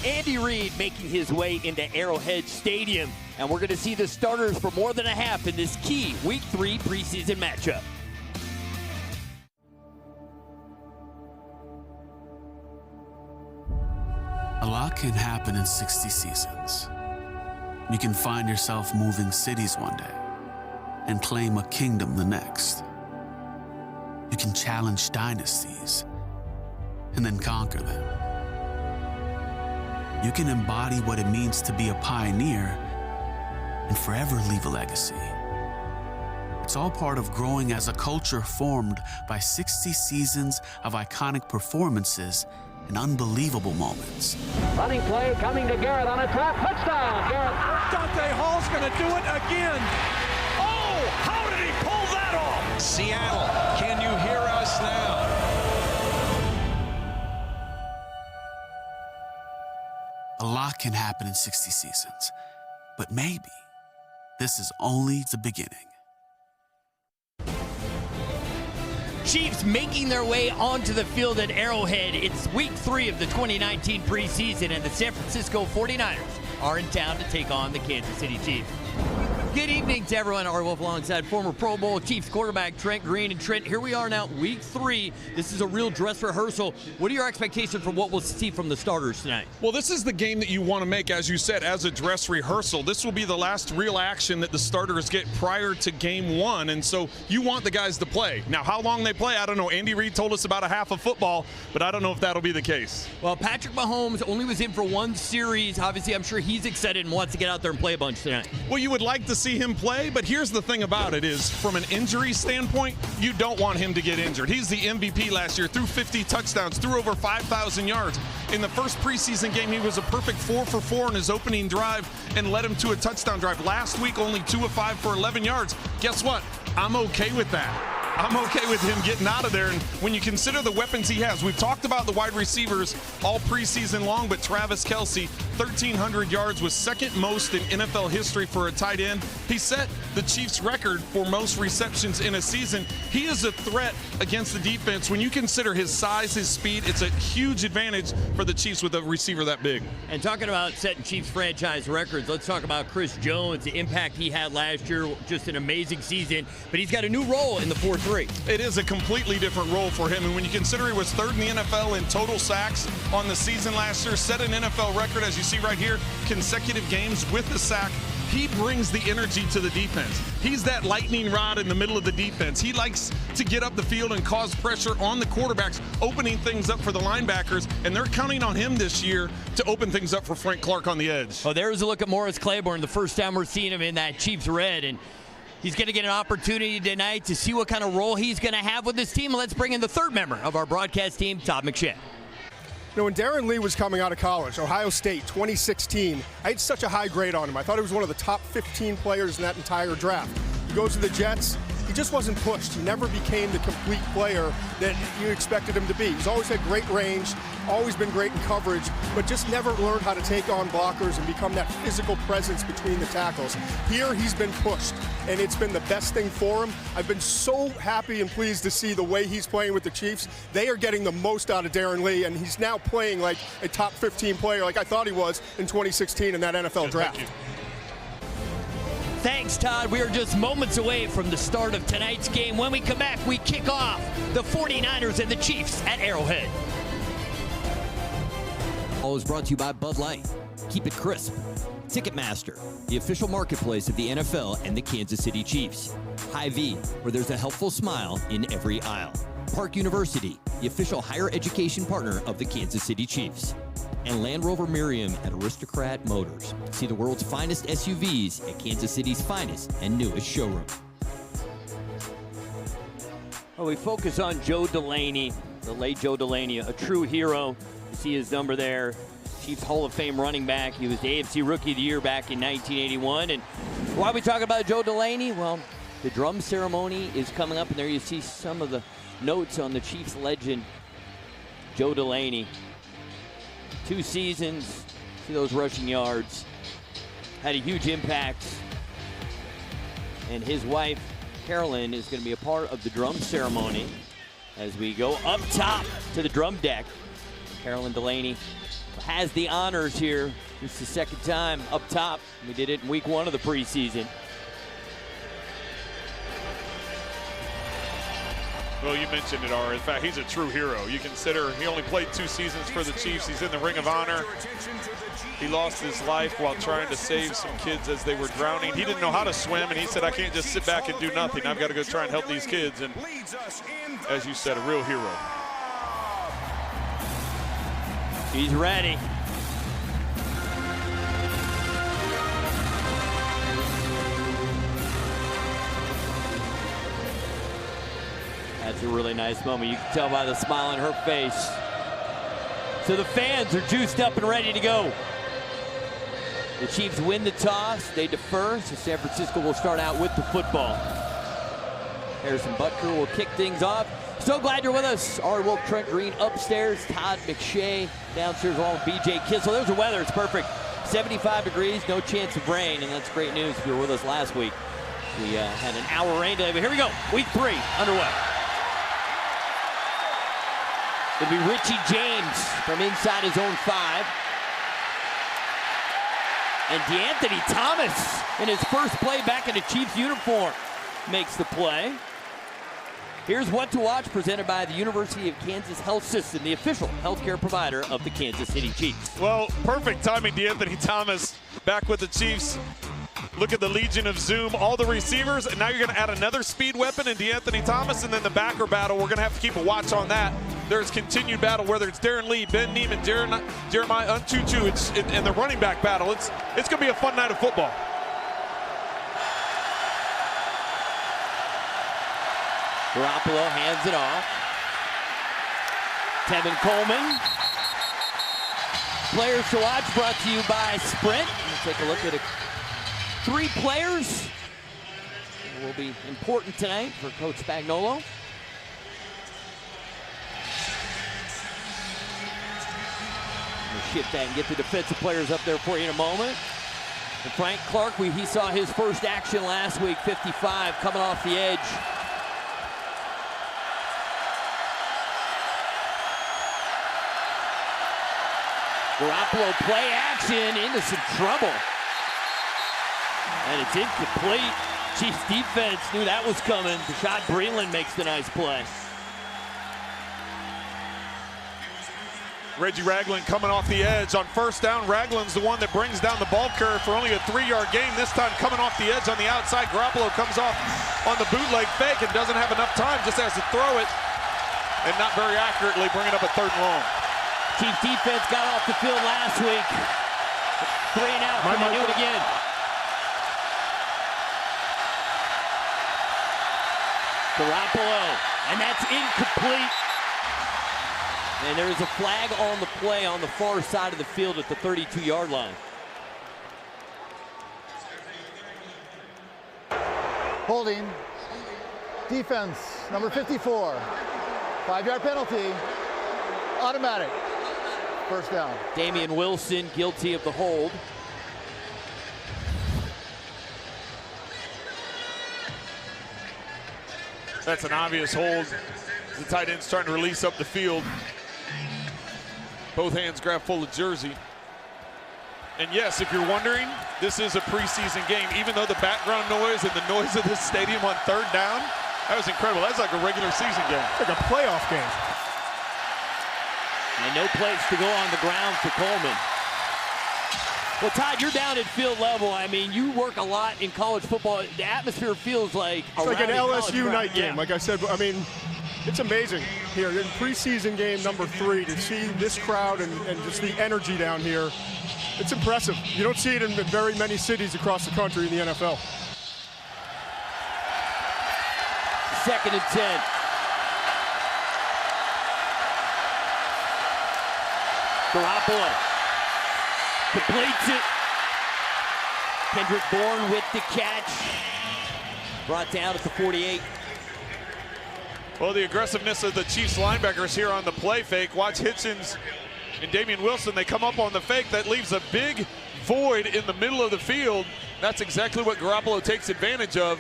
Andy Reid making his way into Arrowhead Stadium, and we're going to see the starters for more than a half in this key Week 3 preseason matchup. A lot can happen in 60 seasons. You can find yourself moving cities one day and claim a kingdom the next. You can challenge dynasties and then conquer them. You can embody what it means to be a pioneer and forever leave a legacy. It's all part of growing as a culture formed by 60 seasons of iconic performances and unbelievable moments. Running play coming to Garrett on a trap. Touchdown, Garrett. Dante Hall's going to do it again. Oh, how did he pull that off? Seattle, can you hear us now? A lot can happen in 60 seasons, but maybe this is only the beginning. Chiefs making their way onto the field at Arrowhead. It's Week 3 of the 2019 preseason, and the San Francisco 49ers are in town to take on the Kansas City Chiefs. Good evening to everyone. Ari Wolf alongside former Pro Bowl Chiefs quarterback Trent Green. And Trent, here we are now, Week 3. This is a real dress rehearsal. What are your expectations for what we'll see from the starters tonight? Well, this is the game that you want to make, as you said, as a dress rehearsal. This will be the last real action that the starters get prior to Game 1, and so you want the guys to play. Now, how long they play, I don't know. Andy Reid told us about a half of football, but I don't know if that'll be the case. Well, Patrick Mahomes only was in for one series. Obviously, I'm sure he's excited and wants to get out there and play a bunch tonight. Well, you would like to see him play, but here's the thing about it is, from an injury standpoint, you don't want him to get injured. He's the MVP last year, threw 50 touchdowns, threw over 5,000 yards. In the first preseason game, he was a perfect 4 for 4 in his opening drive and led him to a touchdown drive. Last week, only 2 of 5 for 11 yards. Guess what? I'm okay with that. I'm okay with him getting out of there. And when you consider the weapons he has, we've talked about the wide receivers all preseason long, but Travis Kelce, 1,300 yards, was second most in NFL history for a tight end. He set the Chiefs' record for most receptions in a season. He is a threat against the defense. When you consider his size, his speed, it's a huge advantage for the Chiefs with a receiver that big. And talking about setting Chiefs franchise records, let's talk about Chris Jones, the impact he had last year, just an amazing season, but he's got a new role in the 4-3. It is a completely different role for him, and when you consider he was third in the NFL in total sacks on the season last year, set an NFL record, as you see right here, consecutive games with the sack. He brings the energy to the defense. He's that lightning rod in the middle of the defense. He likes to get up the field and cause pressure on the quarterbacks, opening things up for the linebackers, and they're counting on him this year to open things up for Frank Clark on the edge. Oh, there's a look at Morris Claiborne, the first time we're seeing him in that Chiefs red, and he's going to get an opportunity tonight to see what kind of role he's going to have with this team. Let's bring in the third member of our broadcast team, Todd McShay. You know, when Darren Lee was coming out of college, Ohio State, 2016, I had such a high grade on him. I thought he was one of the top 15 players in that entire draft. He goes to the Jets. He just wasn't pushed. He never became the complete player that you expected him to be. He's always had great range, always been great in coverage, but just never learned how to take on blockers and become that physical presence between the tackles. Here, he's been pushed, and it's been the best thing for him. I've been so happy and pleased to see the way he's playing with the Chiefs. They are getting the most out of Darren Lee, and he's now playing like a top 15 player like I thought he was in 2016 in that NFL draft. Thanks, Todd. We are just moments away from the start of tonight's game. When we come back, we kick off the 49ers and the Chiefs at Arrowhead. All is brought to you by Bud Light. Keep it crisp. Ticketmaster, the official marketplace of the NFL and the Kansas City Chiefs. Hy-Vee, where there's a helpful smile in every aisle. Park University, the official higher education partner of the Kansas City Chiefs. And Land Rover Miriam at Aristocrat Motors. See the world's finest SUVs at Kansas City's finest and newest showroom. Well, we focus on Joe Delaney, the late Joe Delaney, a true hero. You see his number there, Chiefs Hall of Fame running back. He was the AFC Rookie of the Year back in 1981. And why are we talking about Joe Delaney? Well, the drum ceremony is coming up, and there you see some of the notes on the Chiefs legend, Joe Delaney. 2 seasons, see those rushing yards, had a huge impact. And his wife, Carolyn, is going to be a part of the drum ceremony as we go up top to the drum deck. Carolyn Delaney, has the honors here. This is the second time up top. We did it in week 1 of the preseason. Well, you mentioned it, Ara. In fact, he's a true hero. You consider he only played 2 seasons for the Chiefs. He's in the Ring of Honor. He lost his life while trying to save some kids as they were drowning. He didn't know how to swim, and he said, I can't just sit back and do nothing. I've got to go try and help these kids. And as you said, a real hero. He's ready. That's a really nice moment. You can tell by the smile on her face. So the fans are juiced up and ready to go. The Chiefs win the toss. They defer, so San Francisco will start out with the football. Harrison Butker will kick things off. So glad you're with us. Ari Wolf, Trent Green upstairs. Todd McShay downstairs along with BJ Kissel. There's the weather. It's perfect. 75 degrees, no chance of rain, and that's great news if you were with us last week. We had an hour rain delay, but here we go. Week 3 underway. It'll be Richie James from inside his own 5. And DeAnthony Thomas in his first play back in a Chiefs uniform makes the play. Here's What to Watch, presented by the University of Kansas Health System, the official healthcare provider of the Kansas City Chiefs. Well, perfect timing, DeAnthony Thomas back with the Chiefs. Look at the Legion of Zoom, all the receivers, and now you're going to add another speed weapon in DeAnthony Thomas, and then the backer battle, we're going to have to keep a watch on that. There's continued battle, whether it's Darren Lee, Ben Neiman, Jeremiah Untutu, and the running back battle. It's going to be a fun night of football. Garoppolo hands it off. Tevin Coleman. Players to watch brought to you by Sprint. We'll take a look at it. 3 players that will be important tonight for Coach Spagnuolo. We'll shift that and get the defensive players up there for you in a moment. And Frank Clark, he saw his first action last week, 55, coming off the edge. Garoppolo play action into some trouble. And it's incomplete. Chiefs defense knew that was coming. Rashad Breeland makes the nice play. Reggie Ragland coming off the edge on first down. Ragland's the one that brings down the ball curve for only a 3-yard gain. This time coming off the edge on the outside. Garoppolo comes off on the bootleg fake and doesn't have enough time, just has to throw it. And not very accurately, bringing up a 3rd and long. Chiefs defense got off the field last week. 3 and out, can they do it again? Garoppolo, and that's incomplete. And there is a flag on the play on the far side of the field at the 32-yard line. Holding. Defense, number 54. 5-yard penalty. Automatic. First down. Damian Wilson guilty of the hold. That's an obvious hold. The tight end's trying to release up the field. Both hands grab full of jersey. And yes, if you're wondering, this is a preseason game. Even though the background noise and the noise of this stadium on 3rd down, that was incredible. That's like a regular season game. It's like a playoff game. And no place to go on the ground for Coleman. Well, Todd, you're down at field level. I mean, you work a lot in college football. The atmosphere feels like it's like an LSU night game. Yeah. Like I said, I mean, it's amazing here in preseason game number 3 to see this crowd and just the energy down here. It's impressive. You don't see it in very many cities across the country in the NFL. 2nd and 10. Garoppolo completes it. Kendrick Bourne with the catch. Brought down at the 48. Well, the aggressiveness of the Chiefs linebackers here on the play fake. Watch Hitchens and Damian Wilson. They come up on the fake. That leaves a big void in the middle of the field. That's exactly what Garoppolo takes advantage of.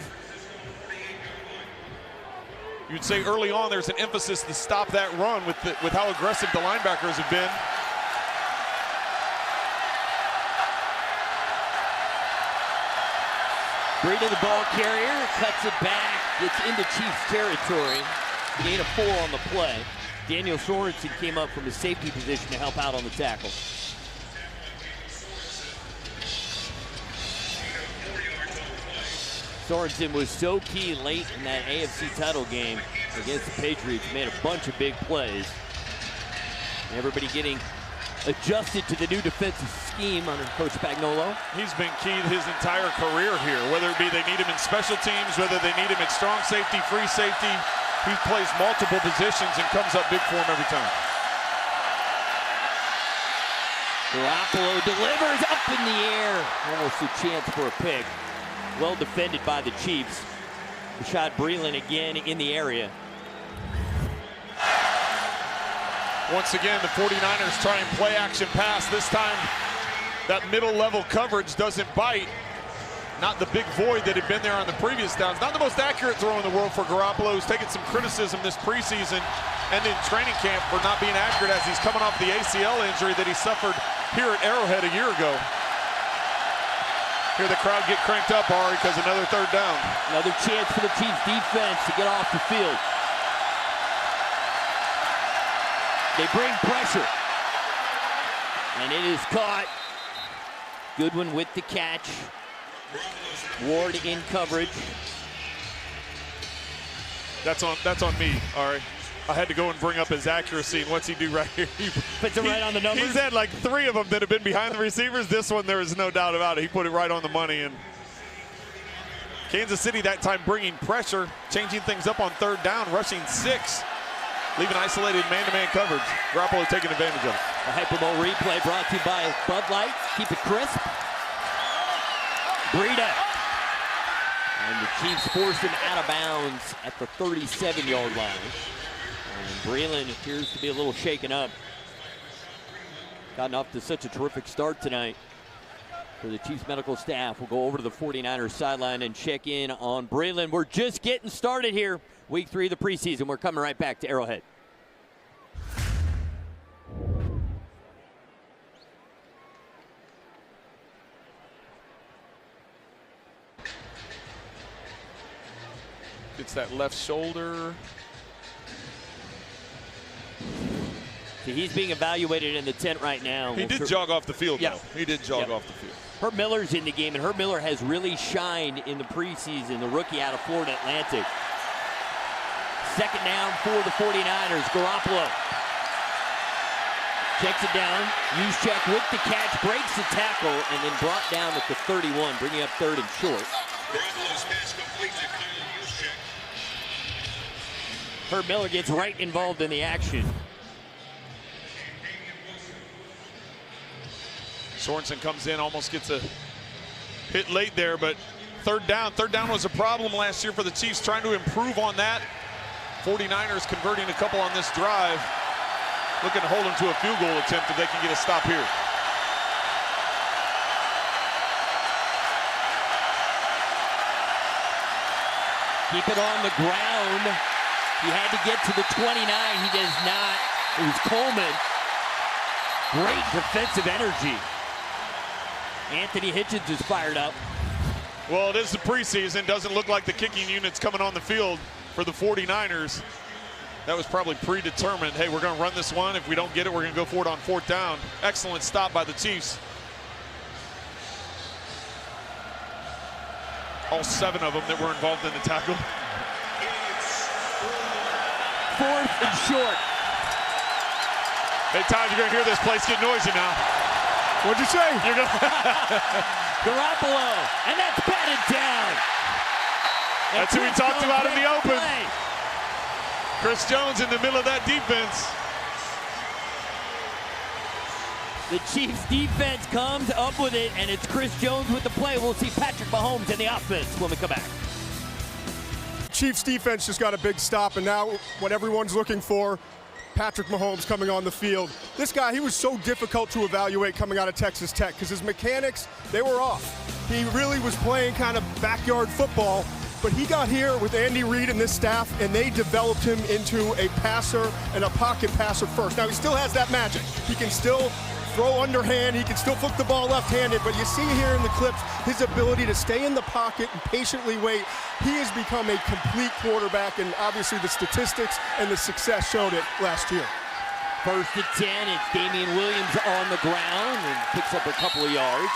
You'd say early on there's an emphasis to stop that run with how aggressive the linebackers have been. Breida, the ball carrier, cuts it back, gets into Chiefs territory. Gain of 4 on the play. Daniel Sorensen came up from his safety position to help out on the tackle. Sorensen was so key late in that AFC title game against the Patriots. Made a bunch of big plays. Everybody getting adjusted to the new defensive scheme under Coach Spagnuolo. He's been key his entire career here, whether it be they need him in special teams, whether they need him at strong safety, free safety. He plays multiple positions and comes up big for him every time. Garoppolo delivers up in the air. Almost a chance for a pick. Well defended by the Chiefs. Rashad Breeland again in the area. Once again, the 49ers try and play action pass. This time, that middle level coverage doesn't bite. Not the big void that had been there on the previous downs. Not the most accurate throw in the world for Garoppolo, who's taken some criticism this preseason and in training camp for not being accurate as he's coming off the ACL injury that he suffered here at Arrowhead a year ago. Hear the crowd get cranked up, Ari, because another third down. Another chance for the Chiefs defense to get off the field. They bring pressure. And it is caught. Goodwin with the catch. Ward in coverage. That's on me, Ari. I had to go and bring up his accuracy, and what's he do right here? He puts it right on the numbers. He's had like 3 of them that have been behind the receivers. This one, there is no doubt about it. He put it right on the money. And Kansas City that time bringing pressure, changing things up on third down, rushing 6, leaving isolated man-to-man coverage. Garoppolo taking advantage of it. A Hypermole replay brought to you by Bud Light. Keep it crisp. Breida. And the Chiefs force him out of bounds at the 37-yard line. And Breeland appears to be a little shaken up. Gotten off to such a terrific start tonight for the Chiefs medical staff. We'll go over to the 49ers sideline and check in on Breeland. We're just getting started here. Week 3 of the preseason. We're coming right back to Arrowhead. It's that left shoulder. So he's being evaluated in the tent right now. He did jog off the field, though. He did jog off the field. Herb Miller's in the game, and Herb Miller has really shined in the preseason, the rookie out of Florida Atlantic. Second down for the 49ers. Garoppolo checks it down. Juszczyk with the catch, breaks the tackle, and then brought down at the 31, bringing up 3rd and short. Herb Miller gets right involved in the action. Sorensen comes in, almost gets a hit late there, but third down. Third down was a problem last year for the Chiefs, trying to improve on that. 49ers converting a couple on this drive. Looking to hold them to a field goal attempt if they can get a stop here. Keep it on the ground. He had to get to the 29. He does not. It was Coleman. Great defensive energy. Anthony Hitchens is fired up. Well, it is the preseason. Doesn't look like the kicking unit's coming on the field for the 49ers. That was probably predetermined. Hey, we're going to run this one. If we don't get it, we're going to go for it on 4th down. Excellent stop by the Chiefs. All 7 of them that were involved in the tackle. 4th and short. Hey, Todd, you're going to hear this place get noisy now. What'd you say? You're going Garoppolo, and that's batted down. That's who we talked about in the open. Play. Chris Jones in the middle of that defense. The Chiefs defense comes up with it, and it's Chris Jones with the play. We'll see Patrick Mahomes in the offense when we come back. Chiefs defense just got a big stop, and now what everyone's looking for, Patrick Mahomes coming on the field. This guy, he was so difficult to evaluate coming out of Texas Tech because his mechanics, they were off. He really was playing kind of backyard football, but he got here with Andy Reid and this staff, and they developed him into a passer and a pocket passer first. Now, he still has that magic. He can still throw underhand. He can still flip the ball left-handed, but you see here in the clips his ability to stay in the pocket and patiently wait. He has become a complete quarterback, and obviously the statistics and the success showed it last year. 1st and 10, it's Damian Williams on the ground and picks up a couple of yards.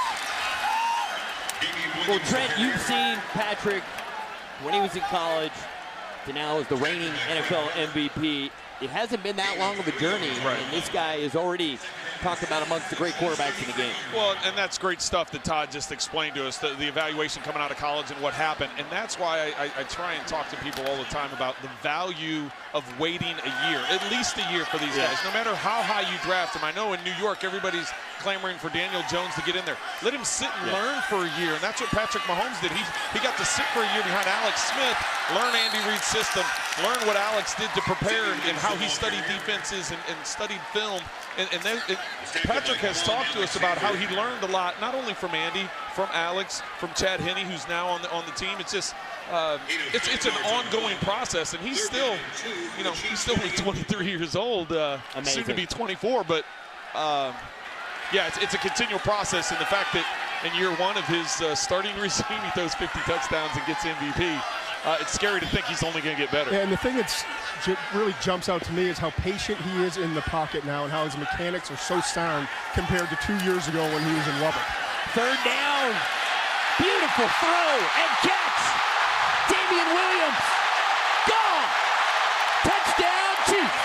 Well, Trent, you've seen Patrick when he was in college to now as the reigning NFL MVP. It hasn't been that long of a journey, and this guy is already talked about amongst the great quarterbacks in the game. Well, and that's great stuff that Todd just explained to us, the evaluation coming out of college and what happened. And that's why I try and talk to people all the time about the value of waiting a year, at least a year for these guys, no matter how high you draft them. I know in New York, everybody's clamoring for Daniel Jones to get in there. Let him sit and learn for a year, and that's what Patrick Mahomes did. He got to sit for a year behind Alex Smith, learn Andy Reid's system, learn what Alex did to prepare and how he studied defenses and studied film. And then Patrick has talked to us about how he learned a lot, not only from Andy, from Alex, from Chad Henne, who's now on the team. It's just it's an ongoing process, and he's still, he's still only 23 years old, soon to be 24. But yeah, it's a continual process, and the fact that in year one of his starting regime, he throws 50 touchdowns and gets MVP. It's scary to think he's only going to get better. Yeah, and the thing that really jumps out to me is how patient he is in the pocket now and how his mechanics are so sound compared to 2 years ago when he was in Lubbock. 3rd down. Beautiful throw and catch. Damian Williams. Gone. Touchdown, Chiefs.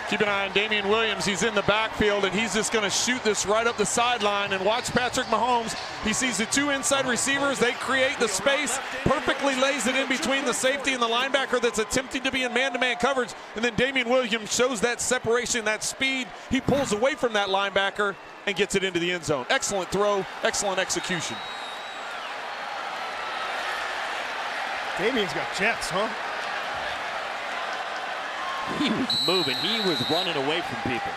Keep an eye on Damian Williams. He's in the backfield, and he's just going to shoot this right up the sideline. And watch Patrick Mahomes. He sees the 2 inside receivers. They create the space, perfectly lays it in between the safety and the linebacker that's attempting to be in man-to-man coverage. And then Damian Williams shows that separation, that speed. He pulls away from that linebacker and gets it into the end zone. Excellent throw, excellent execution. Damian's got jets, huh? He was moving. He was running away from people.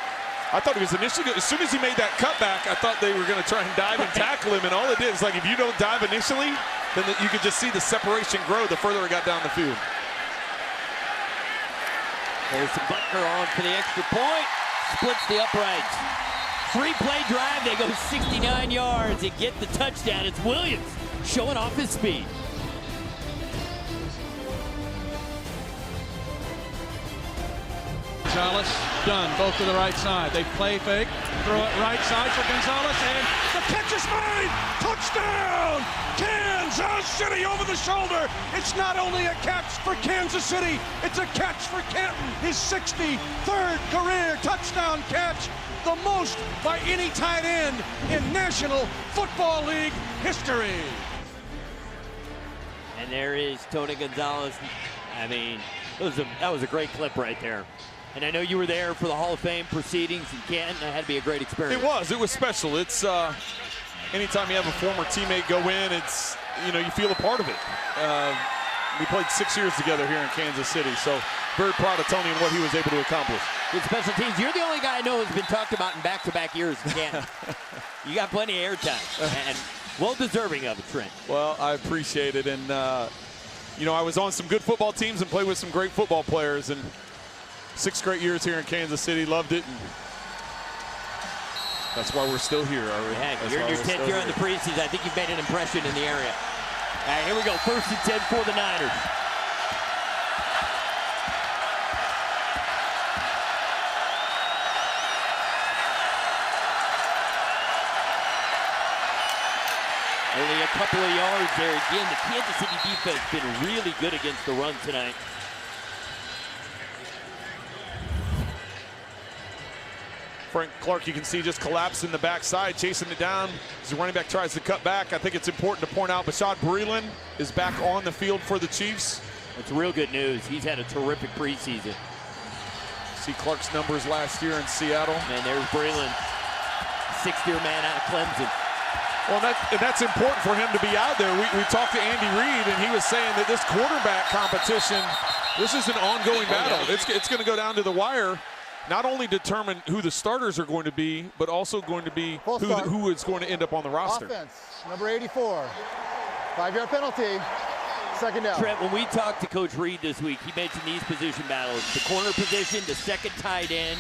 I thought he was initially, as soon as he made that cutback, I thought they were going to try and dive and tackle him, and all it did is, like, if you don't dive initially, then you could just see the separation grow the further it got down the field. There's some Butker on for the extra point. Splits the uprights. 3-play drive. They go 69 yards and get the touchdown. It's Williams showing off his speed. Gonzalez, done, both to the right side. They play fake, throw it right side for Gonzalez, and the catch is made! Touchdown! Kansas City over the shoulder! It's not only a catch for Kansas City, it's a catch for Canton, his 63rd career touchdown catch, the most by any tight end in National Football League history. And there is Tony Gonzalez. I mean, that was a great clip right there. And I know you were there for the Hall of Fame proceedings in Canton. That had to be a great experience. It was special. It's anytime you have a former teammate go in, it's, you feel a part of it. We played 6 years together here in Kansas City, so very proud of Tony and what he was able to accomplish. Good special teams. You're the only guy I know who's been talked about in back-to-back years in Canton. You got plenty of airtime, and well deserving of it, Trent. Well, I appreciate it, and I was on some good football teams and played with some great football players, and 6 great years here in Kansas City, loved it, and that's why we're still here. Yeah, you're in your 10th year in the preseason. I think you've made an impression in the area. All right, here we go. 1st and 10 for the Niners. Only a couple of yards there. Again, the Kansas City defense has been really good against the run tonight. Frank Clark, you can see, just collapsed in the backside, chasing it down as the running back tries to cut back. I think it's important to point out Bashaud Breeland is back on the field for the Chiefs. That's real good news. He's had a terrific preseason. See Clark's numbers last year in Seattle. And there's Breeland, 6th-year man out of Clemson. Well, that's important for him to be out there. We talked to Andy Reid, and he was saying that this quarterback competition, this is an ongoing battle. It's going to go down to the wire. not only determine who the starters are going to be, but also going to be who is going to end up on the roster. Offense, number 84. 5-yard penalty. Second down. Trent, when we talked to Coach Reed this week, he mentioned these position battles. The corner position, the second tight end,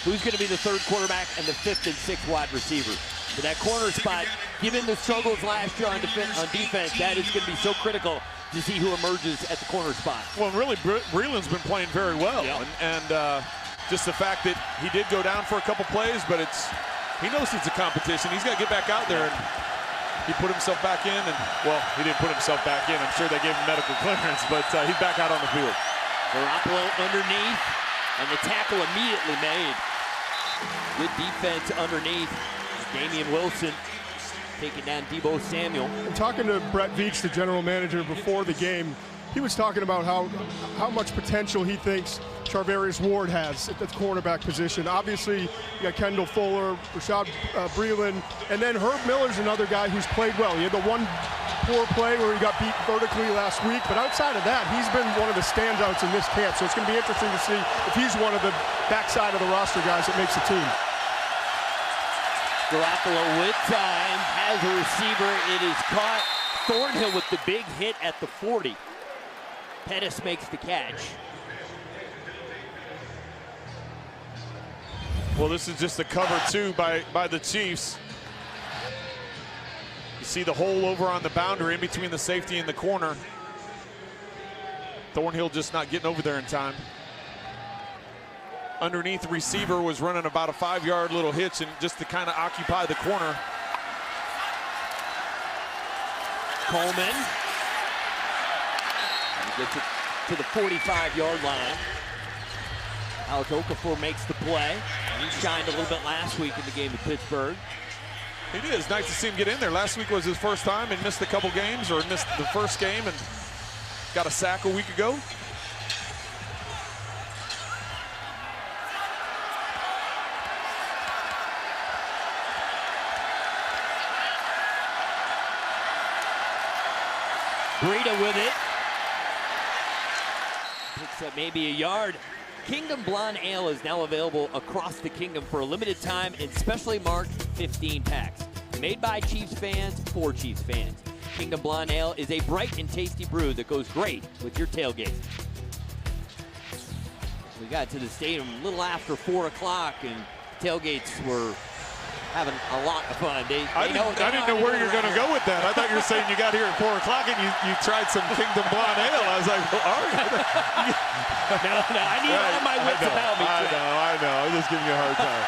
who's going to be the third quarterback, and the fifth and sixth wide receiver. For that corner spot, given the struggles last year on defense, that is going to be so critical to see who emerges at the corner spot. Well, really, Breeland's been playing very well. Yep. And just the fact that he did go down for a couple plays, but he knows it's a competition. He's got to get back out there, and he put himself back in. And, well, he didn't put himself back in. I'm sure they gave him medical clearance, but he's back out on the field. Garoppolo underneath, and the tackle immediately made. Good defense underneath. Damian Wilson taking down Deebo Samuel. And talking to Brett Veach, the general manager, before the game, he was talking about how much potential he thinks Charvarius Ward has at the cornerback position. Obviously, you got Kendall Fuller, Rashad Breeland, and then Herb Miller's another guy who's played well. He had the one poor play where he got beat vertically last week, but outside of that, he's been one of the standouts in this camp. So it's going to be interesting to see if he's one of the backside of the roster guys that makes the team. Garoppolo with time, has a receiver. It is caught. Thornhill with the big hit at the 40. Pettis makes the catch. Well, this is just a cover two by the Chiefs. You see the hole over on the boundary in between the safety and the corner. Thornhill just not getting over there in time. Underneath the receiver was running about a 5-yard little hitch, and just to kind of occupy the corner. Coleman. He gets it to the 45-yard line. Alex Okafor makes the play. He shined a little bit last week in the game at Pittsburgh. He did. It's nice to see him get in there. Last week was his first time and missed a couple games, or missed the first game and got a sack a week ago. Breida with it. Picks up maybe a yard. Kingdom Blonde Ale is now available across the kingdom for a limited time in specially marked 15 packs. Made by Chiefs fans for Chiefs fans. Kingdom Blonde Ale is a bright and tasty brew that goes great with your tailgate. We got to the stadium a little after 4 o'clock, and tailgates were having a lot of fun. I didn't know where you're going to go with that. I thought you were saying you got here at 4 o'clock and you tried some Kingdom Blonde Ale. I was like, well, all right. No, I need all my wits about me. I know. I'm just giving you a hard time.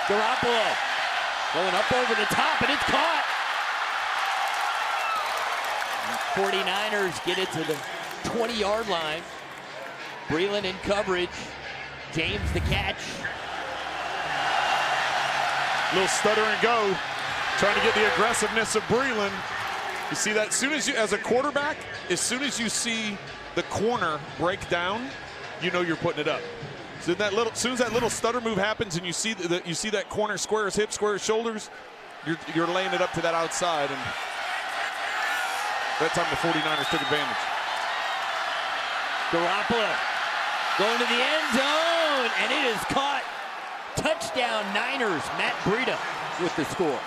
Garoppolo going up over the top, and it's caught. 49ers get it to the 20-yard line. Breeland in coverage. James the catch. Little stutter and go, trying to get the aggressiveness of Breeland. You see that as a quarterback, as soon as you see the corner break down, you know you're putting it up. So as soon as that little stutter move happens, and you see that corner square his hips, square his shoulders, you're laying it up to that outside, and that time the 49ers took advantage. Garoppolo going to the end zone, and it is caught. Touchdown Niners. Matt Breida with the score.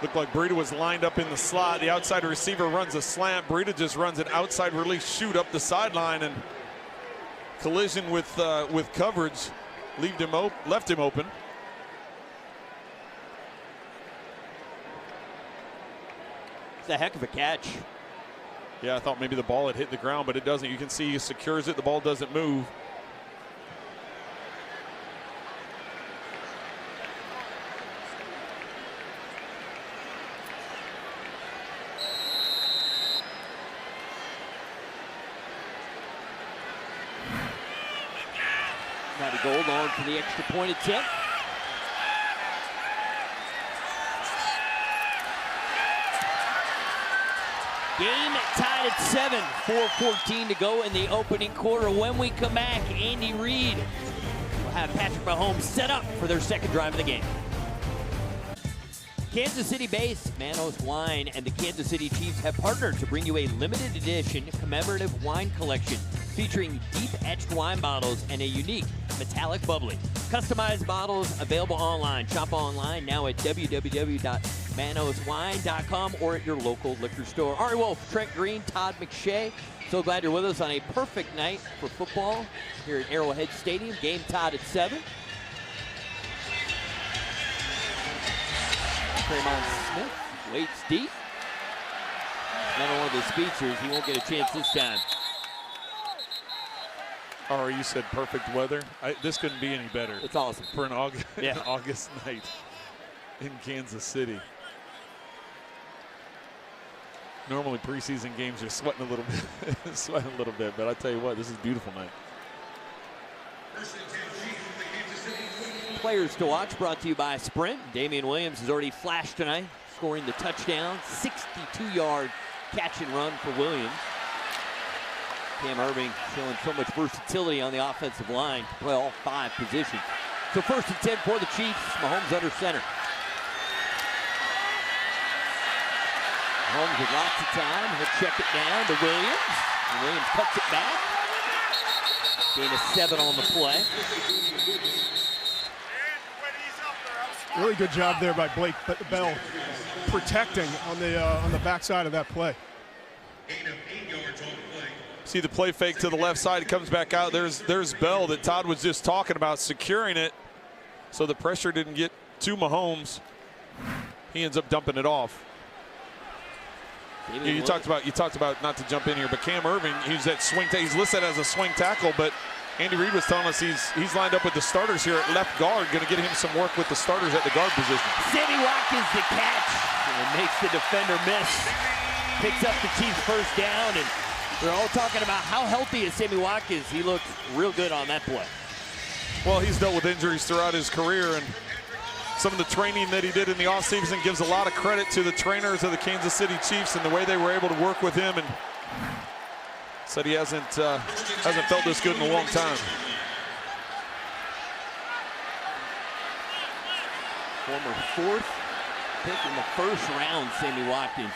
Looked like Breida was lined up in the slot. The outside receiver runs a slant. Breida just runs an outside release shoot up the sideline, and collision with coverage left him open. It's a heck of a catch. Yeah, I thought maybe the ball had hit the ground, but it doesn't. You can see he secures it. The ball doesn't move. Matty Gold on for the extra point attempt. Game tied at 7, 4:14 to go in the opening quarter. When we come back, Andy Reid will have Patrick Mahomes set up for their second drive of the game. Kansas City-based Manos Wine and the Kansas City Chiefs have partnered to bring you a limited edition commemorative wine collection featuring deep-etched wine bottles and a unique metallic bubbly. Customized bottles available online. Shop online now at www.manoswine.com or at your local liquor store. Ari Wolf, Trent Green, Todd McShay. So glad you're with us on a perfect night for football here at Arrowhead Stadium. Game tied at 7. Tremont Smith waits deep. Another one of the speedsters. He won't get a chance this time. Or you said perfect weather. This couldn't be any better. It's awesome for an August, yeah. August night in Kansas City. Normally preseason games are sweating a little bit, but I tell you what, this is a beautiful night. Players to watch brought to you by Sprint. Damian Williams has already flashed tonight, scoring the touchdown. 62-yard catch and run for Williams. Cam Irving showing so much versatility on the offensive line to play all 5 positions. So 1st and 10 for the Chiefs. Mahomes under center. Mahomes with lots of time. He'll check it down to Williams. And Williams cuts it back. Gain of 7 on the play. Really good job there by Blake Bell, protecting on the backside of that play. See the play fake to the left side. It comes back out. There's Bell that Todd was just talking about, securing it so the pressure didn't get to Mahomes. He ends up dumping it off. You talked about not to jump in here, but Cam Irving, he's that swing. He's listed as a swing tackle, but Andy Reid was telling us he's lined up with the starters here at left guard, going to get him some work with the starters at the guard position. Sammy Watkins the catch and makes the defender miss. Picks up the Chiefs' first down, and they're all talking about how healthy is Sammy Watkins. He looked real good on that play. Well, he's dealt with injuries throughout his career, and some of the training that he did in the offseason gives a lot of credit to the trainers of the Kansas City Chiefs and the way they were able to work with him, and said he hasn't felt this good in a long time. Former 4th pick in the 1st round, Sammy Watkins.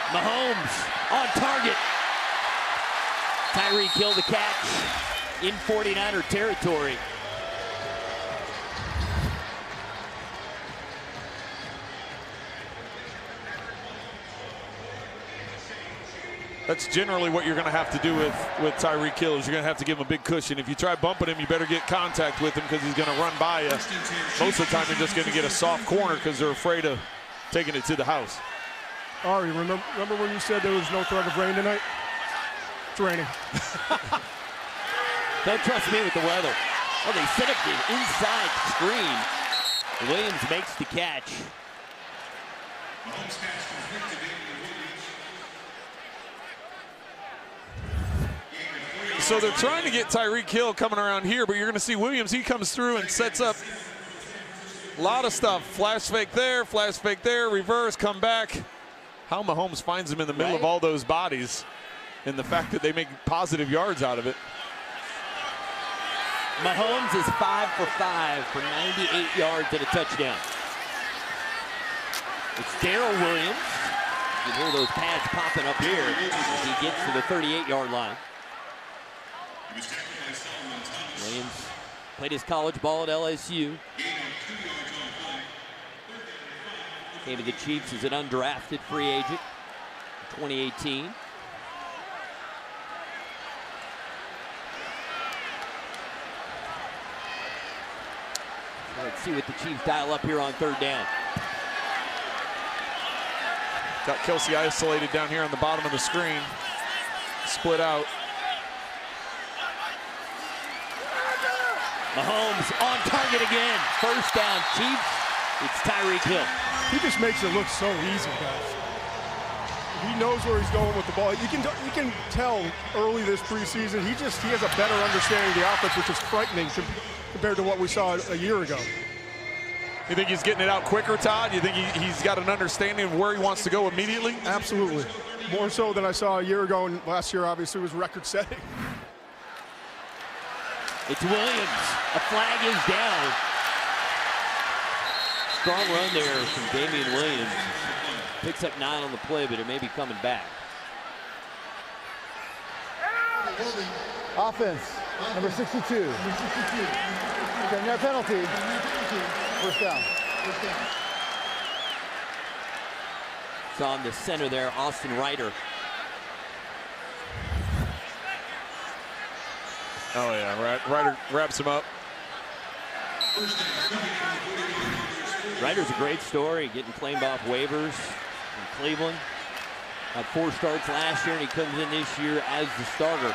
Mahomes on target. Tyreek Hill the catch in 49er territory. That's generally what you're going to have to do with Tyreek Hill, is you're going to have to give him a big cushion. If you try bumping him, you better get contact with him because he's going to run by you. Most of the time, you're just going to get a soft corner because they're afraid of taking it to the house. Ari, remember when you said there was no threat of rain tonight? It's raining. Don't trust me with the weather. Oh, they set up the inside screen. Williams makes the catch. So they're trying to get Tyreek Hill coming around here, but you're going to see Williams. He comes through and sets up a lot of stuff. Flash fake there, reverse, come back. How Mahomes finds him in the middle of all those bodies, and the fact that they make positive yards out of it. Mahomes is 5 for 5 for 98 yards and a touchdown. It's Darrell Williams. You can hear those pads popping up here as he gets to the 38-yard line. Williams played his college ball at LSU. Came to the Chiefs as an undrafted free agent in 2018. Let's see what the Chiefs dial up here on 3rd down. Got Kelsey isolated down here on the bottom of the screen. Split out. Mahomes on target again. 1st down, Chiefs. It's Tyreek Hill. He just makes it look so easy, guys. He knows where he's going with the ball. You can tell early this preseason, he has a better understanding of the offense, which is frightening compared to what we saw a year ago. You think he's getting it out quicker, Todd? You think he's got an understanding of where he wants to go immediately? Absolutely. More so than I saw a year ago, and last year obviously was record-setting. It's Williams. A flag is down. Strong run there from Damian Williams. Picks up 9 on the play, but it may be coming back. Offense, number 62. 10-yard penalty. First down. It's on the center there, Austin Ryder. Oh yeah, Ryder wraps him up. Ryder's a great story, getting claimed off waivers in Cleveland. Had 4 starts last year, and he comes in this year as the starter.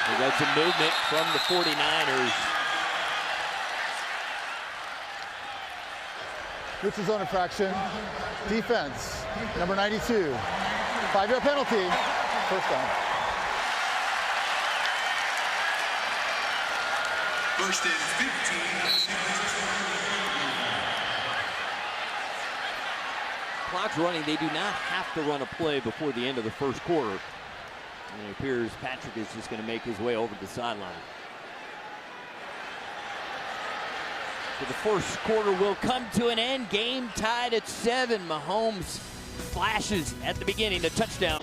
We got some movement from the 49ers. This is on infraction. Defense, number 92. 5-yard penalty. First down. First and 15. Clock's running. They do not have to run a play before the end of the first quarter. And it appears Patrick is just going to make his way over the sideline. So the first quarter will come to an end. Game tied at 7. Mahomes flashes at the beginning, a touchdown.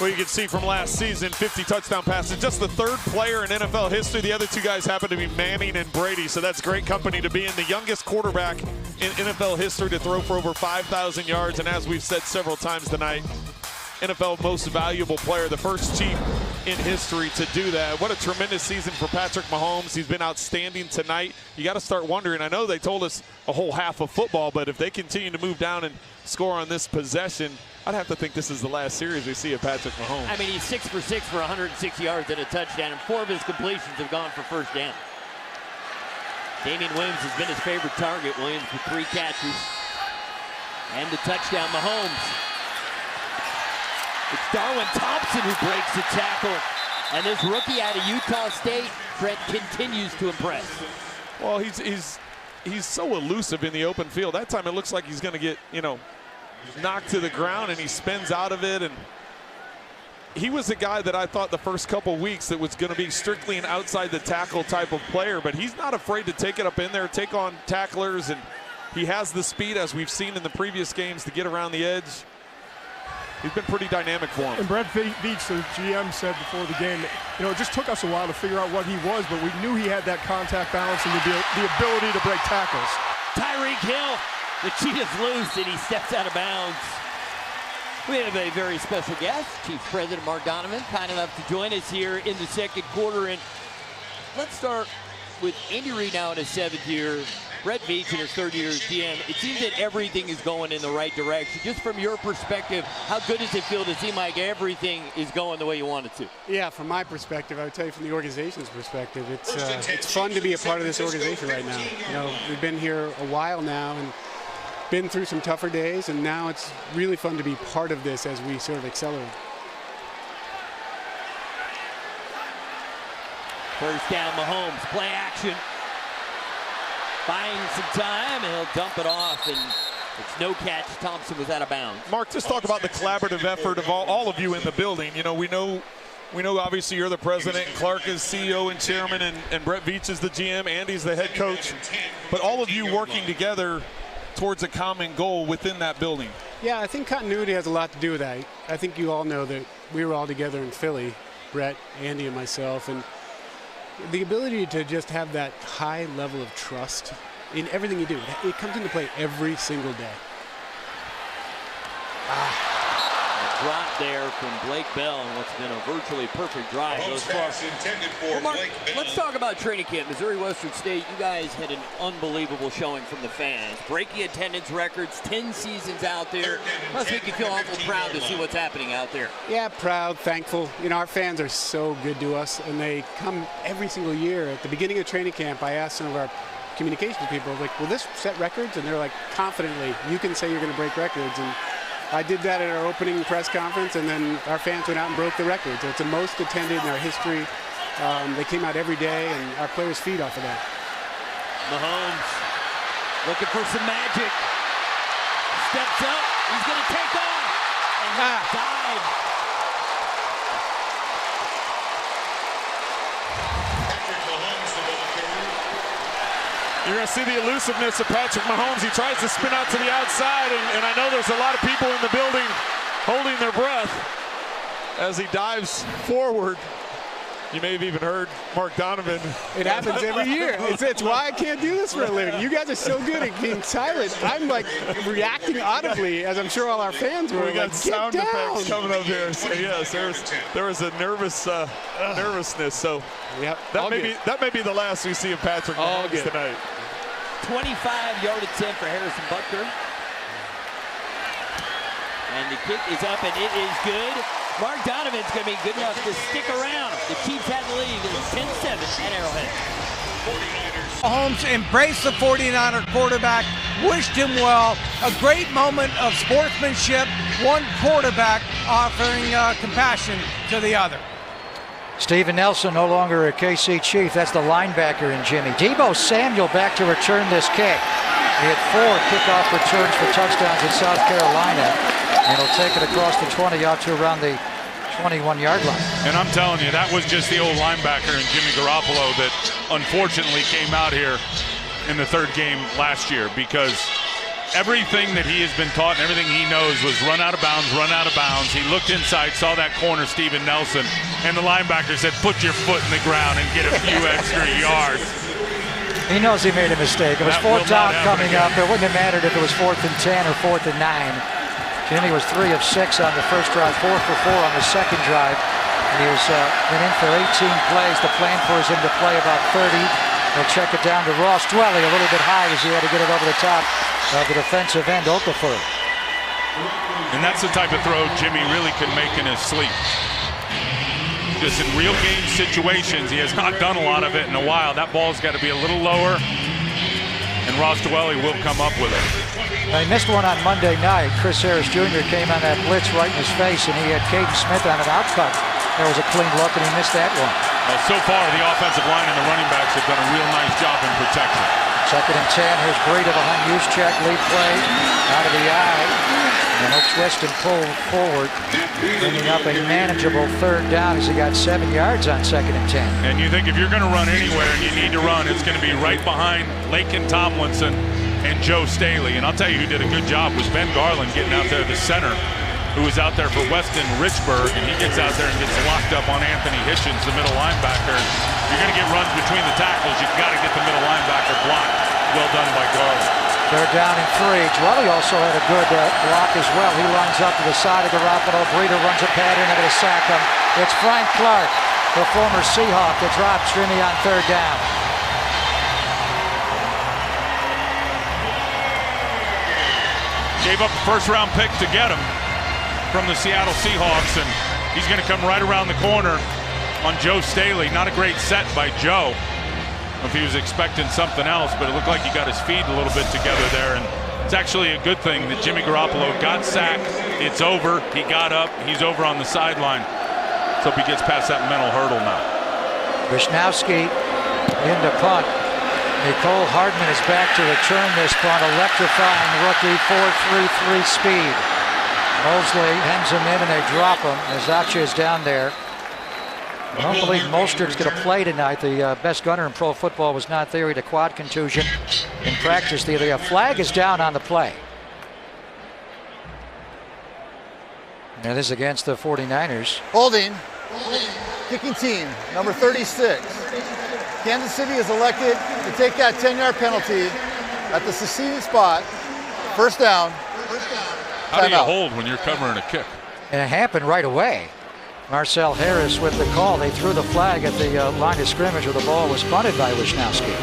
Well, you can see from last season, 50 touchdown passes. Just the 3rd player in NFL history. The other 2 guys happen to be Manning and Brady, so that's great company to be in. The youngest quarterback in NFL history to throw for over 5,000 yards, and as we've said several times tonight, NFL most valuable player, the first Chief in history to do that. What a tremendous season for Patrick Mahomes. He's been outstanding tonight. You got to start wondering, I know they told us a whole half of football, but if they continue to move down and score on this possession, I'd have to think this is the last series we see of Patrick Mahomes. I mean, he's 6 for 6 for 106 yards and a touchdown, and 4 of his completions have gone for first down. Damian Williams has been his favorite target. Williams with 3 catches and the touchdown. Mahomes. It's Darwin Thompson who breaks the tackle. And this rookie out of Utah State, Trent, continues to impress. Well, he's so elusive in the open field. That time it looks like he's going to get, knocked to the ground, and he spins out of it. And he was a guy that I thought the first couple weeks that was going to be strictly an outside the tackle type of player, but he's not afraid to take it up in there, take on tacklers, and he has the speed, as we've seen in the previous games, to get around the edge. He's been pretty dynamic for him. And Brett Veach, the GM, said before the game, it just took us a while to figure out what he was, but we knew he had that contact balance and the ability to break tackles. Tyreek Hill, the cheetah's loose, and he steps out of bounds. We have a very special guest, Chiefs President Mark Donovan, kind enough to join us here in the second quarter. And let's start with Andy Reid now in his 7th year. Brett Veach in his 3rd year as GM. It seems that everything is going in the right direction. Just from your perspective, how good does it feel to seem like everything is going the way you want it to? Yeah, from my perspective, I would tell you from the organization's perspective, it's fun to be a part of this organization right now. We've been here a while now and been through some tougher days, and now it's really fun to be part of this as we sort of accelerate. First down, Mahomes, play action. Buying some time, and he'll dump it off, and it's no catch. Thompson was out of bounds. Mark, just talk about the collaborative effort of all of you in the building. We know obviously you're the president, and Clark is CEO and chairman, and Brett Veach is the GM, Andy's the head coach. But all of you working together towards a common goal within that building. Yeah, I think continuity has a lot to do with that. I think you all know that we were all together in Philly, Brett, Andy, and myself, and the ability to just have that high level of trust in everything you do, it comes into play every single day. A drop there from Blake Bell, and what's been a virtually perfect drive thus far. Well, Mark, let's talk about training camp. Missouri Western State, you guys had an unbelievable showing from the fans. Breaking attendance records, 10 seasons out there. Must make you feel awful proud to see what's happening out there. Yeah, proud, thankful. Our fans are so good to us, and they come every single year. At the beginning of training camp, I asked some of our communications people, will this set records? And they're like, confidently, you can say you're going to break records. And I did that at our opening press conference, and then our fans went out and broke the record. So it's the most attended in our history. They came out every day, and our players feed off of that. Mahomes looking for some magic. Steps up. He's going to take off. And dive. You're going to see the elusiveness of Patrick Mahomes. He tries to spin out to the outside, and I know there's a lot of people in the building holding their breath as he dives forward. You may have even heard Mark Donovan. It happens every year. It's why I can't do this for a living. You guys are so good at being silent. I'm like reacting audibly, as I'm sure all our fans were. We got like, sound effects coming up here. So yes, there was a nervousness. So yep, that may be the last we see of Patrick Mahomes tonight. 25-yard attempt for Harrison Butker. And the kick is up, and it is good. Mark Donovan's going to be good enough to stick around. The Chiefs had the lead. It's 10-7 at Arrowhead. Mahomes embraced the 49er quarterback, wished him well. A great moment of sportsmanship. One quarterback offering compassion to the other. Steven Nelson no longer a KC Chief. That's the linebacker in Jimmy. Deebo Samuel back to return this kick. He had 4 kickoff returns for touchdowns in South Carolina. And he'll take it across the 20 out to around the 21-yard line. And I'm telling you, that was just the old linebacker in Jimmy Garoppolo that unfortunately came out here in the 3rd game last year, because everything that he has been taught and everything he knows was run out of bounds, run out of bounds. He looked inside, saw that corner, Steven Nelson, and the linebacker said, put your foot in the ground and get a few extra yards. He knows he made a mistake. It was 4th down coming up. It wouldn't have mattered if it was 4th and 10 or 4th and 9. Jimmy was 3 of 6 on the first drive, 4 for 4 on the second drive. He was been in for 18 plays. The plan for him to play about 30. He'll check it down to Ross Dwelly, a little bit high as he had to get it over the top of the defensive end, Okafor. And that's the type of throw Jimmy really can make in his sleep. Just in real game situations, he has not done a lot of it in a while. That ball's got to be a little lower, and Ross Dwelly will come up with it. He missed one on Monday night. Chris Harris Jr. came on that blitz right in his face, and he had Caden Smith on an outcut. There was a clean look, and he missed that one. Well, so far, the offensive line and the running backs have done a real nice job in protection. 2nd and 10. Here's Breida behind Juszczyk. Lead play out of the eye. And he'll twist and pull forward, bringing up a manageable 3rd down as he got 7 yards on 2nd and 10. And you think if you're going to run anywhere and you need to run, it's going to be right behind Laken Tomlinson and Joe Staley. And I'll tell you who did a good job was Ben Garland getting out there, the center, who was out there for Weston Richburg, and he gets out there and gets locked up on Anthony Hitchens, the middle linebacker. You're going to get runs between the tackles. You've got to get the middle linebacker blocked. Well done by Garland. 3rd down and 3. Dwelly also had a good block as well. He lines up to the side of Garoppolo. Breida runs a pattern. They're going to sack him. It's Frank Clark, the former Seahawk, that drops Jimmy on 3rd down. Gave up a 1st-round pick to get him from the Seattle Seahawks, and he's going to come right around the corner on Joe Staley. Not a great set by Joe. I don't know if he was expecting something else, but it looked like he got his feet a little bit together there, and it's actually a good thing that Jimmy Garoppolo got sacked. It's over. He got up. He's over on the sideline. Let's hope he gets past that mental hurdle now. Wisnowski in the punt. Nicole Hardman is back to return this punt. Electrifying rookie, 4.33 speed. Mosley hems him in and they drop him. Azacha is down there. I don't believe Mostert's going to play tonight. The best gunner in pro football was not there. He had a quad contusion in practice. The flag is down on the play. And this is against the 49ers. Holding. Kicking team, number 36. Kansas City is elected to take that 10-yard penalty at the seceded spot. 1st down. How do you hold when you're covering a kick? And it happened right away. Marcel Harris with the call. They threw the flag at the line of scrimmage where the ball was punted by Wisnowski.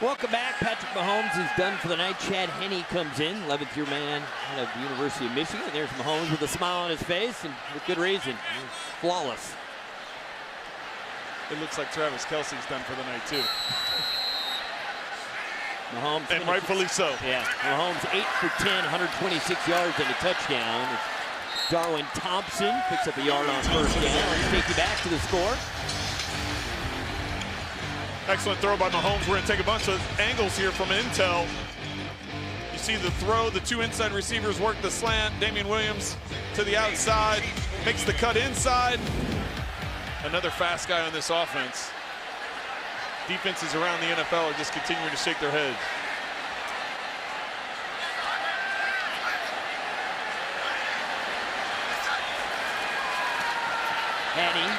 Welcome back. Patrick Mahomes is done for the night. Chad Henne comes in, 11th year man out of the University of Michigan. There's Mahomes with a smile on his face, and with good reason. He's flawless. It looks like Travis Kelce's done for the night, too. Mahomes. And rightfully so. Yeah. Mahomes 8 for 10, 126 yards and a touchdown. Darwin Thompson picks up a yard on 1st down. Let's take you back to the score. Excellent throw by Mahomes. We're going to take a bunch of angles here from Intel. You see the throw. The 2 inside receivers work the slant. Damian Williams to the outside. Makes the cut inside. Another fast guy on this offense. defenses around the NFL are just continuing to shake their heads. Henny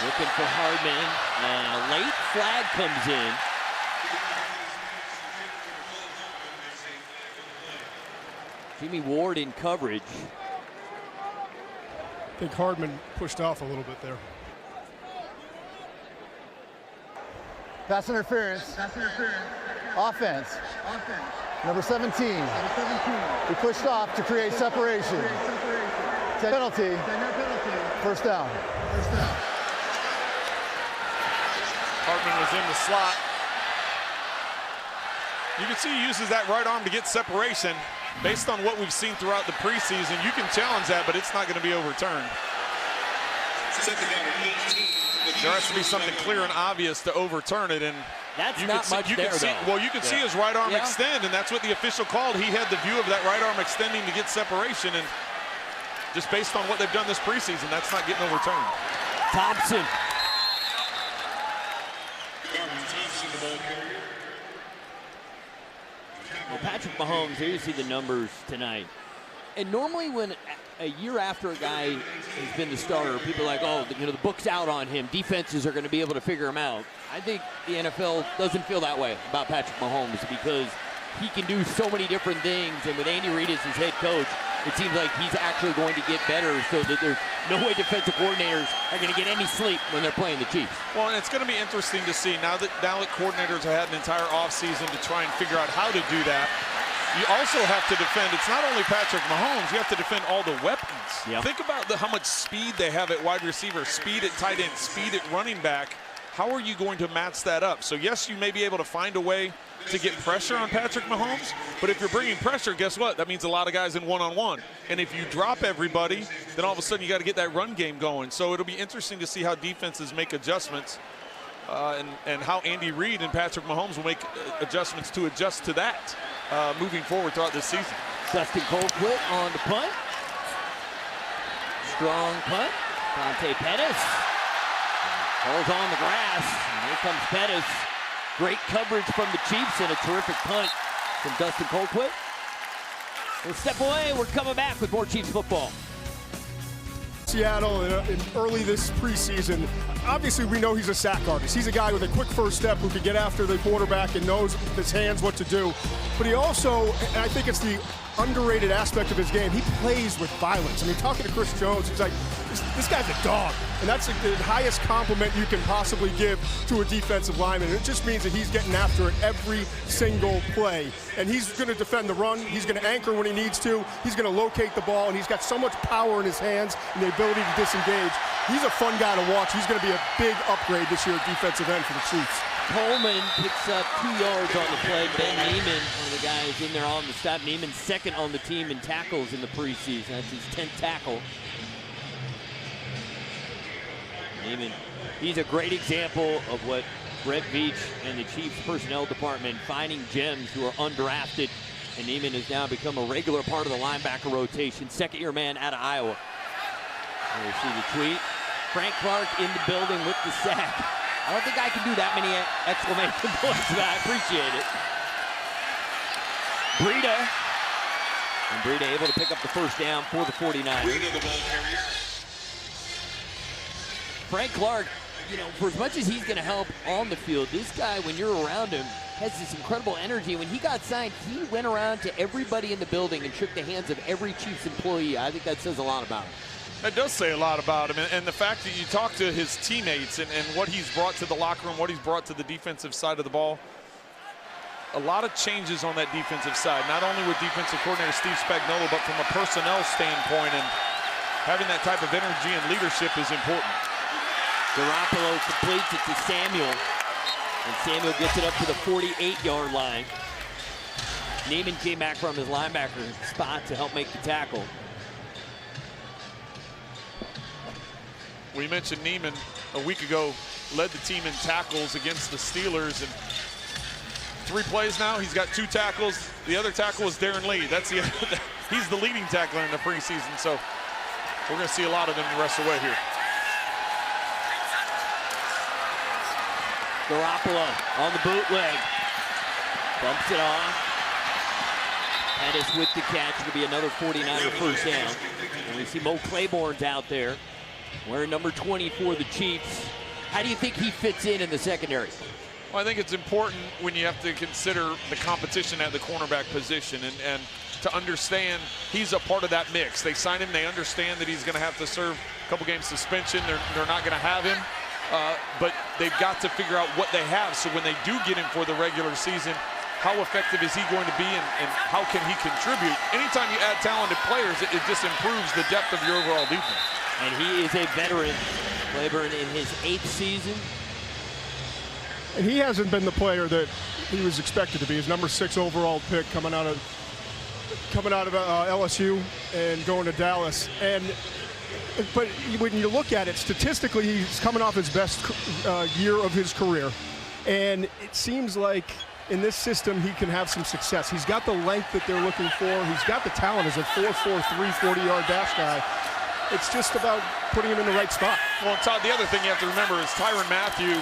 looking for Hardman, and a late flag comes in. Jimmy Ward in coverage. I think Hardman pushed off a little bit there. Pass interference. Offense. Number 17. We pushed off to create separation. Penalty. First down. Hartman was in the slot. You can see he uses that right arm to get separation. Based on what we've seen throughout the preseason, you can challenge that, but it's not going to be overturned. There has to be something clear and obvious to overturn it, and that's not much there, though. Well, you can see his right arm extend, and that's what the official called. He had the view of that right arm extending to get separation, and just based on what they've done this preseason, that's not getting overturned. Thompson. Well, Patrick Mahomes, here you see the numbers tonight. And normally when a year after a guy has been the starter, people are like, oh, the book's out on him. Defenses are going to be able to figure him out. I think the NFL doesn't feel that way about Patrick Mahomes because he can do so many different things. And with Andy Reid as his head coach, it seems like he's actually going to get better so that there's no way defensive coordinators are going to get any sleep when they're playing the Chiefs. Well, and it's going to be interesting to see now that coordinators have had an entire offseason to try and figure out how to do that. You also have to defend, it's not only Patrick Mahomes, you have to defend all the weapons. Yep. Think about how much speed they have at wide receiver, speed at tight end, speed at running back. How are you going to match that up? So yes, you may be able to find a way to get pressure on Patrick Mahomes, but if you're bringing pressure, guess what? That means a lot of guys in one-on-one. And if you drop everybody, then all of a sudden you got to get that run game going. So it'll be interesting to see how defenses make adjustments and how Andy Reid and Patrick Mahomes will make adjustments to adjust to that moving forward throughout this season. Dustin Colquitt on the punt. Strong punt. Dante Pettis falls on the grass. And here comes Pettis. Great coverage from the Chiefs and a terrific punt from Dustin Colquitt. We'll step away. We're coming back with more Chiefs football. Seattle in early this preseason, obviously we know he's a sack artist. He's a guy with a quick first step who can get after the quarterback and knows with his hands what to do. But he also, and I think it's the underrated aspect of his game, he plays with violence. I mean, talking to Chris Jones, he's like, this guy's a dog. And that's the highest compliment you can possibly give to a defensive lineman. It just means that he's getting after it every single play. And he's going to defend the run. He's going to anchor when he needs to. He's going to locate the ball. And he's got so much power in his hands and the ability to disengage. He's a fun guy to watch. He's going to be a big upgrade this year at defensive end for the Chiefs. Coleman picks up 2 yards on the play. Ben Neiman, one of the guys in there on the stop. Neiman second on the team in tackles in the preseason. That's his 10th tackle. Neiman, he's a great example of what Brett Veach and the Chiefs personnel department finding gems who are undrafted. And Neiman has now become a regular part of the linebacker rotation. Second-year man out of Iowa. There you see the tweet. Frank Clark in the building with the sack. I don't think I can do that many exclamation points, but I appreciate it. Breida. And Breida able to pick up the first down for the 49ers. Breida, the ball carrier. Frank Clark, you know, for as much as he's going to help on the field, this guy, when you're around him, has this incredible energy. When he got signed, he went around to everybody in the building and shook the hands of every Chiefs employee. I think that says a lot about him. That does say a lot about him, and the fact that you talk to his teammates and what he's brought to the locker room, what he's brought to the defensive side of the ball. A lot of changes on that defensive side, not only with defensive coordinator Steve Spagnuolo, but from a personnel standpoint, and having that type of energy and leadership is important. Garoppolo completes it to Samuel, and Samuel gets it up to the 48-yard line. Neiman came back from his linebacker spot to help make the tackle. We mentioned Neiman a week ago, led the team in tackles against the Steelers, and 3 plays now, he's got 2 tackles. The other tackle was Darren Lee. He's the leading tackler in the preseason, so we're going to see a lot of him the rest of the way here. Garoppolo on the bootleg. Dumps it off. Pettis with the catch. It'll be another 49er first down. And we see Mo Claiborne's out there, wearing number 20 for the Chiefs. How do you think he fits in the secondary? Well, I think it's important when you have to consider the competition at the cornerback position and to understand he's a part of that mix. They sign him, they understand that he's going to have to serve a couple games suspension. They're not going to have him, but they've got to figure out what they have. So when they do get him for the regular season, how effective is he going to be and how can he contribute? Anytime you add talented players, it just improves the depth of your overall defense. And he is a veteran. Claiborne in his 8th season. And he hasn't been the player that he was expected to be. His number 6 overall pick coming out of LSU and going to Dallas. But when you look at it, statistically, he's coming off his best year of his career. And it seems like in this system, he can have some success. He's got the length that they're looking for. He's got the talent as a 4.43 40-yard dash guy. It's just about putting him in the right spot. Well, Todd, the other thing you have to remember is Tyrann Mathieu,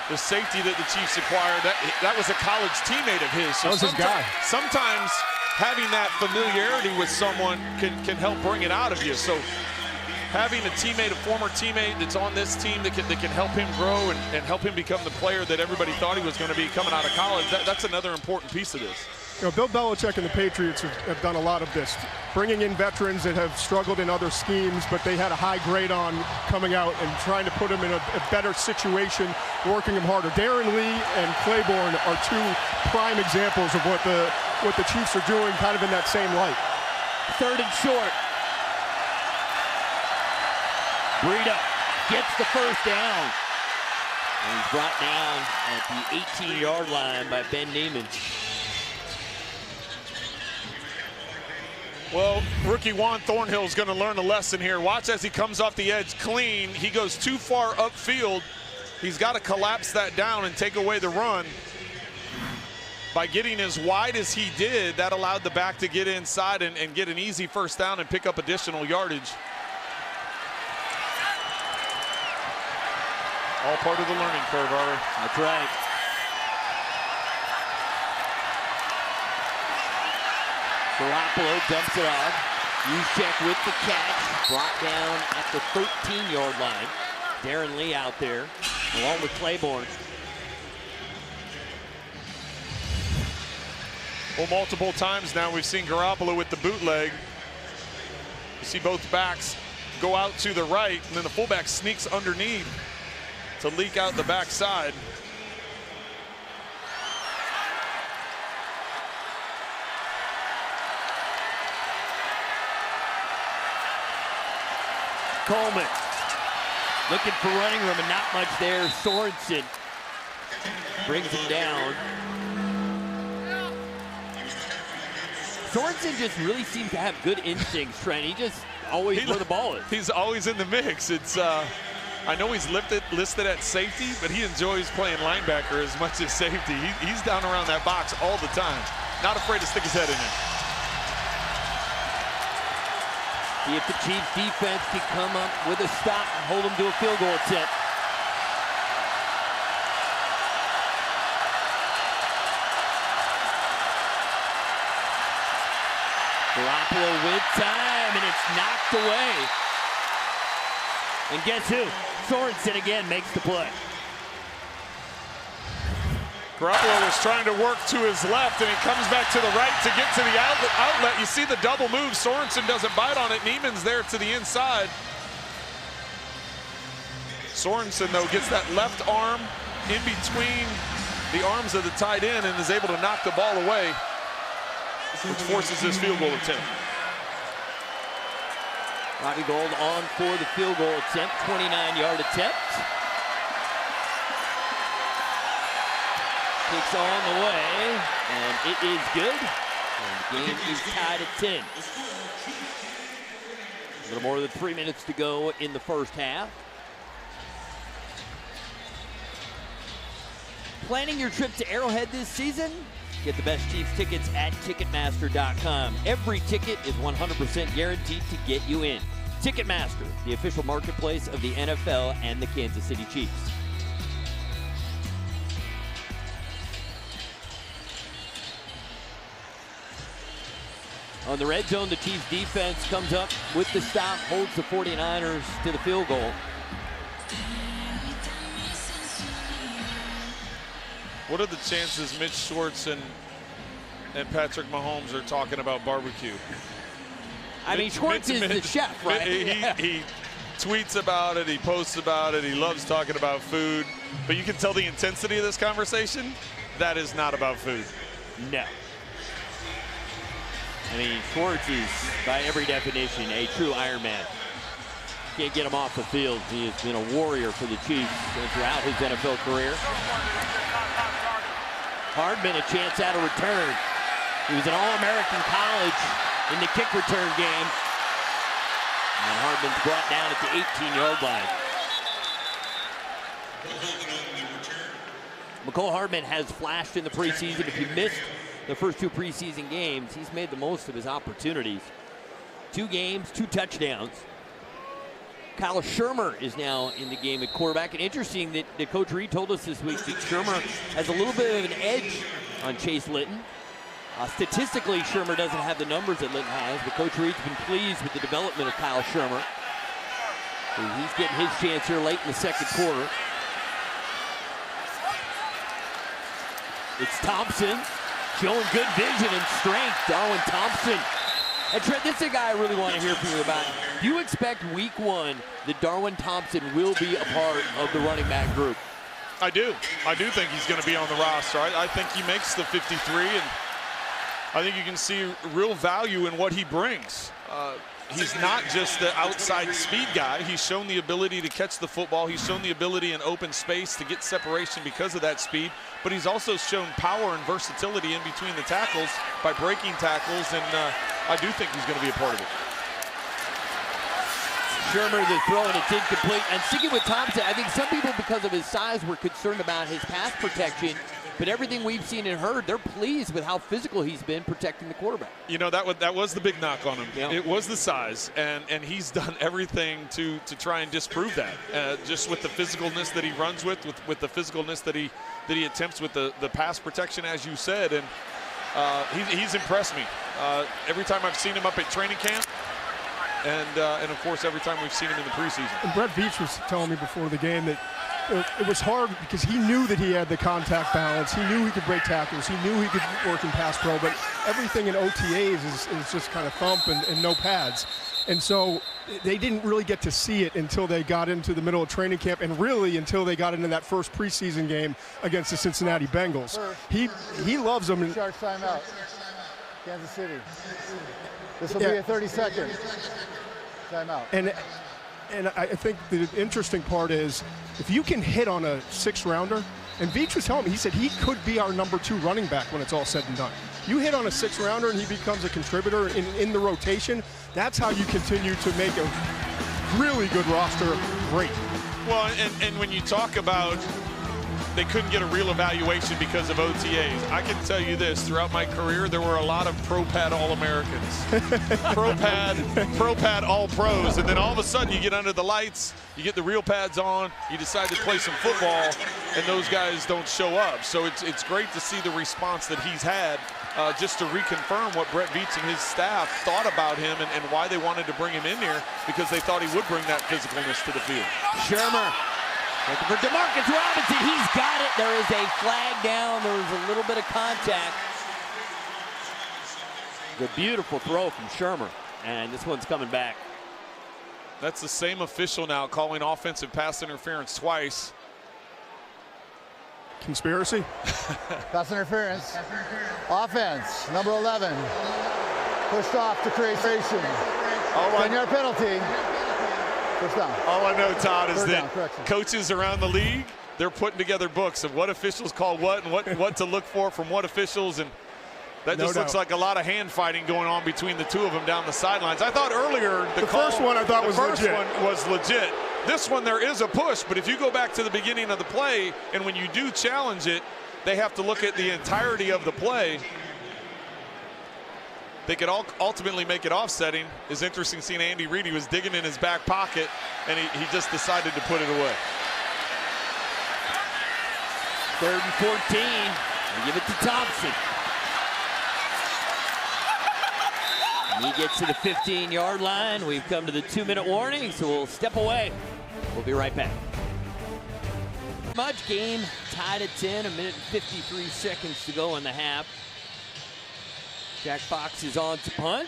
the safety that the Chiefs acquired, that was a college teammate of his. So that was his guy. Sometimes having that familiarity with someone can help bring it out of you. So having a teammate, a former teammate that's on this team that can help him grow and help him become the player that everybody thought he was going to be coming out of college, that's another important piece of this. You know, Bill Belichick and the Patriots have done a lot of this, bringing in veterans that have struggled in other schemes, but they had a high grade on coming out and trying to put them in a better situation, working them harder. Darren Lee and Claiborne are 2 prime examples of what the Chiefs are doing, kind of in that same light. 3rd and short. Breida gets the first down. And he's brought down at the 18-yard line by Ben Neiman. Well, rookie Juan Thornhill is going to learn a lesson here. Watch as he comes off the edge clean. He goes too far upfield. He's got to collapse that down and take away the run. By getting as wide as he did, that allowed the back to get inside and get an easy first down and pick up additional yardage. All part of the learning curve, Ari. That's right. Garoppolo dumps it off. Juszczyk with the catch. Brought down at the 13-yard line. Darren Lee out there, along with Claiborne. Well, multiple times now we've seen Garoppolo with the bootleg. You see both backs go out to the right, and then the fullback sneaks underneath to leak out the backside. Coleman looking for running room and not much there. Sorensen brings him down. Sorensen just really seems to have good instincts, Trent. He just always where the ball is. He's always in the mix. It's I know he's listed at safety, but he enjoys playing linebacker as much as safety. He's down around that box all the time. Not afraid to stick his head in there. See if the Chiefs defense can come up with a stop and hold them to a field goal attempt. Garoppolo with time, and it's knocked away. And guess who? Sorensen again makes the play. Garoppolo was trying to work to his left, and he comes back to the right to get to the outlet. You see the double move. Sorensen doesn't bite on it. Neiman's there to the inside. Sorensen, though, gets that left arm in between the arms of the tight end and is able to knock the ball away, which forces this field goal attempt. Robbie Gould on for the field goal attempt, 29-yard attempt. Kicks on the way, and it is good. And the game is tied at 10. A little more than 3 minutes to go in the first half. Planning your trip to Arrowhead this season? Get the best Chiefs tickets at Ticketmaster.com. Every ticket is 100% guaranteed to get you in. Ticketmaster, the official marketplace of the NFL and the Kansas City Chiefs. On the red zone, the Chiefs defense comes up with the stop, holds the 49ers to the field goal. What are the chances Mitch Schwartz and Patrick Mahomes are talking about barbecue? I mean, Schwartz is the chef, right? He tweets about it, he posts about it, he loves talking about food. But you can tell the intensity of this conversation, that is not about food. No. I mean, Schwartz is, by every definition, a true Iron Man. Can't get him off the field. He has been a warrior for the Chiefs throughout his NFL career. Hardman a chance at a return. He was an All-American college in the kick return game. And Hardman's brought down at the 18-yard line. Mecole Hardman has flashed in the preseason. If you missed the first 2 preseason games, he's made the most of his opportunities. 2 games, 2 touchdowns. Kyle Shermer is now in the game at quarterback. And interesting that Coach Reed told us this week that Shermer has a little bit of an edge on Chase Litton. Statistically, Shermer doesn't have the numbers that Litton has, but Coach Reed's been pleased with the development of Kyle Shermer. So he's getting his chance here late in the second quarter. It's Thompson showing good vision and strength. Darwin Thompson. And Trent, this is a guy I really want to hear from you about. Do you expect week 1 that Darwin Thompson will be a part of the running back group? I do. I do think he's going to be on the roster. I think he makes the 53, and I think you can see real value in what he brings. He's not just the outside speed guy. He's shown the ability to catch the football. He's shown the ability in open space to get separation because of that speed. But he's also shown power and versatility in between the tackles by breaking tackles, and I do think he's going to be a part of it. Shermer, the throw, and it's incomplete. And sticking with Thompson, I think some people, because of his size, were concerned about his pass protection. But everything we've seen and heard, they're pleased with how physical he's been protecting the quarterback. You know, that was the big knock on him. Yeah. It was the size, and he's done everything to try and disprove that. Just with the physicalness that he runs with the physicalness that he attempts with the pass protection, as you said, and he's impressed me. Every time I've seen him up at training camp, and of course every time we've seen him in the preseason. And Brett Veach was telling me before the game that it was hard because he knew that he had the contact balance. He knew he could break tackles. He knew he could work in pass pro, but everything in OTAs is just kind of thump and no pads. And so they didn't really get to see it until they got into the middle of training camp, and really until they got into that first preseason game against the Cincinnati Bengals. He loves them. Charge timeout. Kansas City. This will be a 30-second timeout. And I think the interesting part is if you can hit on a 6-rounder, and Veach was telling me, he said he could be our number 2 running back when it's all said and done. You hit on a 6-rounder and he becomes a contributor in the rotation, that's how you continue to make a really good roster great. Well, and when you talk about they couldn't get a real evaluation because of OTAs, I can tell you this, throughout my career, there were a lot of Pro-Pad All-Americans. Pro-Pad All-Pros, and then all of a sudden you get under the lights, you get the real pads on, you decide to play some football, and those guys don't show up. So it's great to see the response that he's had, just to reconfirm what Brett Veach and his staff thought about him and why they wanted to bring him in here, because they thought he would bring that physicalness to the field. Shermer looking for DeMarcus Robinson. He's got it. There is a flag down. There was a little bit of contact. The beautiful throw from Shermer, and this one's coming back. That's the same official now calling offensive pass interference twice. Conspiracy? Pass interference. Offense, number 11. Pushed off to creation. 10-yard penalty. First down. All I know, Todd, is Third that down, correction. coaches around the league, they're putting together books of what officials call what and what to look for from what officials, and that just looks like a lot of hand fighting going on between the two of them down the sidelines. I thought earlier the first one I thought was legit. The first one was legit. This one there is a push, but if you go back to the beginning of the play, and when you do challenge it, they have to look at the entirety of the play. They could ultimately make it offsetting. It's interesting seeing Andy Reid. He was digging in his back pocket, and he just decided to put it away. 3rd and 14. They give it to Thompson. He gets to the 15-yard line. We've come to the 2-minute warning, so we'll step away. We'll be right back. Much game tied at 10, 1 minute and 53 seconds to go in the half. Jack Fox is on to punt.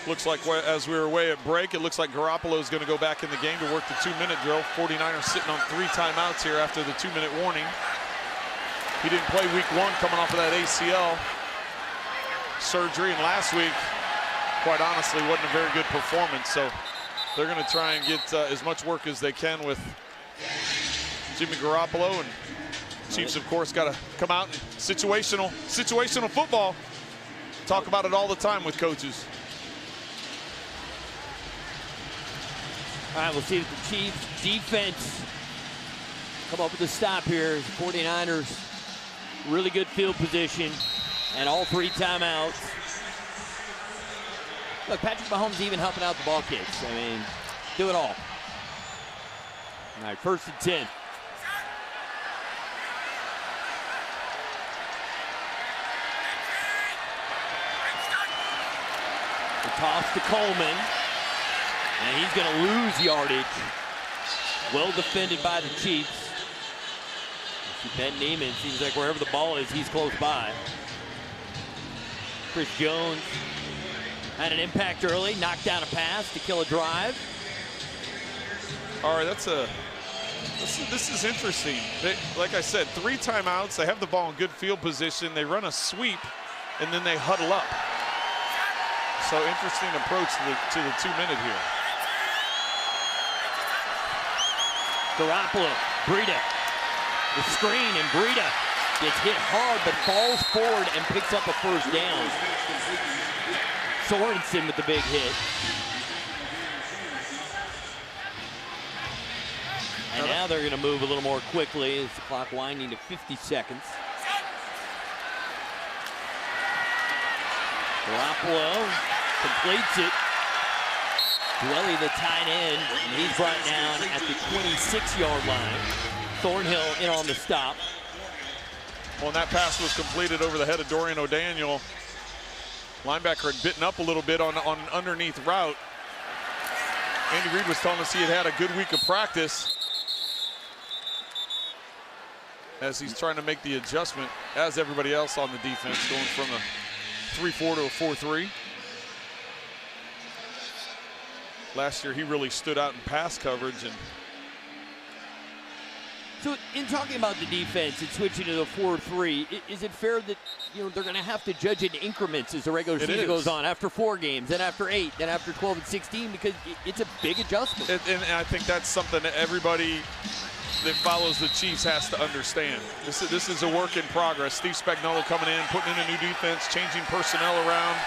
Looks like as we were away at break, it looks like Garoppolo is going to go back in the game to work the 2-minute drill. 49ers sitting on 3 timeouts here after the 2-minute warning. He didn't play week 1 coming off of that ACL surgery, and last week, quite honestly, wasn't a very good performance. So they're going to try and get as much work as they can with Jimmy Garoppolo, and Chiefs, of course, got to come out and situational football. Talk about it all the time with coaches. All right, we'll see if the Chiefs defense come up with a stop here. 49ers, really good field position and all 3 timeouts. Look, Patrick Mahomes even helping out the ball kicks. I mean, do it all. All right, 1st and 10. The toss to Coleman. And he's going to lose yardage. Well defended by the Chiefs. Ben Neiman seems like wherever the ball is, he's close by. Chris Jones had an impact early, knocked down a pass to kill a drive. All right, this is interesting. Like I said, 3 timeouts. They have the ball in good field position. They run a sweep, and then they huddle up. So interesting approach to the 2-minute here. Garoppolo, Breida, the screen, and Breida gets hit hard but falls forward and picks up a 1st down. Sorensen with the big hit. And now they're going to move a little more quickly as the clock winding to 50 seconds. Garoppolo completes it. Dwelly, the tight end, and he's brought down at the 26-yard line. Thornhill in on the stop. Well, and that pass was completed over the head of Dorian O'Daniel. Linebacker had bitten up a little bit on an underneath route. Andy Reid was telling us he had a good week of practice as he's trying to make the adjustment, as everybody else on the defense, going from a 3-4 to a 4-3. Last year, he really stood out in pass coverage. And so, in talking about the defense and switching to the 4-3, is it fair that they're going to have to judge it in increments as the regular season goes on? After 4 games, then after 8, then after 12 and 16, because it's a big adjustment. And I think that's something that everybody that follows the Chiefs has to understand. This is a work in progress. Steve Spagnuolo coming in, putting in a new defense, changing personnel around.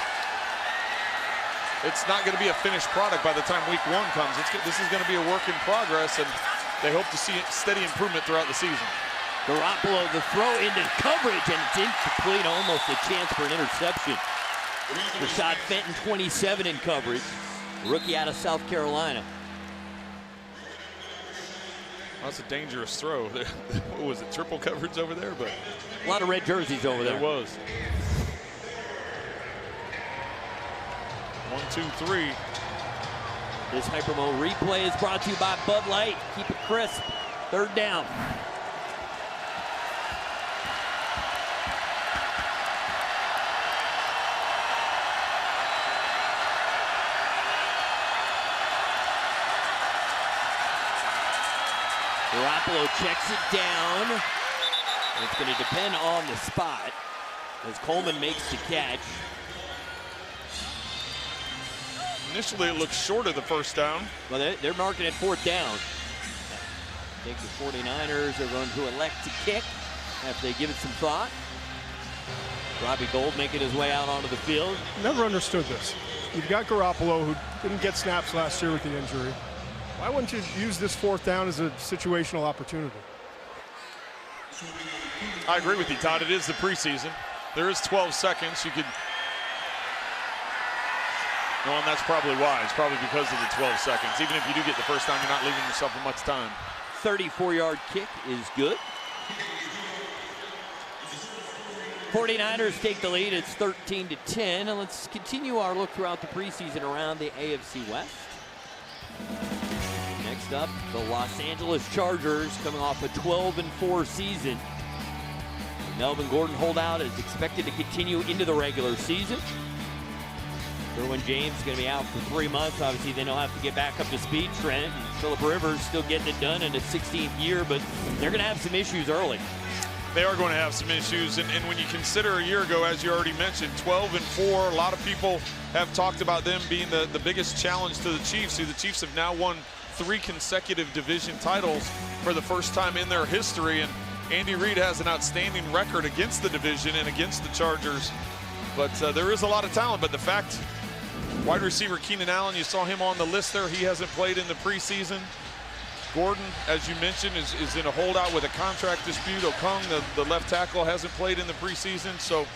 It's not going to be a finished product by the time week 1 comes. This is going to be a work in progress, and they hope to see steady improvement throughout the season. Garoppolo, the throw into coverage, and it's incomplete, almost a chance for an interception. Rashad Fenton, 27 in coverage, rookie out of South Carolina. That's a dangerous throw. What was it, triple coverage over there? But a lot of red jerseys over there. It was. 1, 2, 3. This Hypermo replay is brought to you by Bud Light. Keep it crisp. 3rd down. Garoppolo checks it down. It's going to depend on the spot as Coleman makes the catch. Initially, it looks short of the 1st down. Well, they're marking it 4th down. I think the 49ers are going to elect to kick after they give it some thought. Robbie Gould making his way out onto the field. Never understood this. You've got Garoppolo, who didn't get snaps last year with the injury. Why wouldn't you use this 4th down as a situational opportunity? I agree with you, Todd. It is the preseason. There is 12 seconds. You could. No, and that's probably why. It's probably because of the 12 seconds. Even if you do get the 1st down, you're not leaving yourself much time. 34-yard kick is good. 49ers take the lead. It's 13-10. And let's continue our look throughout the preseason around the AFC West. Next up, the Los Angeles Chargers coming off a 12-4 season. Melvin Gordon holdout is expected to continue into the regular season. Derwin James is going to be out for 3 months. Obviously, then he'll have to get back up to speed. Trent and Phillip Rivers still getting it done in his 16th year, but they're going to have some issues early. They are going to have some issues, and when you consider a year ago, as you already mentioned, 12-4, a lot of people have talked about them being the biggest challenge to the Chiefs. The Chiefs have now won 3 consecutive division titles for the first time in their history, and Andy Reid has an outstanding record against the division and against the Chargers. But there is a lot of talent, but the fact, wide receiver Keenan Allen, you saw him on the list there. He hasn't played in the preseason. Gordon, as you mentioned, is in a holdout with a contract dispute. Okung, the left tackle, hasn't played in the preseason. So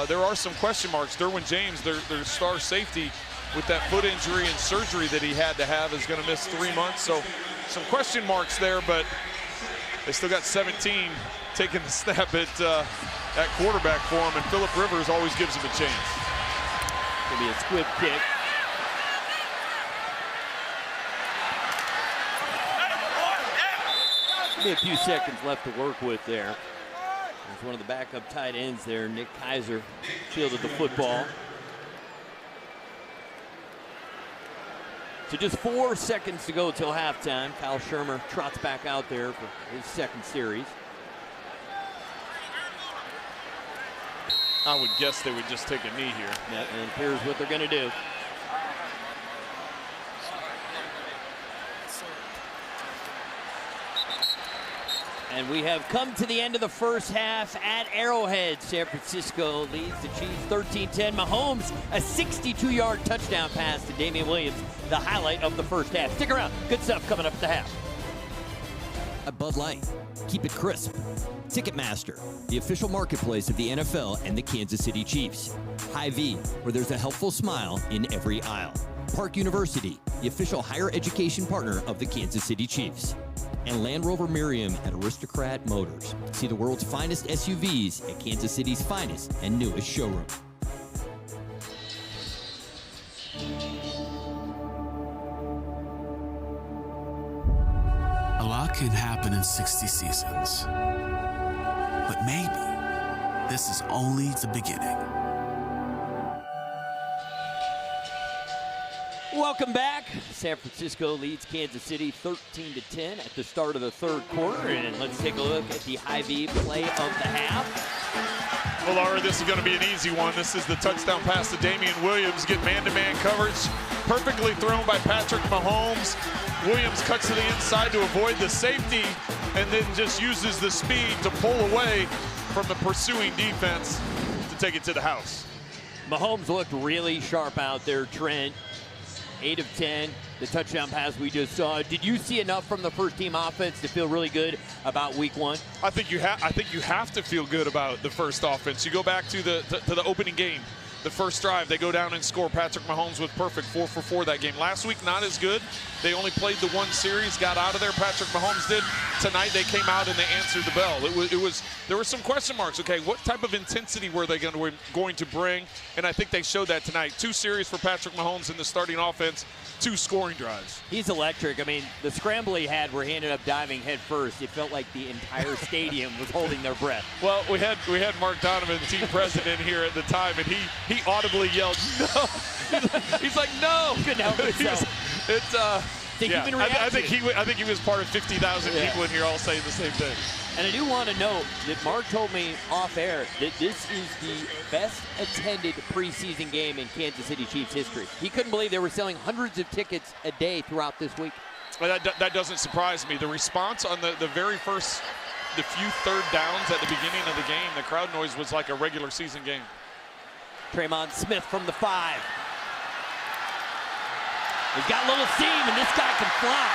there are some question marks. Derwin James, their star safety, with that foot injury and surgery that he had to have, is going to miss 3 months. So some question marks there, but they still got 17 taking the snap at quarterback for him, and Phillip Rivers always gives him a chance. Going to be a squib kick. Be a few seconds left to work with there. There's one of the backup tight ends there. Nick Kaiser fielded the football. So just 4 seconds to go till halftime. Kyle Shermer trots back out there for his second series. I would guess they would just take a knee here. Yeah, and here's what they're going to do. And we have come to the end of the first half at Arrowhead. San Francisco leads the Chiefs 13-10. Mahomes, a 62-yard touchdown pass to Damian Williams, the highlight of the first half. Stick around. Good stuff coming up at the half. At Bud Light, keep it crisp. Ticketmaster, the official marketplace of the NFL and the Kansas City Chiefs. Hy-Vee, where there's a helpful smile in every aisle. Park University, the official higher education partner of the Kansas City Chiefs. And Land Rover Miriam at Aristocrat Motors. See the world's finest SUVs at Kansas City's finest and newest showroom. A lot can happen in 60 seasons. But maybe this is only the beginning. Welcome back. San Francisco leads Kansas City 13-10 at the start of the third quarter. And let's take a look at the Hy-Vee play of the half. Well, Laura, this is going to be an easy one. This is the touchdown pass to Damian Williams. Get man-to-man coverage. Perfectly thrown by Patrick Mahomes. Williams cuts to the inside to avoid the safety and then just uses the speed to pull away from the pursuing defense to take it to the house. Mahomes looked really sharp out there, Trent. 8 of 10, the touchdown pass we just saw. Did you see enough from the first team offense to feel really good about week one? I think you have to feel good about the first offense. You go back to the opening game. The first drive, they go down and score. Patrick Mahomes was perfect, 4 for 4 that game. Last week, not as good. They only played the one series, got out of there. Patrick Mahomes did. Tonight, they came out and they answered the bell. There were some question marks. Okay, what type of intensity were they going to bring? And I think they showed that tonight. 2 series for Patrick Mahomes in the starting offense, 2 scoring drives. He's electric. I mean, the scramble he had where he ended up diving head first, it felt like the entire stadium was holding their breath. Well, we had Mark Donovan, team president, here at the time, and he audibly yelled, "No!" He's like, "No!" Couldn't help himself. I think he was part of 50,000 people in here all saying the same thing. And I do want to note that Mark told me off air that this is the best attended preseason game in Kansas City Chiefs history. He couldn't believe they were selling hundreds of tickets a day throughout this week. Well, that doesn't surprise me. The response on the very first, the few third downs at the beginning of the game, the crowd noise was like a regular season game. Tremont Smith from the 5. He's got a little seam, and this guy can fly.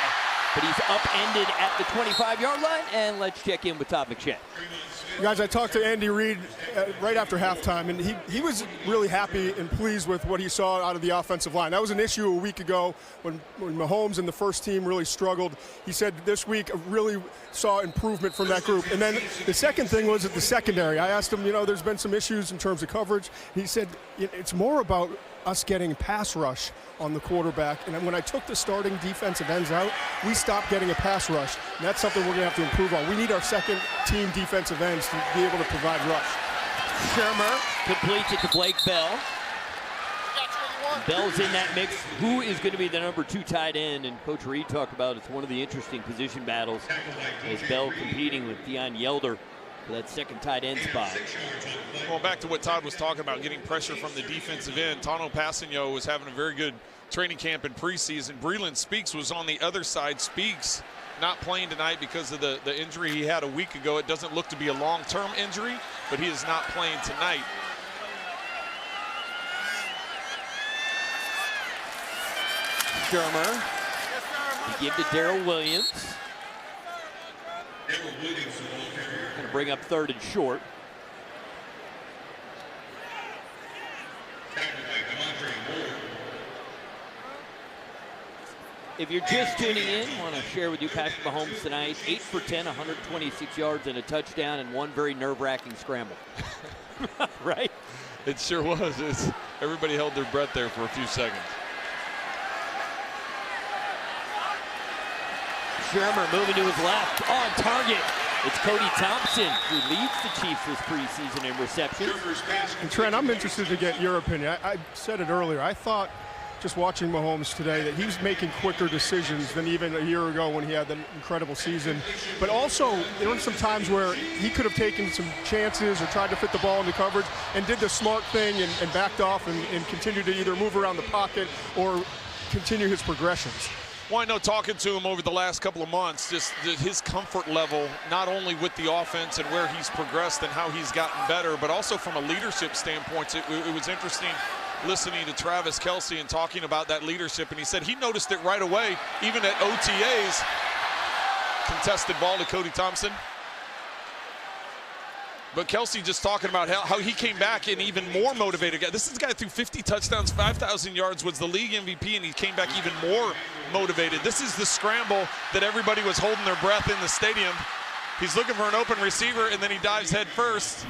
but he's upended at the 25-yard line. And let's check in with Todd McShay. Guys, I talked to Andy Reid right after halftime, and he was really happy and pleased with what he saw out of the offensive line. That was an issue a week ago when Mahomes and the first team really struggled. He said this week really saw improvement from that group. And then the second thing was at the secondary. I asked him, there's been some issues in terms of coverage. He said it's more about us getting pass rush on the quarterback. And when I took the starting defensive ends out, we stopped getting a pass rush. And that's something we're going to have to improve on. We need our second team defensive ends to be able to provide rush. Shermer completes it to Blake Bell. Bell's in that mix. Who is going to be the number 2 tight end? And Coach Reid talked about it's one of the interesting position battles as Bell competing with Deion Yelder for that second tight end spot. Well, back to what Todd was talking about, getting pressure from the defensive end. Tano Passigno was having a very good training camp in preseason. Breland Speaks was on the other side. Speaks not playing tonight because of the injury he had a week ago. It doesn't look to be a long-term injury, but he is not playing tonight. Shermer to give to Darrell Williams. Going to bring up 3rd and short. If you're just tuning in, I want to share with you Patrick Mahomes tonight. 8 for 10, 126 yards and a touchdown, and one very nerve-wracking scramble. Right? It sure was. Everybody held their breath there for a few seconds. Shermer moving to his left, on target. It's Cody Thompson who leads the Chiefs this preseason in receptions. And Trent, I'm interested to get your opinion. I said it earlier. I thought, just watching Mahomes today, that he's making quicker decisions than even a year ago when he had that incredible season. But also, there were some times where he could have taken some chances or tried to fit the ball into coverage and did the smart thing and backed off and continued to either move around the pocket or continue his progressions. Well, I know talking to him over the last couple of months, just his comfort level, not only with the offense and where he's progressed and how he's gotten better, but also from a leadership standpoint. It was interesting listening to Travis Kelce and talking about that leadership, and he said he noticed it right away, even at OTAs. Contested ball to Cody Thompson. But Kelce just talking about how he came back and even more motivated. This is a guy who threw 50 touchdowns, 5,000 yards, was the league MVP, and he came back even more motivated. This is the scramble that everybody was holding their breath in the stadium. He's looking for an open receiver, and then he dives head first.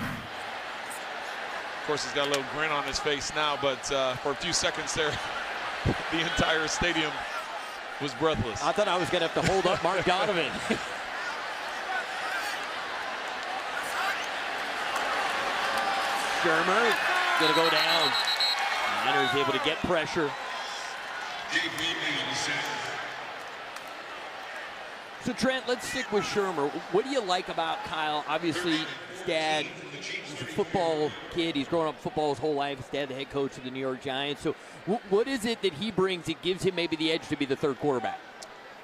Of course, he's got a little grin on his face now, but for a few seconds there, the entire stadium was breathless. I thought I was going to have to hold up Mark Donovan. Shermer going to go down. Leonard is able to get pressure. So Trent, let's stick with Shermer. What do you like about Kyle? Obviously, his dad, he's a football kid. He's grown up football his whole life. His dad, the head coach of the New York Giants. So what is it that he brings that gives him maybe the edge to be the 3rd quarterback?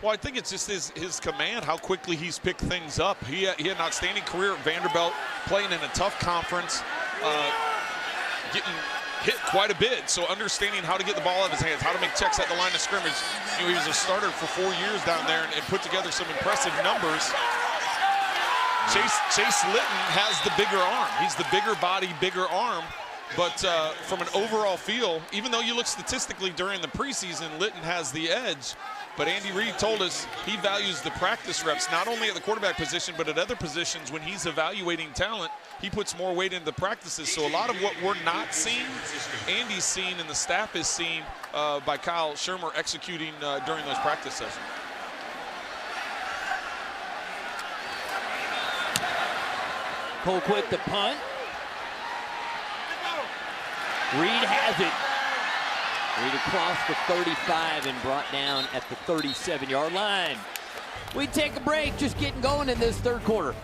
Well, I think it's just his command, how quickly he's picked things up. He had an outstanding career at Vanderbilt, playing in a tough conference, getting hit quite a bit. So understanding how to get the ball out of his hands, how to make checks at the line of scrimmage. He was a starter for 4 years down there and put together some impressive numbers. Chase Litton has the bigger arm. He's the bigger body, bigger arm. But from an overall feel, even though you look statistically during the preseason, Litton has the edge. But Andy Reid told us he values the practice reps, not only at the quarterback position, but at other positions. When he's evaluating talent, he puts more weight into the practices. So a lot of what we're not seeing, Andy's seen and the staff is seen by Kyle Shermer executing during those practice sessions. Colquitt the punt. Reid has it. Reid across the 35 and brought down at the 37-yard line. We take a break, just getting going in this 3rd quarter.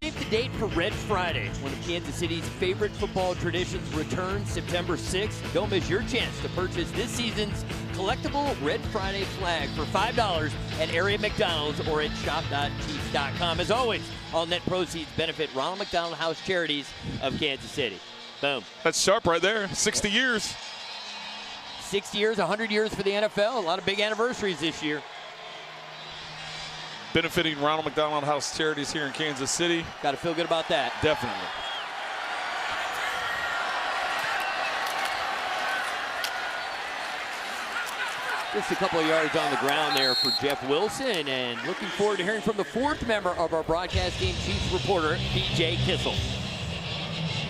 Save the date for Red Friday, one of Kansas City's favorite football traditions, returns September 6th. Don't miss your chance to purchase this season's collectible Red Friday flag for $5 at area McDonald's or at shop.chiefs.com. As always, all net proceeds benefit Ronald McDonald House Charities of Kansas City. Boom. That's sharp right there. 60 years. 60 years, 100 years for the NFL. A lot of big anniversaries this year. benefiting Ronald McDonald House Charities here in Kansas City. Got to feel good about that. Definitely. Just a couple of yards on the ground there for Jeff Wilson, and looking forward to hearing from the fourth member of our broadcast team, Chiefs reporter BJ Kissel.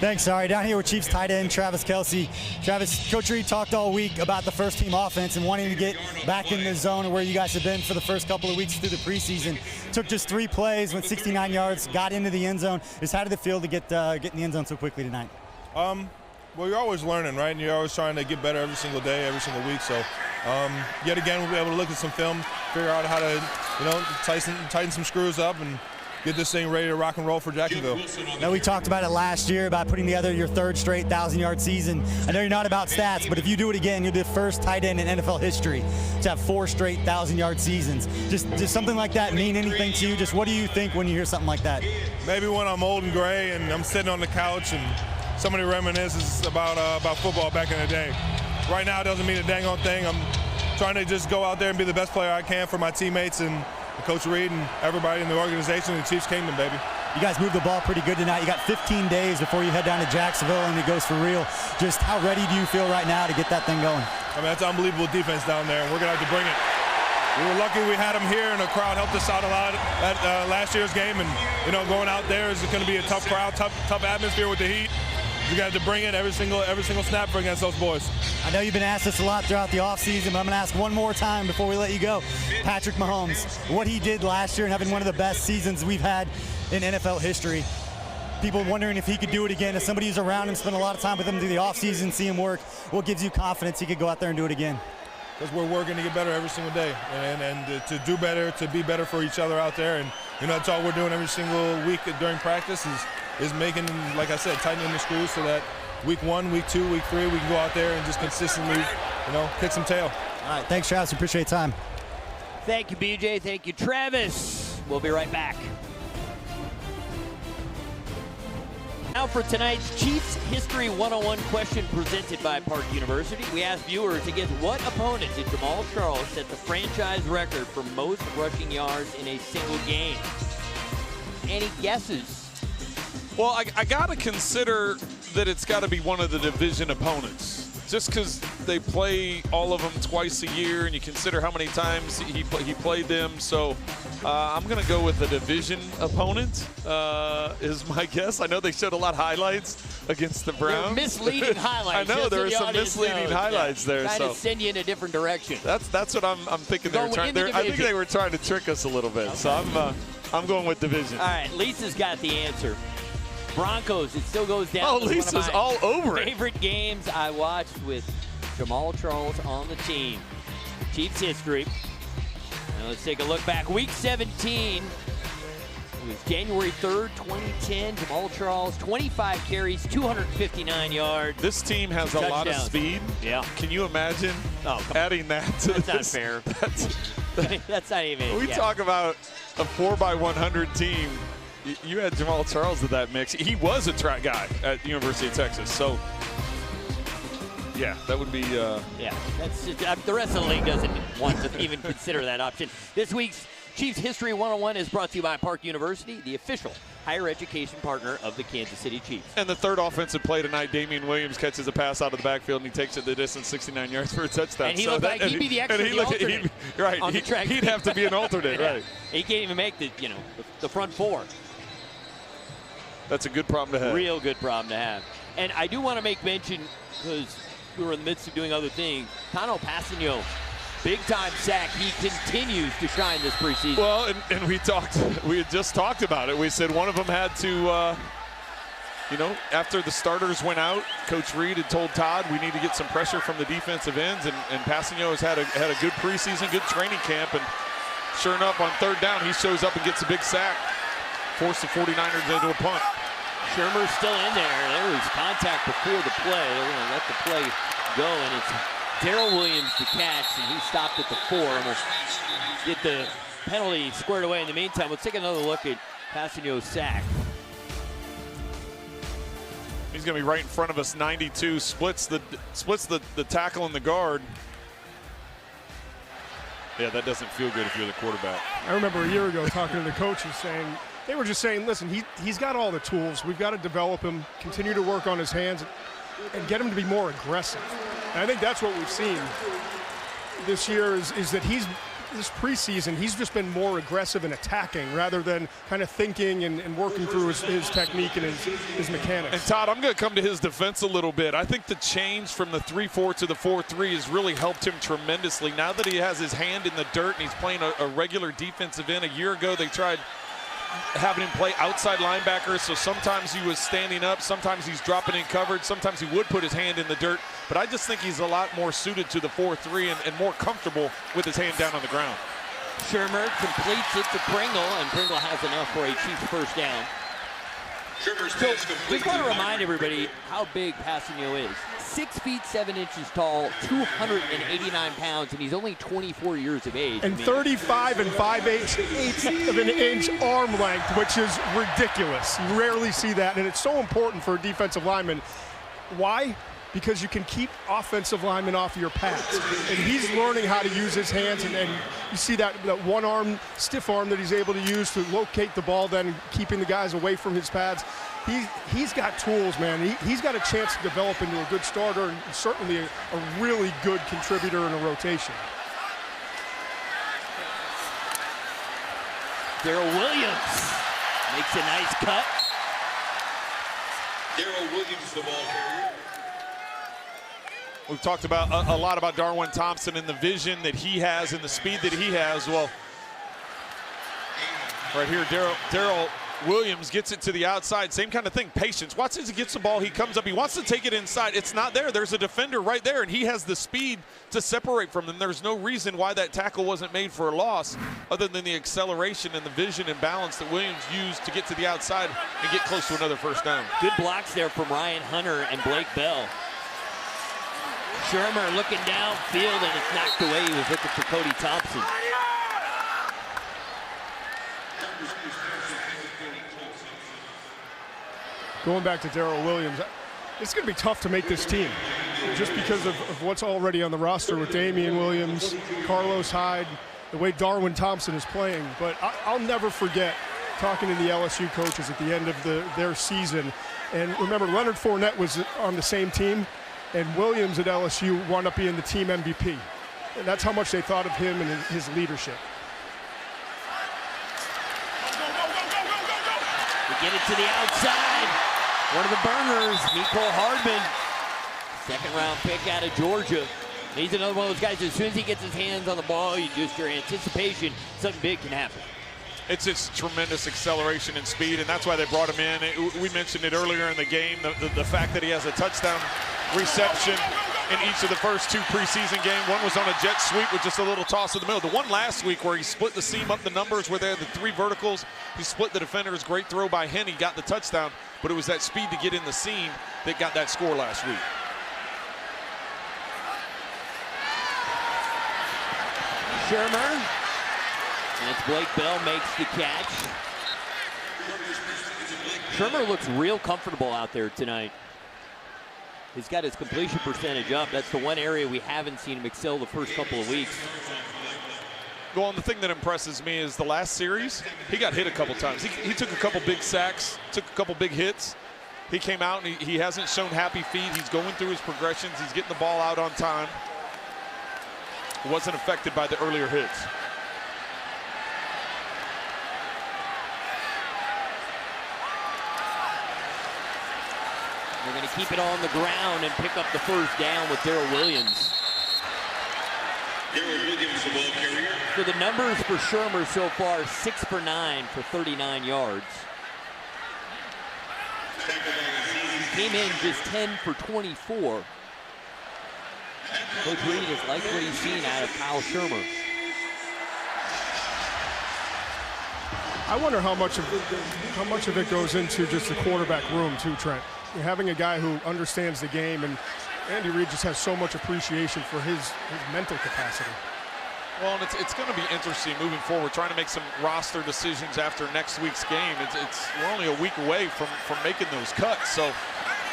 Thanks, Sorry. Down here with Chiefs tight end Travis Kelce. Travis, Coach Reed talked all week about the first team offense and wanting to get back in the zone where you guys have been for the first couple of weeks through the preseason. Took just 3 plays, went 69 yards, got into the end zone. Just how did it feel to get in the end zone so quickly tonight? Well, you're always learning, right? And you're always trying to get better every single day, every single week. So, yet again, we'll be able to look at some film, figure out how to, tighten some screws up and get this thing ready to rock and roll for Jacksonville. Now, we talked about it last year, about putting together your 3rd straight 1,000-yard season. I know you're not about stats, but if you do it again, you'll be the first tight end in NFL history to have 4 straight 1,000-yard seasons. Just something like that mean anything to you? Just what do you think when you hear something like that? Maybe when I'm old and gray and I'm sitting on the couch and somebody reminisces about football back in the day. Right now, it doesn't mean a dang on thing. I'm trying to just go out there and be the best player I can for my teammates and Coach Reed and everybody in the organization, the Chiefs Kingdom, baby. You guys moved the ball pretty good tonight. You got 15 days before you head down to Jacksonville and it goes for real. Just how ready do you feel right now to get that thing going? I mean, that's unbelievable defense down there, and we're going to have to bring it. We were lucky we had them here, and the crowd helped us out a lot at last year's game. And, going out there is going to be a tough crowd, tough atmosphere with the heat. You got to bring it every single snap for against those boys. I know you've been asked this a lot throughout the offseason, but I'm going to ask one more time before we let you go. Patrick Mahomes, what he did last year and having one of the best seasons we've had in NFL history. People wondering if he could do it again. As somebody who's around him, spent a lot of time with him through the offseason, see him work, what gives you confidence he could go out there and do it again? Because we're working to get better every single day and to do better, to be better for each other out there. And, that's all we're doing every single week during practice is making, like I said, tightening the screws so that week 1, week 2, week 3, we can go out there and just consistently, kick some tail. All right, thanks, Travis. Appreciate your time. Thank you, BJ. Thank you, Travis. We'll be right back. Now for tonight's Chiefs History 101 question presented by Park University. We asked viewers against what opponent did Jamal Charles set the franchise record for most rushing yards in a single game? Any guesses? Well, I got to consider that it's got to be one of the division opponents. Just because they play all of them twice a year, and you consider how many times he played them. So I'm going to go with the division opponent is my guess. I know they showed a lot of highlights against the Browns. They're misleading highlights. I know there were some misleading highlights there. Trying to send you in a different direction. That's what I'm thinking. They were trying. I think they were trying to trick us a little bit. Okay. So I'm going with division. All right, Lisa's got the answer. Broncos, it still goes down. Oh, Lisa's all over it. Favorite games I watched with Jamal Charles on the team. Chiefs history. Now let's take a look back. Week 17. It was January 3rd, 2010. Jamal Charles, 25 carries, 259 yards. This team has a lot of speed. Yeah. Can you imagine adding that to this? That's not fair. That's not even. We talk about a 4x100 team. You had Jamal Charles in that mix. He was a track guy at the University of Texas. So, yeah, that would be. Yeah, that's just, the rest of the league doesn't want to even consider that option. This week's Chiefs History 101 is brought to you by Park University, the official higher education partner of the Kansas City Chiefs. And the third offensive play tonight, Damian Williams catches a pass out of the backfield, and he takes it the distance, 69 yards for a touchdown. And he looked like he'd be the extra, the alternate. Right, on the track. He'd have to be an alternate, yeah. right. He can't even make the front four. That's a good problem to have. Real good problem to have. And I do want to make mention, because we were in the midst of doing other things, Tano Passanio, big-time sack. He continues to shine this preseason. Well, and we had just talked about it. We said one of them had to, after the starters went out, Coach Reed had told Todd we need to get some pressure from the defensive ends, and Passanio has had a good preseason, good training camp, and sure enough, on third down, he shows up and gets a big sack. Force the 49ers into a punt. Shermer's still in there. There was contact before the play. They're going to let the play go, and it's Darrell Williams to catch, and he stopped at the 4. And we'll get the penalty squared away. In the meantime, let's take another look at Passanio's sack. He's going to be right in front of us, 92, splits the tackle and the guard. Yeah, that doesn't feel good if you're the quarterback. I remember a year ago talking to the coaches saying, they were just saying, listen, he's got all the tools. We've got to develop him, continue to work on his hands, and get him to be more aggressive. And I think that's what we've seen this year is that this preseason, he's just been more aggressive and attacking rather than kind of thinking and working through his technique and his mechanics. And Todd, I'm going to come to his defense a little bit. I think the change from the 3-4 to the 4-3 has really helped him tremendously. Now that he has his hand in the dirt and he's playing a regular defensive end. A year ago, they tried having him play outside linebacker, so sometimes he was standing up, sometimes he's dropping in coverage, sometimes he would put his hand in the dirt, but I just think he's a lot more suited to the 4-3 and more comfortable with his hand down on the ground. Shermer completes it to Pringle, and Pringle has enough for a Chiefs first down. So just want to remind everybody how big Passanio is. 6 feet 7 inches tall, 289 pounds, and he's only 24 years of age. And 35 and 5/8 of an inch arm length, which is ridiculous. You rarely see that, and it's so important for a defensive lineman. Why? Because you can keep offensive linemen off your pads. And he's learning how to use his hands, and you see that one arm, stiff arm that he's able to use to locate the ball, then keeping the guys away from his pads. He's got tools, man. He's got a chance to develop into a good starter and certainly a really good contributor in a rotation. Darrell Williams makes a nice cut. Darrell Williams, the ball carrier. We've talked about a lot about Darwin Thompson and the vision that he has and the speed that he has. Well, right here, Darrell Williams gets it to the outside. Same kind of thing, patience. Watch as he gets the ball, he comes up, he wants to take it inside. It's not there. There's a defender right there, and he has the speed to separate from them. There's no reason why that tackle wasn't made for a loss other than the acceleration and the vision and balance that Williams used to get to the outside and get close to another first down. Good blocks there from Ryan Hunter and Blake Bell. Shermer looking downfield, and it's knocked away. He was looking for Cody Thompson. Going back to Darrell Williams, it's going to be tough to make this team just because of what's already on the roster with Damian Williams, Carlos Hyde, the way Darwin Thompson is playing. But I'll never forget talking to the LSU coaches at the end of their season. And remember, Leonard Fournette was on the same team, and Williams at LSU wound up being the team MVP. And that's how much they thought of him and his leadership. We get it to the outside. One of the burners, Mecole Hardman. Second-round pick out of Georgia. He's another one of those guys, as soon as he gets his hands on the ball, your anticipation, something big can happen. It's just tremendous acceleration and speed, and that's why they brought him in. We mentioned it earlier in the game, the fact that he has a touchdown reception in each of the first 2 preseason games. One was on a jet sweep with just a little toss in the middle. The one last week where he split the seam up the numbers where they had the 3 verticals, he split the defenders. Great throw by Henny, got the touchdown, but it was that speed to get in the seam that got that score last week. Shermer, and it's Blake Bell makes the catch. Shermer looks real comfortable out there tonight. He's got his completion percentage up. That's the one area we haven't seen him excel the first couple of weeks. Well, and the thing that impresses me is the last series, he got hit a couple times. He took a couple big sacks, took a couple big hits. He came out and he hasn't shown happy feet. He's going through his progressions. He's getting the ball out on time. Wasn't affected by the earlier hits. They're going to keep it on the ground and pick up the first down with Darrell Williams. Darrell Williams, the ball carrier. So the numbers for Shermer so far, 6 for 9 for 39 yards. He came in just 10 for 24. Coach Reed has liked what he's seen out of Kyle Shermer. I wonder how much of it goes into just the quarterback room too, Trent. You're having a guy who understands the game, and Andy Reid just has so much appreciation for his mental capacity. Well, and it's going to be interesting moving forward, trying to make some roster decisions after next week's game. We're only a week away from making those cuts. So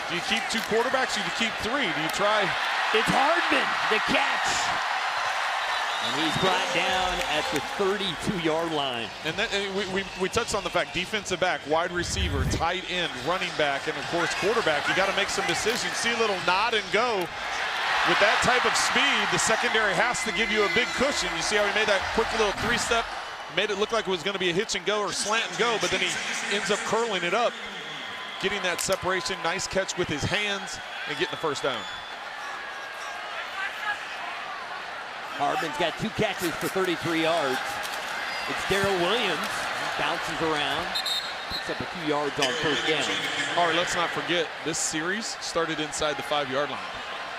do you keep 2 quarterbacks or do you keep 3? Do you try? It's Hardman, the catch. And he's brought down at the 32-yard line. And we touched on the fact, defensive back, wide receiver, tight end, running back, and of course quarterback. You got to make some decisions. See a little nod and go. With that type of speed, the secondary has to give you a big cushion. You see how he made that quick little three-step, made it look like it was going to be a hitch and go or slant and go, but then he ends up curling it up, getting that separation. Nice catch with his hands and getting the first down. Hardman's got 2 catches for 33 yards. It's Darrell Williams. Bounces around. Picks up a few yards on first down. All right, let's not forget, this series started inside the 5-yard line.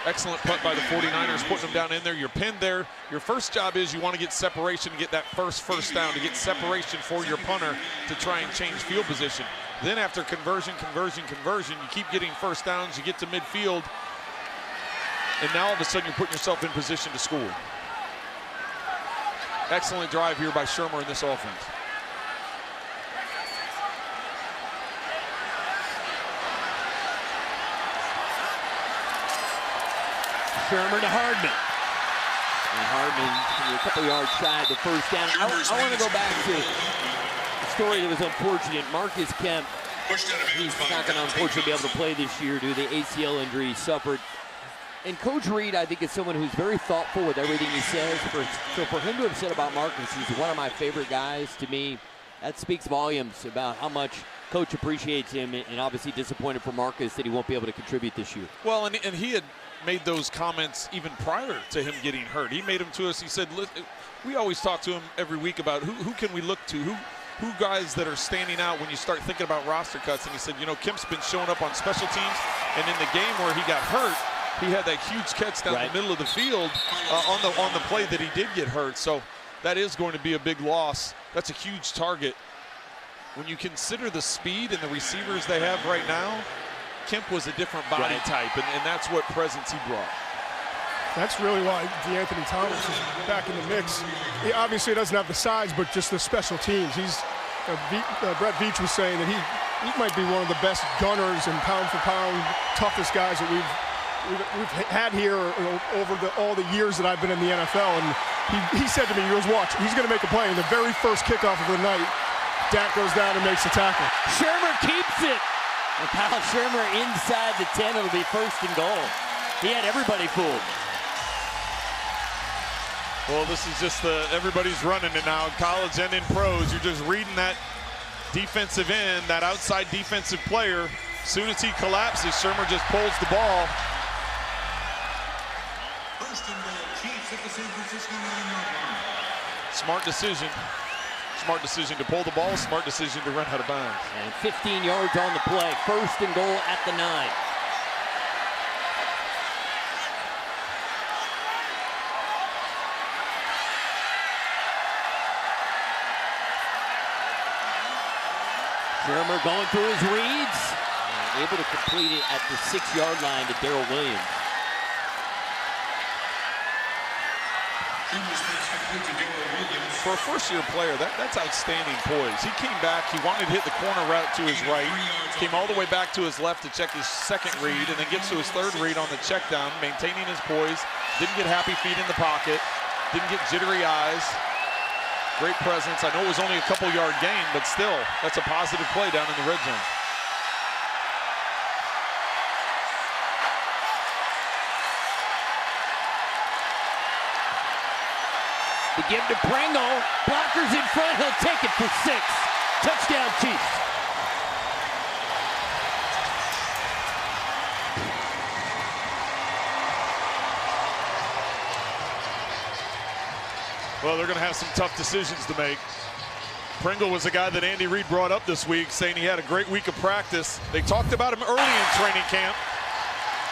Excellent punt by the 49ers, putting them down in there. You're pinned there. Your first job is you want to get separation to get that first down, to get separation for your punter to try and change field position. Then after conversion, you keep getting first downs, you get to midfield, and now all of a sudden you're putting yourself in position to score. Excellent drive here by Shermer in this offense. Shermer to Hardman. And Hardman a couple yards shy of the first down. I want to go back to a story that was unfortunate. Marcus Kemp, he's not going to unfortunately be able to play this year due to the ACL injury he suffered. And Coach Reed, I think, is someone who's very thoughtful with everything he says. So for him to have said about Marcus, he's one of my favorite guys, to me, that speaks volumes about how much Coach appreciates him, and obviously disappointed for Marcus that he won't be able to contribute this year. Well, and he had made those comments even prior to him getting hurt. He made them to us. He said, we always talk to him every week about who can we look to, who guys that are standing out when you start thinking about roster cuts. And he said, you know, Kemp's been showing up on special teams, and in the game where he got hurt, he had that huge catch down the middle of the field on the play that he did get hurt. So that is going to be a big loss. That's a huge target. When you consider the speed and the receivers they have right now, Kemp was a different body type, and that's what presence he brought. That's really why DeAnthony Thomas is back in the mix. He obviously doesn't have the size, but just the special teams. He's Brett Veach was saying that he might be one of the best gunners and pound-for-pound toughest guys that we've had here over all the years that I've been in the NFL. And he said to me, he goes, watch, he's going to make a play. In the very first kickoff of the night, Dak goes down and makes the tackle. Shermer keeps it. And Kyle Shermer inside the 10. It'll be first and goal. He had everybody fooled. Well, this is just everybody's running it now, college and in pros. You're just reading that defensive end, that outside defensive player. As soon as he collapses, Shermer just pulls the ball. Smart decision. Smart decision to pull the ball, smart decision to run out of bounds. And 15 yards on the play. First and goal at the 9. Shermer going through his reads. And able to complete it at the 6-yard line to Darrell Williams. For a first-year player, that's outstanding poise. He came back, he wanted to hit the corner route to his right, came all the way back to his left to check his second read, and then gets to his third read on the check down, maintaining his poise, didn't get happy feet in the pocket, didn't get jittery eyes. Great presence. I know it was only a couple-yard gain, but still, that's a positive play down in the red zone. To give to Pringle. Blockers in front. He'll take it for 6. Touchdown, Chiefs. Well, they're going to have some tough decisions to make. Pringle was a guy that Andy Reid brought up this week, saying he had a great week of practice. They talked about him early in training camp.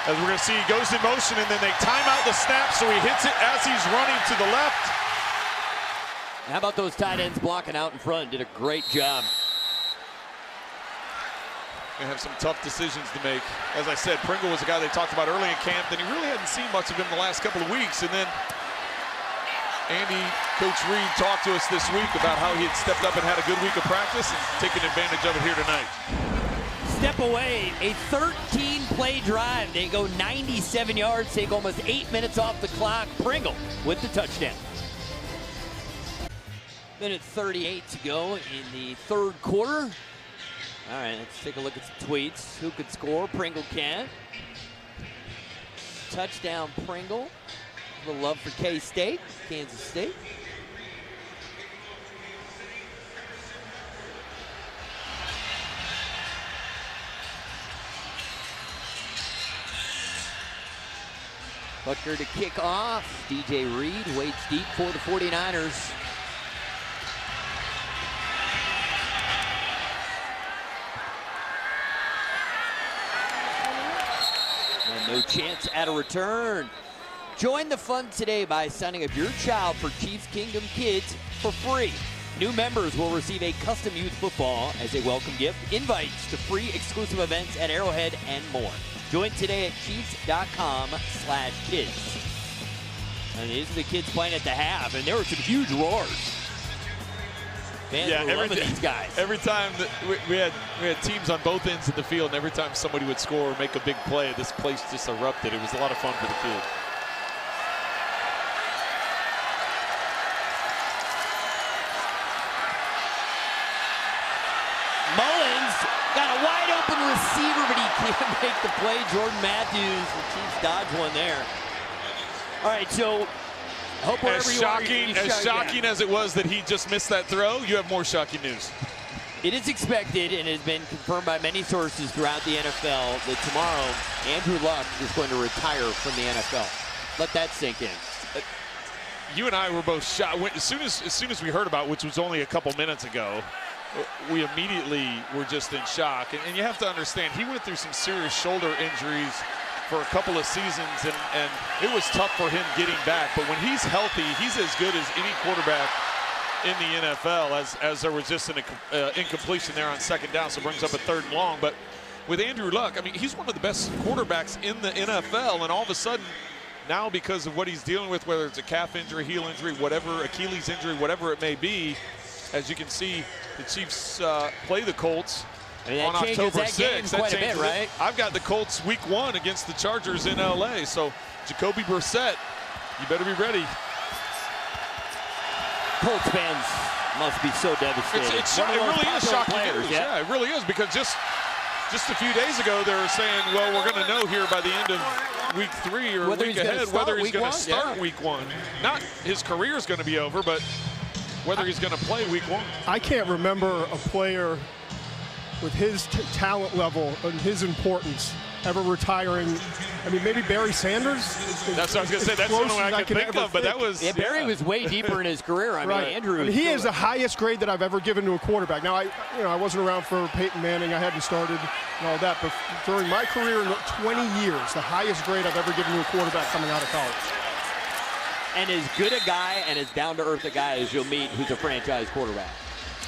As we're going to see, he goes in motion, and then they time out the snap, so he hits it as he's running to the left. How about those tight ends blocking out in front? Did a great job. They have some tough decisions to make. As I said, Pringle was a guy they talked about early in camp, then he really hadn't seen much of him the last couple of weeks, and then Coach Reid talked to us this week about how he had stepped up and had a good week of practice and taken advantage of it here tonight. Step away, a 13-play drive. They go 97 yards, take almost 8 minutes off the clock. Pringle with the touchdown. Minute 38 to go in the third quarter. All right, let's take a look at some tweets. Who could score? Pringle can't. Touchdown Pringle. A little love for K-State, Kansas State. Butker to kick off. DJ Reed waits deep for the 49ers. And no chance at a return. Join the fun today by signing up your child for Chiefs Kingdom Kids for free. New members will receive a custom youth football as a welcome gift, invites to free exclusive events at Arrowhead, and more. Join today at Chiefs.com/kids. And these are the kids playing at the half, and there were some huge roars. Fans were loving these guys. Every time that we had teams on both ends of the field, and every time somebody would score or make a big play, this place just erupted. It was a lot of fun for the kids. Mullins got a wide open receiver, but he can't make the play. Jordan Matthews, the Chiefs dodge one there. All right, so hope wherever As you shocking are, as it was that he just missed that throw, you have more shocking news. It is expected and has been confirmed by many sources throughout the NFL that tomorrow Andrew Luck is going to retire from the NFL. Let that sink in. You and I were both shocked. As soon as we heard about it, which was only a couple minutes ago, we immediately were just in shock. And you have to understand, he went through some serious shoulder injuries for a couple of seasons, and it was tough for him getting back. But when he's healthy, he's as good as any quarterback in the NFL, as there was just an incompletion there on second down, so brings up a 3rd and long. But with Andrew Luck, I mean, he's one of the best quarterbacks in the NFL, and all of a sudden, now because of what he's dealing with, whether it's a calf injury, heel injury, whatever, Achilles injury, whatever it may be, as you can see, the Chiefs play the Colts on October 6th. Quite a bit, right? I've got the Colts week 1 against the Chargers in LA. So Jacoby Brissett, you better be ready. Colts fans must be so devastated. It really is shocking news. Yeah, it really is, because just a few days ago they were saying, well, we're going to know here by the end of week 3 or whether week ahead whether he's going to start week 1. Not his career is going to be over, but whether he's going to play week 1. I can't remember a player with his talent level and his importance ever retiring. I mean, maybe Barry Sanders? That's what I was going to say. That's the only one I can think of, but that was... Yeah, Barry was way deeper in his career. I mean, Andrew... he is the highest grade that I've ever given to a quarterback. Now, I wasn't around for Peyton Manning. I hadn't started and all that, but during my career in 20 years, the highest grade I've ever given to a quarterback coming out of college. And as good a guy and as down-to-earth a guy as you'll meet who's a franchise quarterback.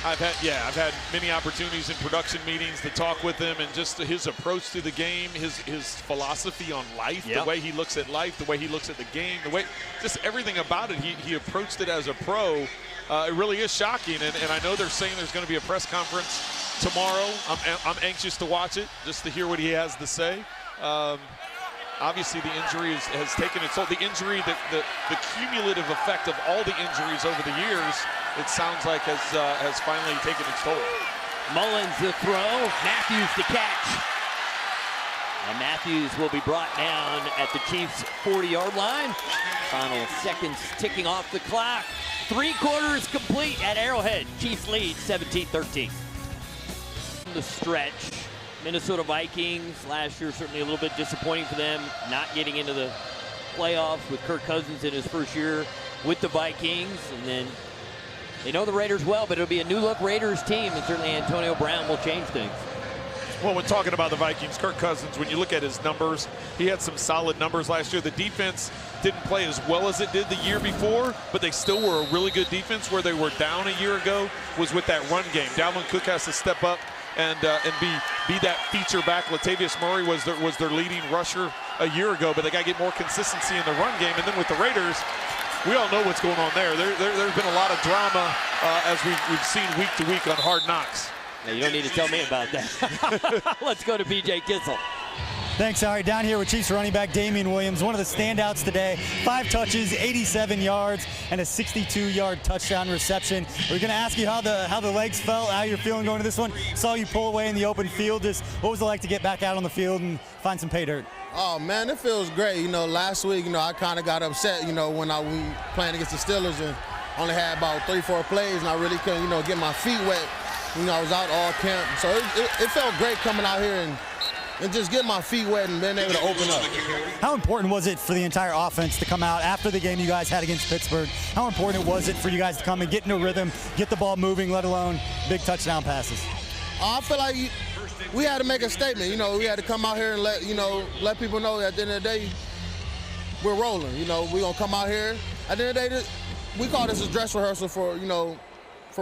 I've had many opportunities in production meetings to talk with him, and just his approach to the game, his philosophy on life, the way he looks at life, the way he looks at the game, the way, just everything about it. He approached it as a pro. It really is shocking, and I know they're saying there's going to be a press conference tomorrow. I'm anxious to watch it, just to hear what he has to say. Obviously, the injury has taken its toll. The injury, the cumulative effect of all the injuries over the years, it sounds like has finally taken its toll. Mullins the throw, Matthews the catch. And Matthews will be brought down at the Chiefs' 40-yard line. Final seconds ticking off the clock. 3 quarters complete at Arrowhead. Chiefs lead 17-13. The stretch. Minnesota Vikings last year, certainly a little bit disappointing for them, not getting into the playoffs with Kirk Cousins in his first year with the Vikings. And then they know the Raiders well, but it'll be a new-look Raiders team, and certainly Antonio Brown will change things. Well, when talking about the Vikings, Kirk Cousins, when you look at his numbers, he had some solid numbers last year. The defense didn't play as well as it did the year before, but they still were a really good defense. Where they were down a year ago was with that run game. Dalvin Cook has to step up and be that feature back. Latavius Murray was their leading rusher a year ago, but they got to get more consistency in the run game. And then with the Raiders, we all know what's going on there. There's been a lot of drama as we've seen week to week on Hard Knocks. Now, you don't need to tell me about that. Let's go to BJ Kissel. Thanks, Ari. Down here with Chiefs running back Damian Williams, one of the standouts today. 5 touches, 87 yards, and a 62-yard touchdown reception. We're going to ask you how the legs felt, how you're feeling going to this one. Saw you pull away in the open field. Just what was it like to get back out on the field and find some pay dirt? Oh, man, it feels great. You know, last week, I kind of got upset, when we playing against the Steelers and only had about 3-4 plays, and I really couldn't, get my feet wet. I was out all camp. So it felt great coming out here and just getting my feet wet and being able to open up. How important was it for the entire offense to come out after the game you guys had against Pittsburgh? How important was it for you guys to come and get in a rhythm, get the ball moving, let alone big touchdown passes? I feel like we had to make a statement. We had to come out here and let people know that at the end of the day, we're rolling. We're going to come out here. At the end of the day, we call this a dress rehearsal for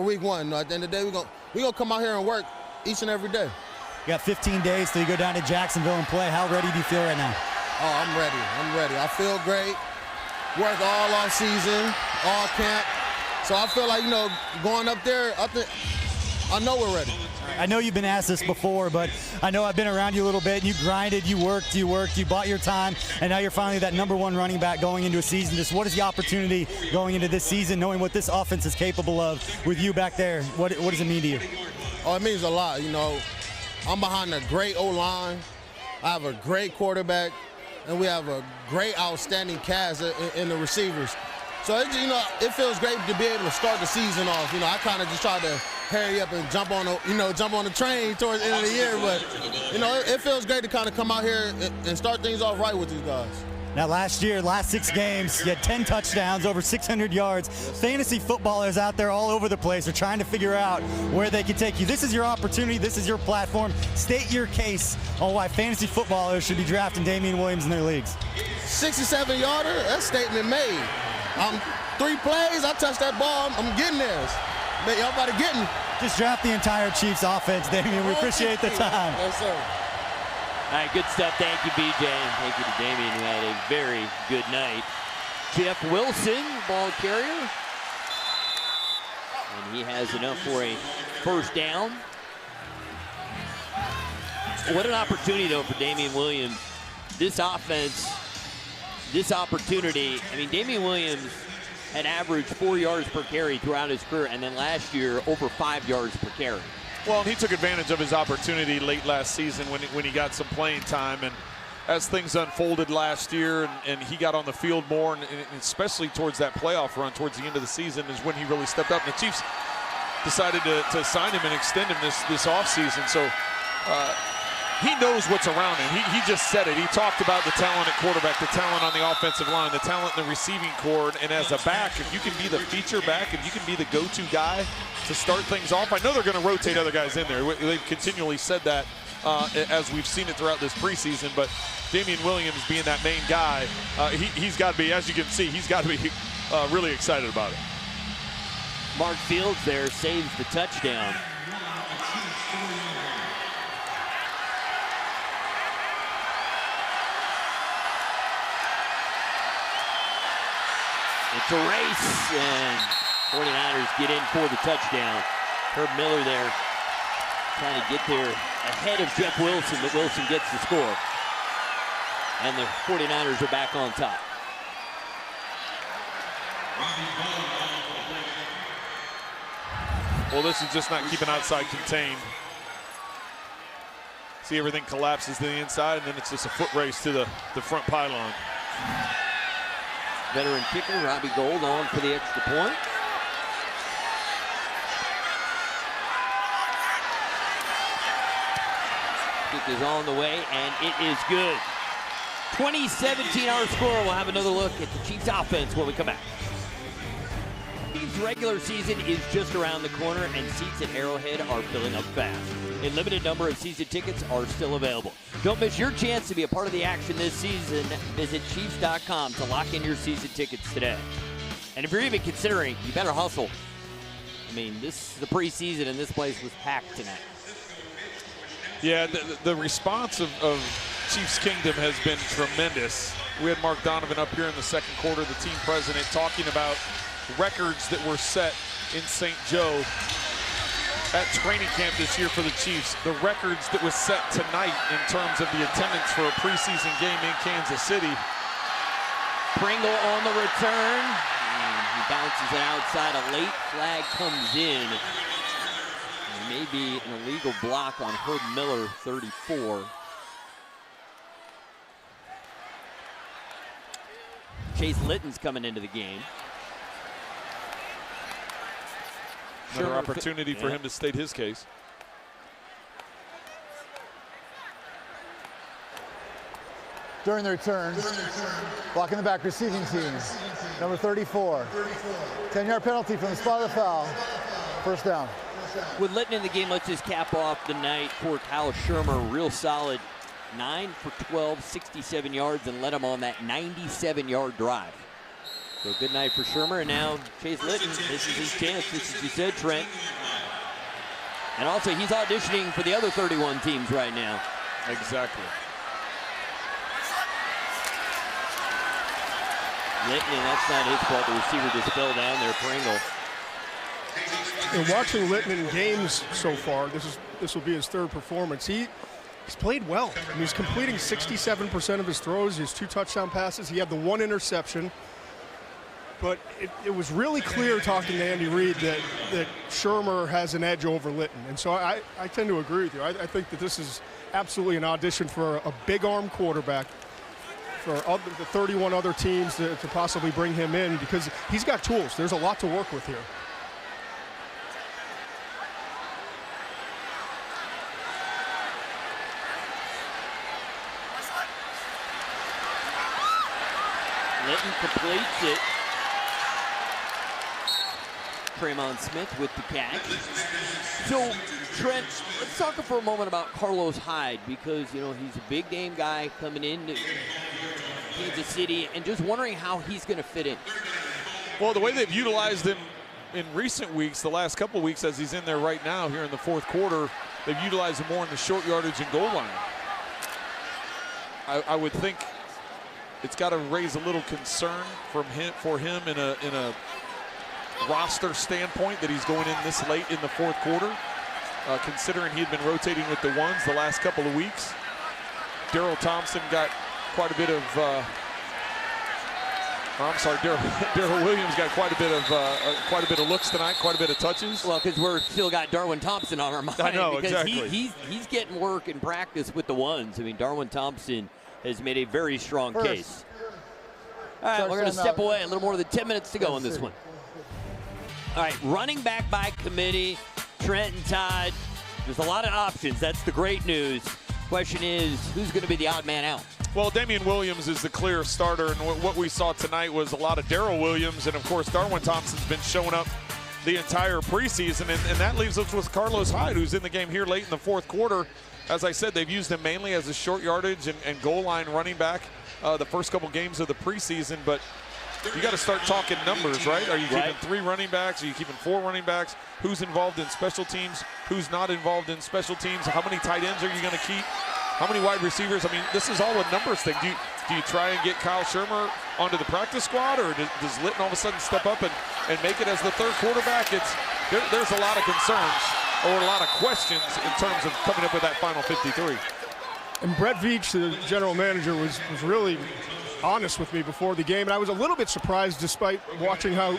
week 1. At the end of the day, we're going to come out here and work each and every day. You got 15 days till you go down to Jacksonville and play. How ready do you feel right now? Oh, I'm ready. I feel great. Worked all off season, all camp. So I feel like, going up there, I know we're ready. I know you've been asked this before, but I know I've been around you a little bit. You grinded, you worked, you bought your time, and now you're finally that #1 running back going into a season. Just what is the opportunity going into this season, knowing what this offense is capable of with you back there? What does it mean to you? Oh, it means a lot. I'm behind a great O-line. I have a great quarterback, and we have a great, outstanding cast in the receivers. So, it feels great to be able to start the season off. I kind of just tried to hurry up and jump on the train towards the end of the year. But, it feels great to kind of come out here and start things off right with these guys. Now, last 6 games, you had 10 touchdowns, over 600 yards. Fantasy footballers out there all over the place are trying to figure out where they can take you. This is your opportunity. This is your platform. State your case on why fantasy footballers should be drafting Damian Williams in their leagues. 67-yarder, that's statement made. 3 plays, I touched that ball, I'm getting there. But y'all about to get me. Just draft the entire Chiefs offense, Damian. We appreciate the time. Yes, sir. All right, good stuff. Thank you, BJ. And thank you to Damian, who had a very good night. Jeff Wilson, ball carrier. And he has enough for a first down. What an opportunity, though, for Damian Williams. This offense, this opportunity. I mean, Damian Williams had averaged 4 yards per carry throughout his career, and then last year, over 5 yards per carry. Well, he took advantage of his opportunity late last season when he got some playing time. And as things unfolded last year and he got on the field more, and especially towards that playoff run towards the end of the season is when he really stepped up. And the Chiefs decided to sign him and extend him this offseason. So he knows what's around him. He just said it. He talked about the talent at quarterback, the talent on the offensive line, the talent in the receiving corps. And as a back, if you can be the feature back, if you can be the go-to guy to start things off, I know they're going to rotate other guys in there. They've continually said that as we've seen it throughout this preseason. But Damian Williams being that main guy, he's got to be, as you can see, he's got to be really excited about it. Mark Fields there saves the touchdown. It's a race, and 49ers get in for the touchdown. Herb Miller there trying to get there ahead of Jeff Wilson, but Wilson gets the score. And the 49ers are back on top. Well, this is just not keeping outside contained. See, everything collapses to the inside, and then it's just a foot race to the front pylon. Veteran kicker Robbie Gould on for the extra point. Kick is on the way, and it is good. 2017 our score. We'll have another look at the Chiefs offense when we come back. Chiefs regular season is just around the corner, and seats at Arrowhead are filling up fast. A limited number of season tickets are still available. Don't miss your chance to be a part of the action this season. Visit Chiefs.com to lock in your season tickets today. And if you're even considering, you better hustle. I mean, this is the preseason, and this place was packed tonight. Yeah, the response of Chiefs Kingdom has been tremendous. We had Mark Donovan up here in the second quarter, the team president, talking about records that were set in St. Joe at training camp this year for the Chiefs. The records that was set tonight in terms of the attendance for a preseason game in Kansas City. Pringle on the return. And he bounces it outside. A late flag comes in. And maybe an illegal block on Herb Miller, 34. Chase Litton's coming into the game. Another opportunity for him to state his case. During the return, blocking the back receiving team, number 34. 10-yard penalty from the spot of the foul. First down. With Litton in the game, let's just cap off the night for Kyle Shermer. Real solid 9 for 12, 67 yards, and led him on that 97-yard drive. So good night for Shermer, and now Chase Litton, this is his chance, just as you said, Trent. And also, he's auditioning for the other 31 teams right now. Exactly. Litton, and that's not his fault. The receiver just fell down there, Pringle. And watching Litton in games so far, this will be his third performance. He's played well. I mean, he's completing 67% of his throws, his 2 touchdown passes. He had the 1 interception. But it was really clear talking to Andy Reid that Shermer has an edge over Litton. And so I tend to agree with you. I think that this is absolutely an audition for a big arm quarterback for the 31 other teams to possibly bring him in, because he's got tools. There's a lot to work with here. Litton completes it. Tremon Smith with the catch. So, Trent, let's talk for a moment about Carlos Hyde, because, you know, he's a big name guy coming into Kansas City, and just wondering how he's going to fit in. Well, the way they've utilized him in recent weeks, the last couple of weeks as he's in there right now here in the fourth quarter, they've utilized him more in the short yardage and goal line. I would think it's got to raise a little concern for him in a roster standpoint that he's going in this late in the fourth quarter, considering he'd been rotating with the ones the last couple of weeks. Darrell Thompson got quite a bit of Darrell Williams got quite a bit of looks tonight, quite a bit of touches. Well, because we're still got Darwin Thompson on our mind. I know, because exactly. He's getting work in practice with the ones. I mean, Darwin Thompson has made a very strong case. All right, we're going to step away. A little more than 10 minutes to go on this one. All right, running back by committee, Trent and Todd. There's a lot of options. That's the great news. Question is, who's going to be the odd man out? Well, Damian Williams is the clear starter, and what we saw tonight was a lot of Darrell Williams, and of course Darwin Thompson's been showing up the entire preseason, and that leaves us with Carlos Hyde, who's in the game here late in the fourth quarter. As I said, they've used him mainly as a short yardage and goal line running back the first couple games of the preseason, but you got to start talking numbers, right? Are you keeping 3 running backs? Are you keeping 4 running backs? Who's involved in special teams? Who's not involved in special teams? How many tight ends are you going to keep? How many wide receivers? I mean, this is all a numbers thing. Do you try and get Kyle Shermer onto the practice squad, or does Litton all of a sudden step up and make it as the third quarterback? There's a lot of concerns or a lot of questions in terms of coming up with that final 53. And Brett Veach, the general manager, was really honest with me before the game, and I was a little bit surprised despite watching how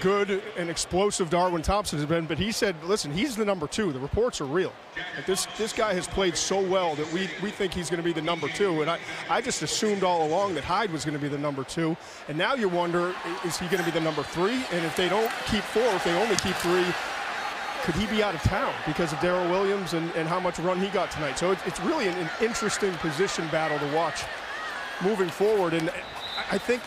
good and explosive Darwin Thompson has been. But he said, listen, he's the number 2. The reports are real. Like this guy has played so well that we think he's going to be the number 2. And I just assumed all along that Hyde was going to be the number 2. And now you wonder, is he going to be the number 3? And if they don't keep 4, if they only keep 3, could he be out of town because of Darrell Williams and how much run he got tonight? So it's really an interesting position battle to watch moving forward. And I think,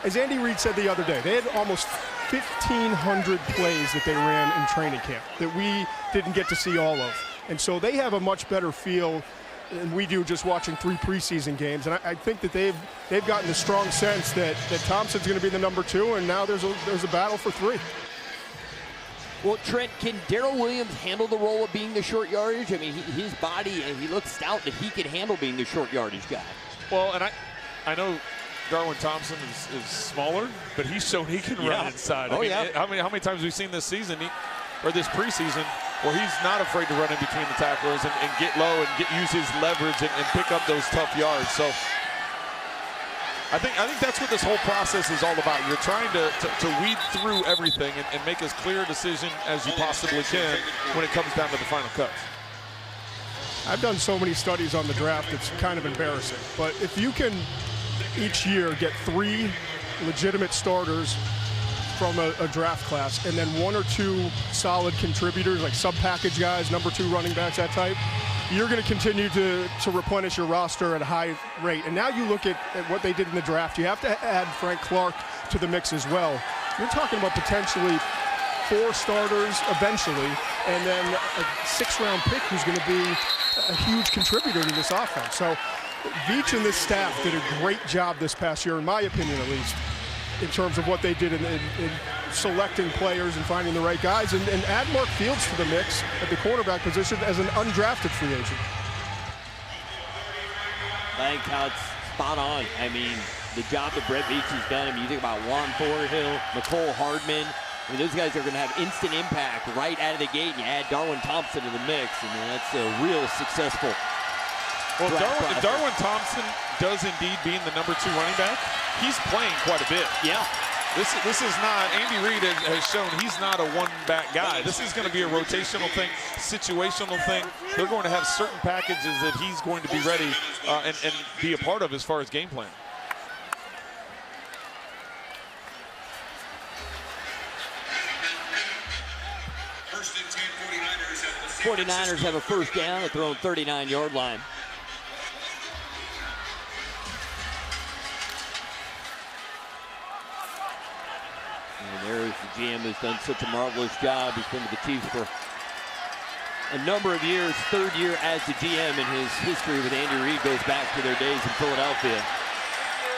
as Andy Reid said the other day, they had almost 1,500 plays that they ran in training camp that we didn't get to see all of. And so they have a much better feel than we do just watching 3 preseason games. And I think that they've gotten a strong sense that Thompson's going to be the number 2, and now there's a battle for 3. Well, Trent, can Darrell Williams handle the role of being the short yardage? I mean, his body, and he looks stout that he can handle being the short yardage guy. Well, and I know Darwin Thompson is smaller, but he's shown he can run inside. How many times have we seen this season, or this preseason, where he's not afraid to run in between the tackles and get low and use his leverage and pick up those tough yards. So I think that's what this whole process is all about. You're trying to weed through everything and make as clear a decision as you possibly can when it comes down to the final cuts. I've done so many studies on the draft, it's kind of embarrassing. But if you can each year get 3 legitimate starters from a draft class and then 1 or 2 solid contributors, like sub-package guys, number 2 running backs, that type, you're going to continue to replenish your roster at a high rate. And now you look at what they did in the draft. You have to add Frank Clark to the mix as well. You're talking about potentially 4 starters eventually, and then a 6th-round pick who's going to be a huge contributor to this offense. So Veach and this staff did a great job this past year, in my opinion at least, in terms of what they did in selecting players and finding the right guys, and add Mark Fields to the mix at the quarterback position as an undrafted free agent. I think that's spot on. I mean, the job that Brett Veach has done, I mean, you think about Juan Thornhill, Mecole Hardman, I mean, those guys are going to have instant impact right out of the gate, and you add Darwin Thompson to the mix, and that's a real successful. Well, if Darwin Thompson does indeed being the number 2 running back, he's playing quite a bit. Yeah. This is not, Andy Reid has shown he's not a one-back guy. This is going to be a rotational thing, situational thing. They're going to have certain packages that he's going to be ready and be a part of as far as game plan. First and 10, 49ers at the 49ers have a first down at their own 39-yard line. And there's the GM who's done such a marvelous job. He's been with the Chiefs for a number of years. 3rd year as the GM, and his history with Andy Reid goes back to their days in Philadelphia.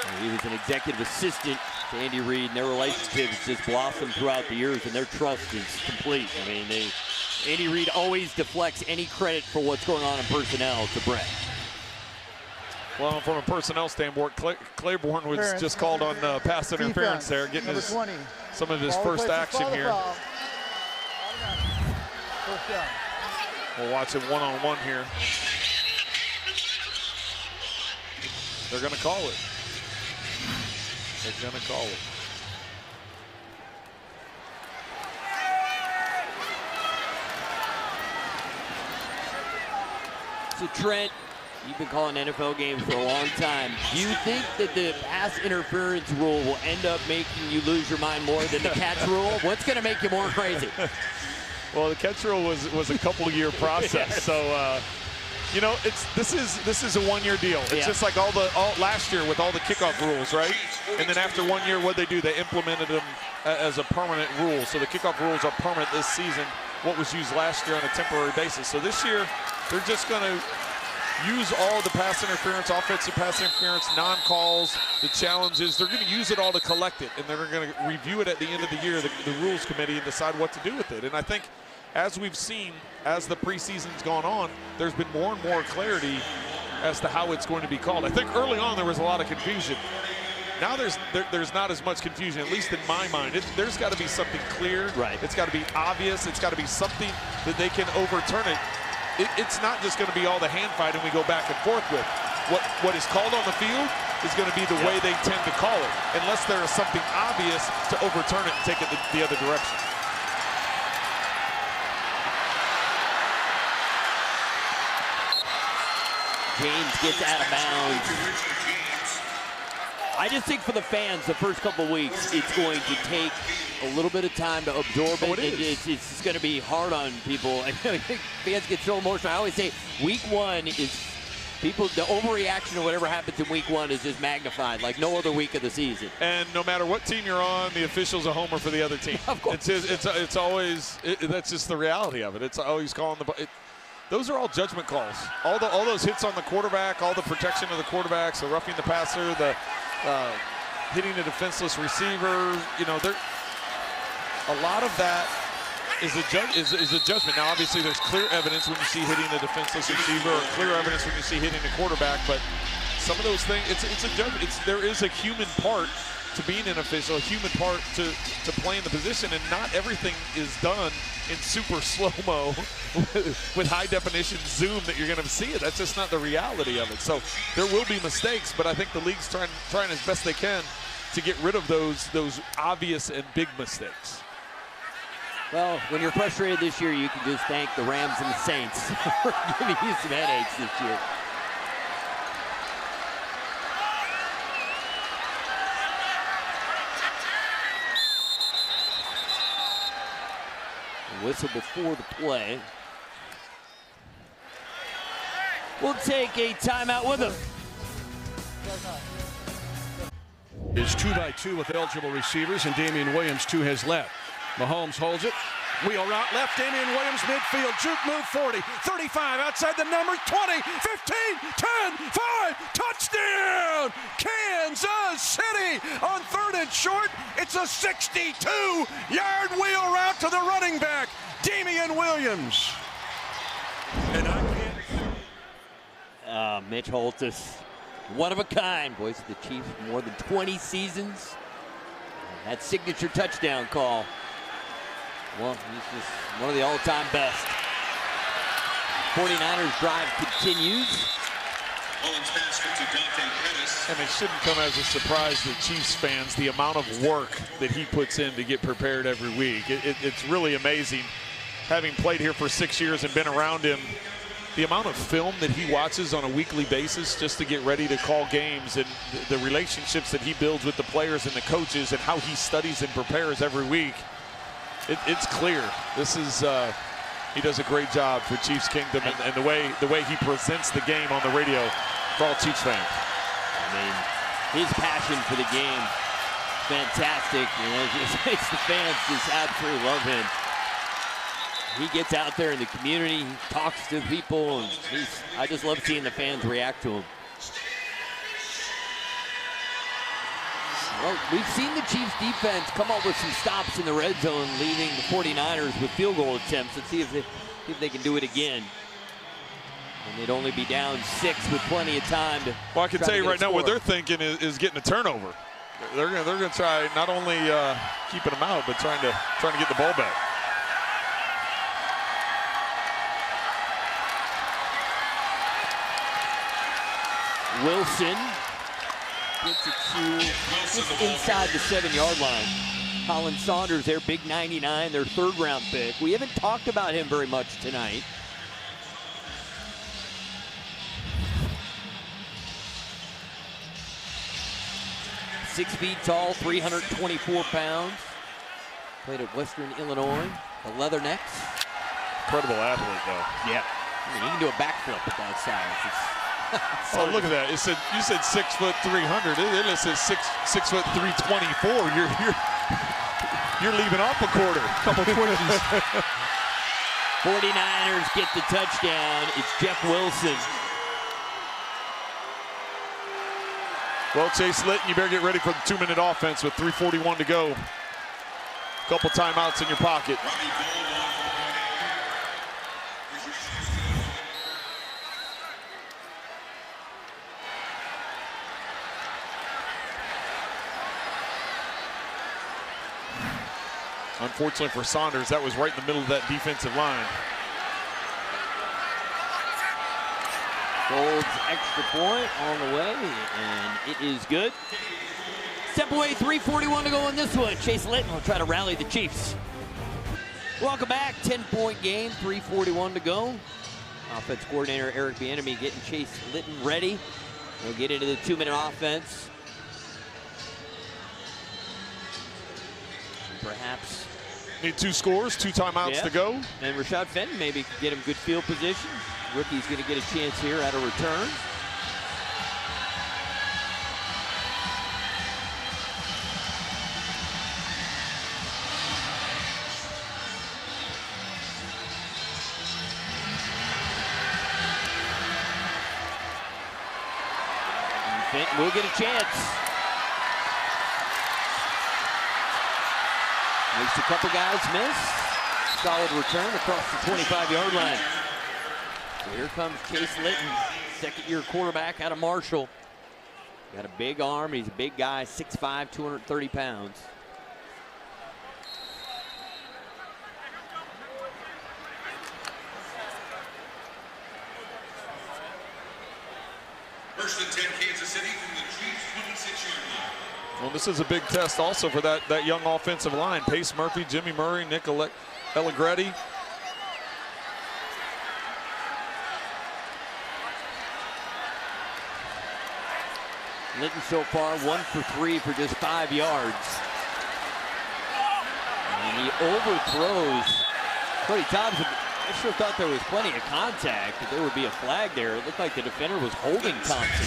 And he was an executive assistant to Andy Reid, and their relationship has just blossomed throughout the years, and their trust is complete. I mean, Andy Reid always deflects any credit for what's going on in personnel to Brett. Well, from a personnel standpoint, Claiborne was just called on pass interference there, getting some of his first action here. We'll watch it one-on-one here. They're going to call it. They're going to call it. So Trent, you've been calling NFL games for a long time. Do you think that the pass interference rule will end up making you lose your mind more than the catch rule? What's going to make you more crazy? Well, the catch rule was a couple-year process, so you know, this is a one-year deal. It's just like all last year with all the kickoff rules, right? And then after 1 year, what they do? They implemented them as a permanent rule. So the kickoff rules are permanent this season. What was used last year on a temporary basis. So this year, they're just going to use all the pass interference, offensive pass interference, non-calls, the challenges. They're going to use it all to collect it, and they're going to review it at the end of the year, the rules committee, and decide what to do with it. And I think, as we've seen, as the preseason's gone on, there's been more and more clarity as to how it's going to be called. I think early on there was a lot of confusion. Now there's not as much confusion, at least in my mind. There's got to be something clear. Right. It's got to be obvious. It's got to be something that they can overturn it. It's not just going to be all the hand fighting we go back and forth with. What is called on the field is going to be the way they tend to call it, unless there is something obvious to overturn it and take it the other direction. James gets out of bounds. I just think for the fans, the first couple of weeks, it's going to take a little bit of time to absorb it. It's going to be hard on people. I think fans get so emotional. I always say week 1 is the overreaction to whatever happens in week 1 is just magnified like no other week of the season. And no matter what team you're on, the official's a homer for the other team. Of course. It's always, that's just the reality of it. It's always calling those are all judgment calls. All those hits on the quarterback, all the protection of the quarterbacks, the roughing the passer, the hitting the defenseless receiver. You know, a lot of that is a judgment. Now, obviously, there's clear evidence when you see hitting a defenseless receiver, or clear evidence when you see hitting the quarterback. But some of those things, it's a judgment. There is a human part to being an official, a human part to playing the position, and not everything is done in super slow-mo with high-definition zoom that you're going to see it. That's just not the reality of it. So there will be mistakes, but I think the league's trying as best they can to get rid of those obvious and big mistakes. Well, when you're frustrated this year, you can just thank the Rams and the Saints for giving you some headaches this year. Whistle before the play. We'll take a timeout with him. Is 2-by-2 with eligible receivers, and Damian Williams to his left. Mahomes holds it. Wheel route left, Damian Williams midfield, juke move 40, 35, outside the numbers, 20, 15, 10, 5, touchdown! Kansas City on 3rd and short. It's a 62-yard wheel route to the running back, Damian Williams. And I can't... Mitch Holtis, one of a kind. Boys of the Chiefs, more than 20 seasons. That signature touchdown call. Well, he's just one of the all-time best. 49ers drive continues. And it shouldn't come as a surprise to Chiefs fans, the amount of work that he puts in to get prepared every week. It's really amazing, having played here for 6 years and been around him, the amount of film that he watches on a weekly basis just to get ready to call games, and the relationships that he builds with the players and the coaches, and how he studies and prepares every week. It's clear. This is he does a great job for Chiefs Kingdom, and the way he presents the game on the radio for all Chiefs fans. I mean, his passion for the game, fantastic. You know, just makes the fans just absolutely love him. He gets out there in the community, he talks to people, and I just love seeing the fans react to him. Well, we've seen the Chiefs defense come up with some stops in the red zone, leaving the 49ers with field goal attempts. Let's see if they can do it again. And they'd only be down 6 with plenty of time to. Well, I can tell you right now what they're thinking is getting a turnover. They're gonna try not only keeping them out, but trying to get the ball back. Wilson gets it to just inside the 7-yard line. Colin Saunders, their big 99, their 3rd-round pick. We haven't talked about him very much tonight. Six feet tall, 324 pounds. Played at Western Illinois, the Leathernecks. Incredible athlete, though. Yeah. I mean, he can do a backflip at that size. Oh, look at that! You said 6'300". It says 6'324". You're leaving off a quarter. Couple twinkies. 49ers get the touchdown. It's Jeff Wilson. Well, Chase Litton, you better get ready for the 2-minute offense with 3:41 to go. Couple timeouts in your pocket. Unfortunately for Saunders, that was right in the middle of that defensive line. Golds extra point on the way, and it is good. Step away, 3:41 to go in this one. Chase Litton will try to rally the Chiefs. Welcome back, 10-point game, 3:41 to go. Offense coordinator Eric Bieniemy getting Chase Litton ready. We'll get into the 2-minute offense. Perhaps need 2 scores, 2 timeouts to go. And Rashad Fenton maybe could get him good field position. Rookie's going to get a chance here at a return. And Fenton will get a chance. Makes a couple guys miss. Solid return across the 25-yard line. So here comes Chase Litton, 2nd-year quarterback out of Marshall. Got a big arm. He's a big guy, 6'5", 230 pounds. First and 10, Kansas City from the Chiefs' 26-yard line. Well, this is a big test also for that young offensive line. Pace Murphy, Jimmy Murray, Nick Allegretti. Linton so far 1 for 3 for just 5 yards. And he overthrows Cody Thompson. I sure thought there was plenty of contact, that there would be a flag there. It looked like the defender was holding Thompson.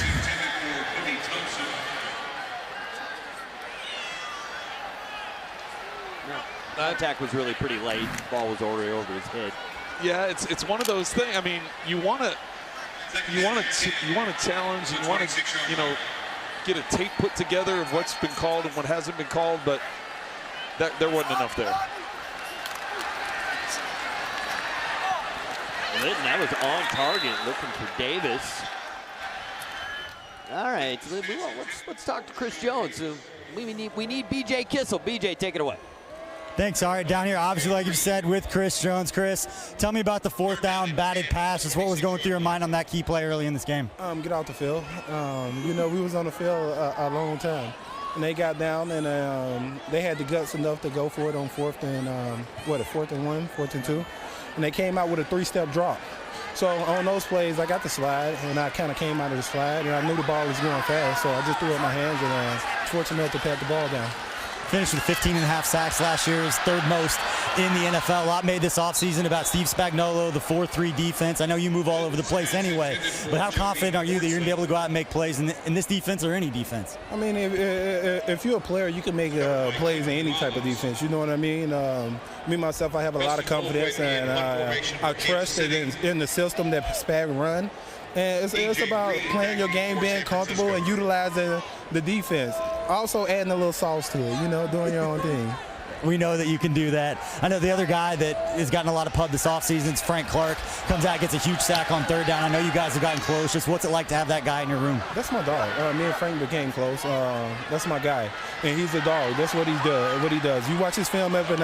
No, contact was really pretty late. The ball was already over his head. Yeah, it's one of those things. I mean, you want to challenge, you want to get a tape put together of what's been called and what hasn't been called, but there wasn't enough there. Linton, that was on target, looking for Davis. All right, let's talk to Chris Jones. We need BJ Kissel. BJ, take it away. Thanks. All right, down here, obviously, like you said, with Chris Jones. Chris, tell me about the 4th down batted pass. Just what was going through your mind on that key play early in this game? Get off the field. We was on the field a long time. And they got down, and they had the guts enough to go for it on 4th and 1, 4th and 2. And they came out with a 3-step drop. So on those plays, I got the slide, and I kind of came out of the slide, and I knew the ball was going fast, so I just threw up my hands, and I was fortunate enough to pat the ball down. Finished with 15.5 sacks last year, his 3rd most in the NFL. A lot made this offseason about Steve Spagnuolo, the 4-3 defense. I know you move all over the place anyway, but how confident are you that you're going to be able to go out and make plays in this defense or any defense? I mean, if you're a player, you can make plays in any type of defense. You know what I mean? Me, myself, I have a lot of confidence, and I trust in the system that Spag run. And it's about playing your game, being comfortable, and utilizing the defense. Also adding a little sauce to it, doing your own thing. We know that you can do that. I know the other guy that has gotten a lot of pub this offseason is Frank Clark. Comes out, gets a huge sack on 3rd down. I know you guys have gotten close. Just what's it like to have that guy in your room? That's my dog. Me and Frank became close. That's my guy, and he's a dog. That's what he does. You watch his film up in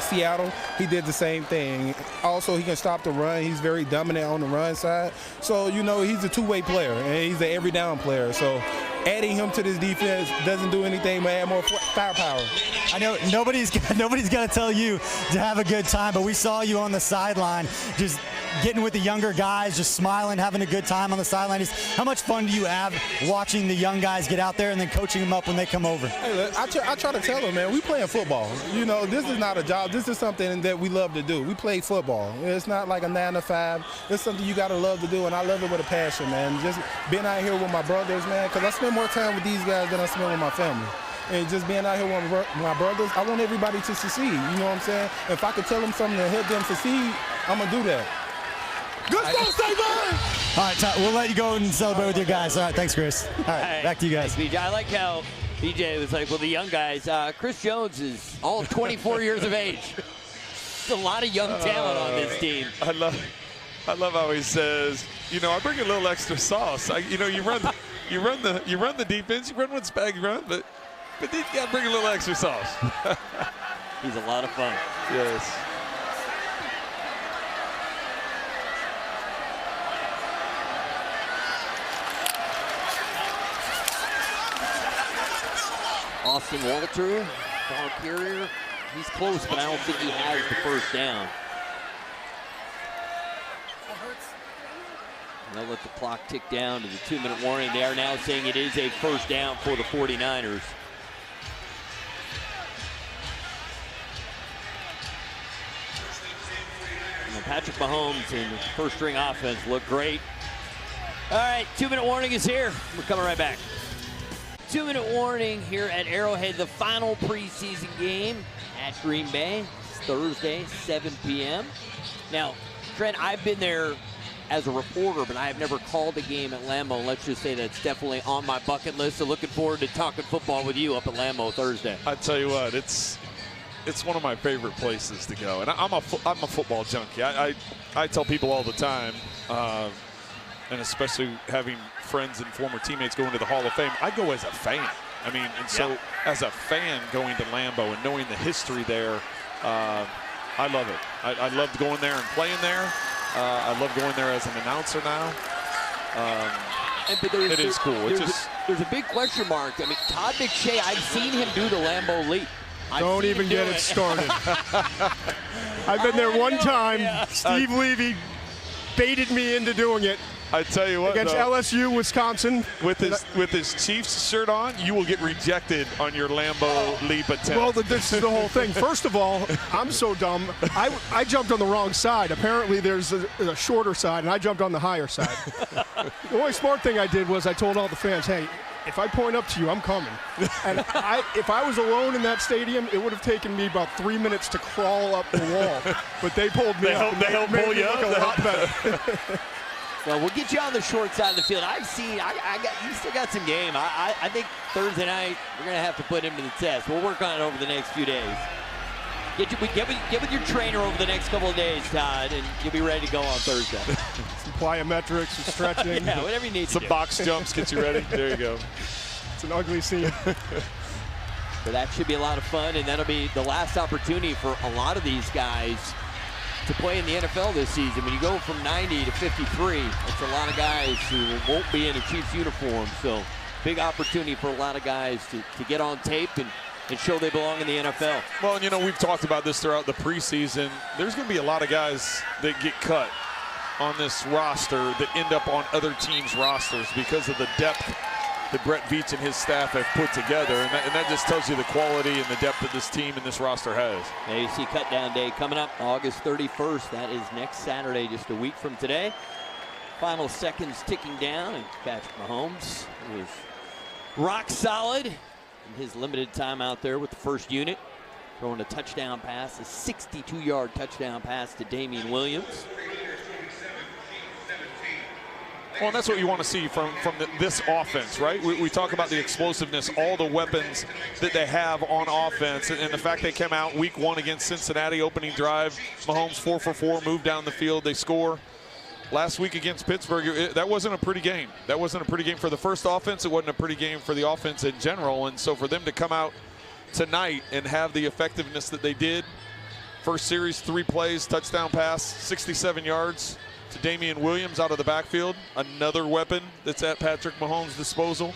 Seattle. He did the same thing. Also, he can stop the run. He's very dominant on the run side. So he's a two-way player, and he's an every down player. So adding him to this defense doesn't do anything but add more firepower. I know nobody's got to tell you to have a good time, but we saw you on the sideline just getting with the younger guys, just smiling, having a good time on the sideline. How much fun do you have watching the young guys get out there and then coaching them up when they come over? Hey, look, I try to tell them, man, we playing football. This is not a job. This is something that we love to do. We play football. It's not like a 9 to 5. It's something you got to love to do, and I love it with a passion, man. Just being out here with my brothers, man, because I spend more time with these guys than I spend with my family. And just being out here with my brothers, I want everybody to succeed. You know what I'm saying? If I could tell them something to help them succeed, I'm going to do that. Good stuff, Steve! All right, we'll let you go and celebrate with your guys. All right, thanks, Chris. All right, back to you guys. Thanks, BJ. I like how BJ was like, well, the young guys, Chris Jones is all 24 years of age. There's a lot of young talent on this team. I love how he says, I bring a little extra sauce. You run the defense, you run what Spag run, but you got to bring a little extra sauce. He's a lot of fun. Yes. Austin Walter, ball carrier. He's close, but I don't think he has the 1st down. They'll let the clock tick down to the 2-minute warning. They are now saying it is a 1st down for the 49ers. Patrick Mahomes and first-string offense look great. All right, 2-minute warning is here. We're coming right back. 2-minute warning here at Arrowhead, the final preseason game at Green Bay. It's Thursday, 7 p.m. Now, Trent, I've been there as a reporter, but I have never called a game at Lambeau. Let's just say that's definitely on my bucket list. So looking forward to talking football with you up at Lambeau Thursday. I tell you what, it's one of my favorite places to go, and I'm a football junkie. I tell people all the time, and especially having friends and former teammates go into the Hall of Fame, I go as a fan. I mean, and so as a fan going to Lambeau and knowing the history there, I love it. I loved going there and playing there. I love going there as an announcer now. But it is cool. There's a big question mark. I mean, Todd McShay, I've seen him do the Lambeau Leap. Don't even get it started. I've been there one time. Steve Levy baited me into doing it. I tell you what, against LSU, Wisconsin. With his Chiefs shirt on, you will get rejected on your Lambeau Leap attempt. Well, this is the whole thing. First of all, I'm so dumb. I jumped on the wrong side. Apparently, there's a shorter side, and I jumped on the higher side. The only smart thing I did was I told all the fans, hey, if I point up to you, I'm coming. And if I was alone in that stadium, it would have taken me about 3 minutes to crawl up the wall. But they pulled me up. They helped pull you up. A lot better. Well, we'll get you on the short side of the field. I've seen, you still got some game. I think Thursday night, we're going to have to put him to the test. We'll work on it over the next few days. Get with your trainer over the next couple of days, Todd, and you'll be ready to go on Thursday. Some plyometrics, some stretching. Yeah, whatever you need to do. Some box jumps, get you ready. There you go. It's an ugly scene. So that should be a lot of fun, and that'll be the last opportunity for a lot of these guys to play in the NFL this season. When you go from 90 to 53, it's a lot of guys who won't be in a Chiefs uniform. So big opportunity for a lot of guys to get on tape and show they belong in the NFL. Well, and you know, we've talked about this throughout the preseason. There's going to be a lot of guys that get cut on this roster that end up on other teams' rosters because of the depth that Brett Veach and his staff have put together. And that just tells you the quality and the depth that this team and this roster has. AAC Cutdown Day coming up August 31st. That is next Saturday, just a week from today. Final seconds ticking down, and Patrick Mahomes was rock solid in his limited time out there with the first unit, throwing a touchdown pass, a 62-yard touchdown pass to Damian Williams. Well, and that's what you want to see from this offense, right? We talk about the explosiveness, all the weapons that they have on offense, and the fact they came out week 1 against Cincinnati, opening drive, Mahomes 4 for 4, move down the field, they score. Last week against Pittsburgh, that wasn't a pretty game. That wasn't a pretty game for the first offense. It wasn't a pretty game for the offense in general. And so for them to come out tonight and have the effectiveness that they did, first series, 3 plays, touchdown pass, 67 yards. To Damian Williams out of the backfield, another weapon that's at Patrick Mahomes' disposal.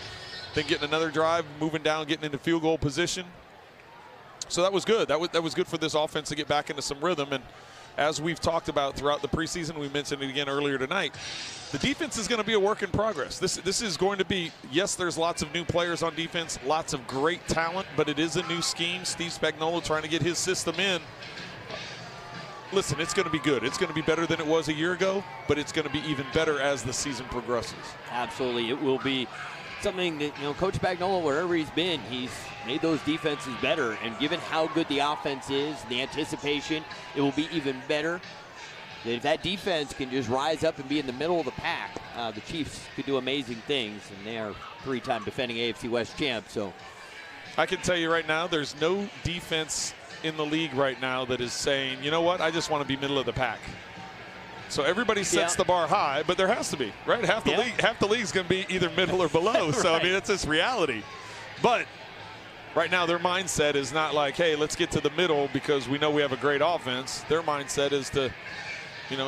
Then getting another drive, moving down, getting into field goal position. So that was good. That was good for this offense to get back into some rhythm. And as we've talked about throughout the preseason, we mentioned it again earlier tonight, the defense is going to be a work in progress. This is going to be, yes, there's lots of new players on defense, lots of great talent, but it is a new scheme. Steve Spagnuolo trying to get his system in. Listen, it's going to be good. It's going to be better than it was a year ago, but it's going to be even better as the season progresses. Absolutely. It will be something that, Coach Spagnuolo, wherever he's been, he's made those defenses better. And given how good the offense is, the anticipation, it will be even better. If that defense can just rise up and be in the middle of the pack, the Chiefs could do amazing things, and they are 3-time defending AFC West champs. So I can tell you right now, there's no defense in the league right now that is saying, you know what, I just want to be middle of the pack. So everybody sets the bar high, but there has to be, right? Half the league's going to be either middle or below. So I mean, that's just reality. But right now their mindset is not like, hey, let's get to the middle because we know we have a great offense. Their mindset is to,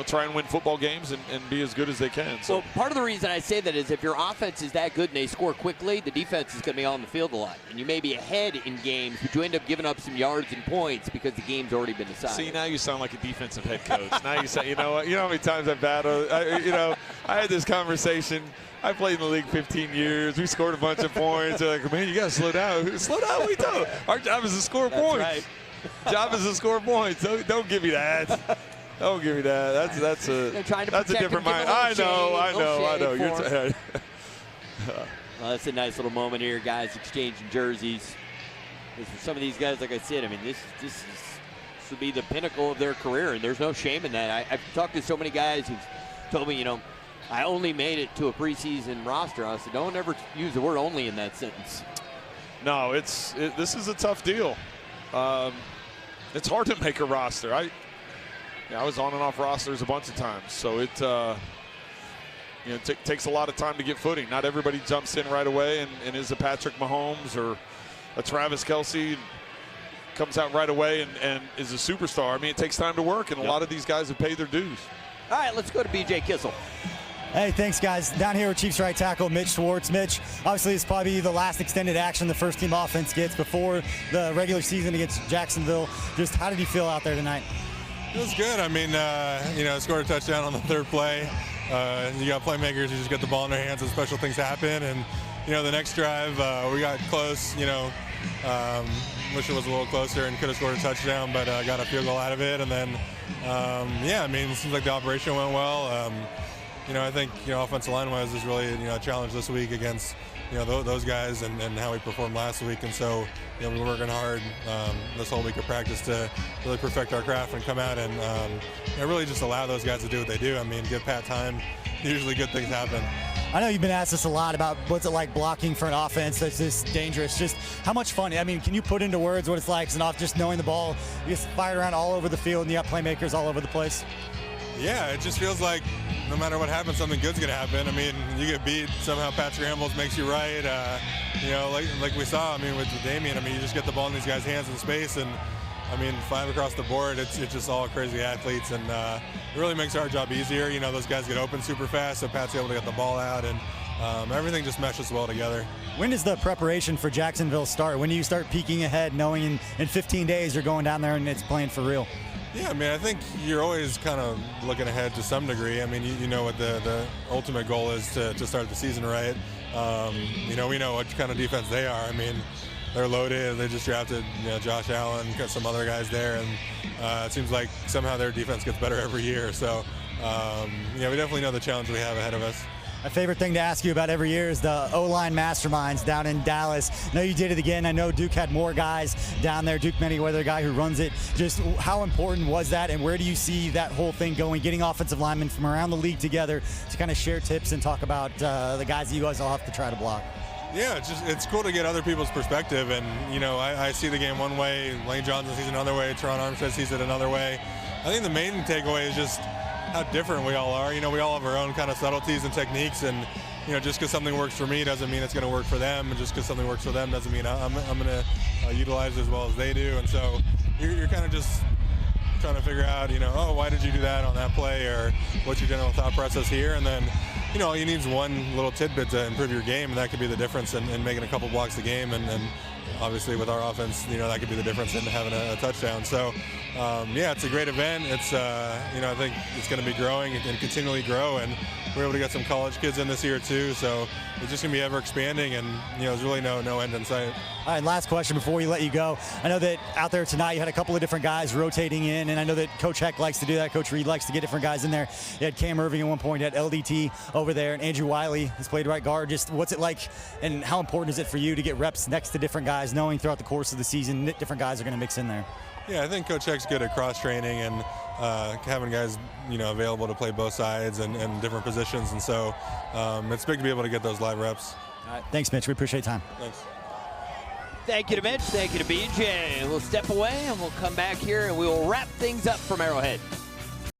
try and win football games and be as good as they can. So well, part of the reason I say that is if your offense is that good and they score quickly, the defense is going to be on the field a lot. And you may be ahead in games, but you end up giving up some yards and points because the game's already been decided. See, now you sound like a defensive head coach. Now you say, you know what? You know how many times I've battled? I had this conversation. I played in the league 15 years. We scored a bunch of points. They're like, man, you got to slow down. Slow down, we don't. Our job is to score points. Right. Job is to score points. Don't give me that. Don't give me that. That's a different mind. I know. Well, that's a nice little moment here, guys, exchanging jerseys. For some of these guys, like I said, I mean, this would be the pinnacle of their career, and there's no shame in that. I've talked to so many guys who've told me, I only made it to a preseason roster. I said, don't ever use the word only in that sentence. No, this is a tough deal. It's hard to make a roster. I was on and off rosters a bunch of times, so You know, it takes a lot of time to get footing. Not everybody jumps in right away and is a Patrick Mahomes or a Travis Kelce, comes out right away and is a superstar. I mean, it takes time to work, and a lot of these guys have paid their dues. All right, let's go to B.J. Kissel. Hey, thanks, guys. Down here with Chiefs right tackle Mitch Schwartz. Mitch, obviously this is probably the last extended action the first team offense gets before the regular season against Jacksonville. Just how did you feel out there tonight? It was good. I mean, you know, scored a touchdown on the third play. You got playmakers who just get the ball in their hands and special things happen. And, you know, the next drive, we got close, you know, wish it was a little closer and could have scored a touchdown, but got a field goal out of it. And then, yeah, I mean, it seems like the operation went well. You know, I think, you know, offensive line-wise is really, you know, a challenge this week against, you know, those guys and how we performed last week. And so, you know, we're working hard this whole week of practice to really perfect our craft and come out and you know, really just allow those guys to do what they do. I mean, give Pat time. Usually good things happen. I know you've been asked this a lot about what's it like blocking for an offense that's this dangerous. Just how much fun, I mean, can you put into words what it's like just knowing the ball, you just fire it around all over the field and you got playmakers all over the place? Yeah, it just feels like no matter what happens, something good's going to happen. I mean, you get beat, somehow Pat scrambles, makes you right. You know, like we saw, I mean, with Damian, I mean, you just get the ball in these guys' hands in space, and, I mean, 5 across the board, it's just all crazy athletes, and it really makes our job easier. You know, those guys get open super fast, so Pat's able to get the ball out, and everything just meshes well together. When does the preparation for Jacksonville start? When do you start peeking ahead, knowing in 15 days you're going down there and it's playing for real? Yeah, I mean, I think you're always kind of looking ahead to some degree. I mean, you know what the ultimate goal is to start the season right. You know, we know what kind of defense they are. I mean, they're loaded. They just drafted, you know, Josh Allen, got some other guys there, and it seems like somehow their defense gets better every year. So, you know, we definitely know the challenge we have ahead of us. My favorite thing to ask you about every year is the O-line masterminds down in Dallas. I know you did it again. I know Duke had more guys down there. Duke Manyweather, the guy who runs it. Just how important was that, and where do you see that whole thing going, getting offensive linemen from around the league together to kind of share tips and talk about the guys that you guys all have to try to block? Yeah, it's cool to get other people's perspective, and, you know, I see the game one way, Lane Johnson sees it another way, Teron Armstead sees it another way. I think the main takeaway is just how different we all are. You know, we all have our own kind of subtleties and techniques, and, you know, just because something works for me doesn't mean it's going to work for them, and just because something works for them doesn't mean I'm going to utilize it as well as they do. And so you're kind of just trying to figure out, you know, oh, why did you do that on that play, or what's your general thought process here, and then, you know, all you need is one little tidbit to improve your game, and that could be the difference in making a couple blocks a game, and obviously with our offense, you know, that could be the difference in having a touchdown. So, yeah, it's a great event. It's, you know, I think it's going to be growing and continually grow, and we're able to get some college kids in this year too, so it's just going to be ever expanding, and, you know, there's really no end in sight. All right, last question before we let you go. I know that out there tonight you had a couple of different guys rotating in, and I know that Coach Heck likes to do that. Coach Reed likes to get different guys in there. You had Cam Irving at one point, you had LDT over there, and Andrew Wiley has played right guard. Just what's it like, and how important is it for you to get reps next to different guys, knowing throughout the course of the season different guys are going to mix in there? Yeah, I think Coach Heck's good at cross-training and having guys, you know, available to play both sides and different positions, and so it's big to be able to get those live reps. All right, thanks, Mitch. We appreciate your time. Thanks. Thank you to Mitch. Thank you to BJ. We'll step away and we'll come back here and we will wrap things up from Arrowhead.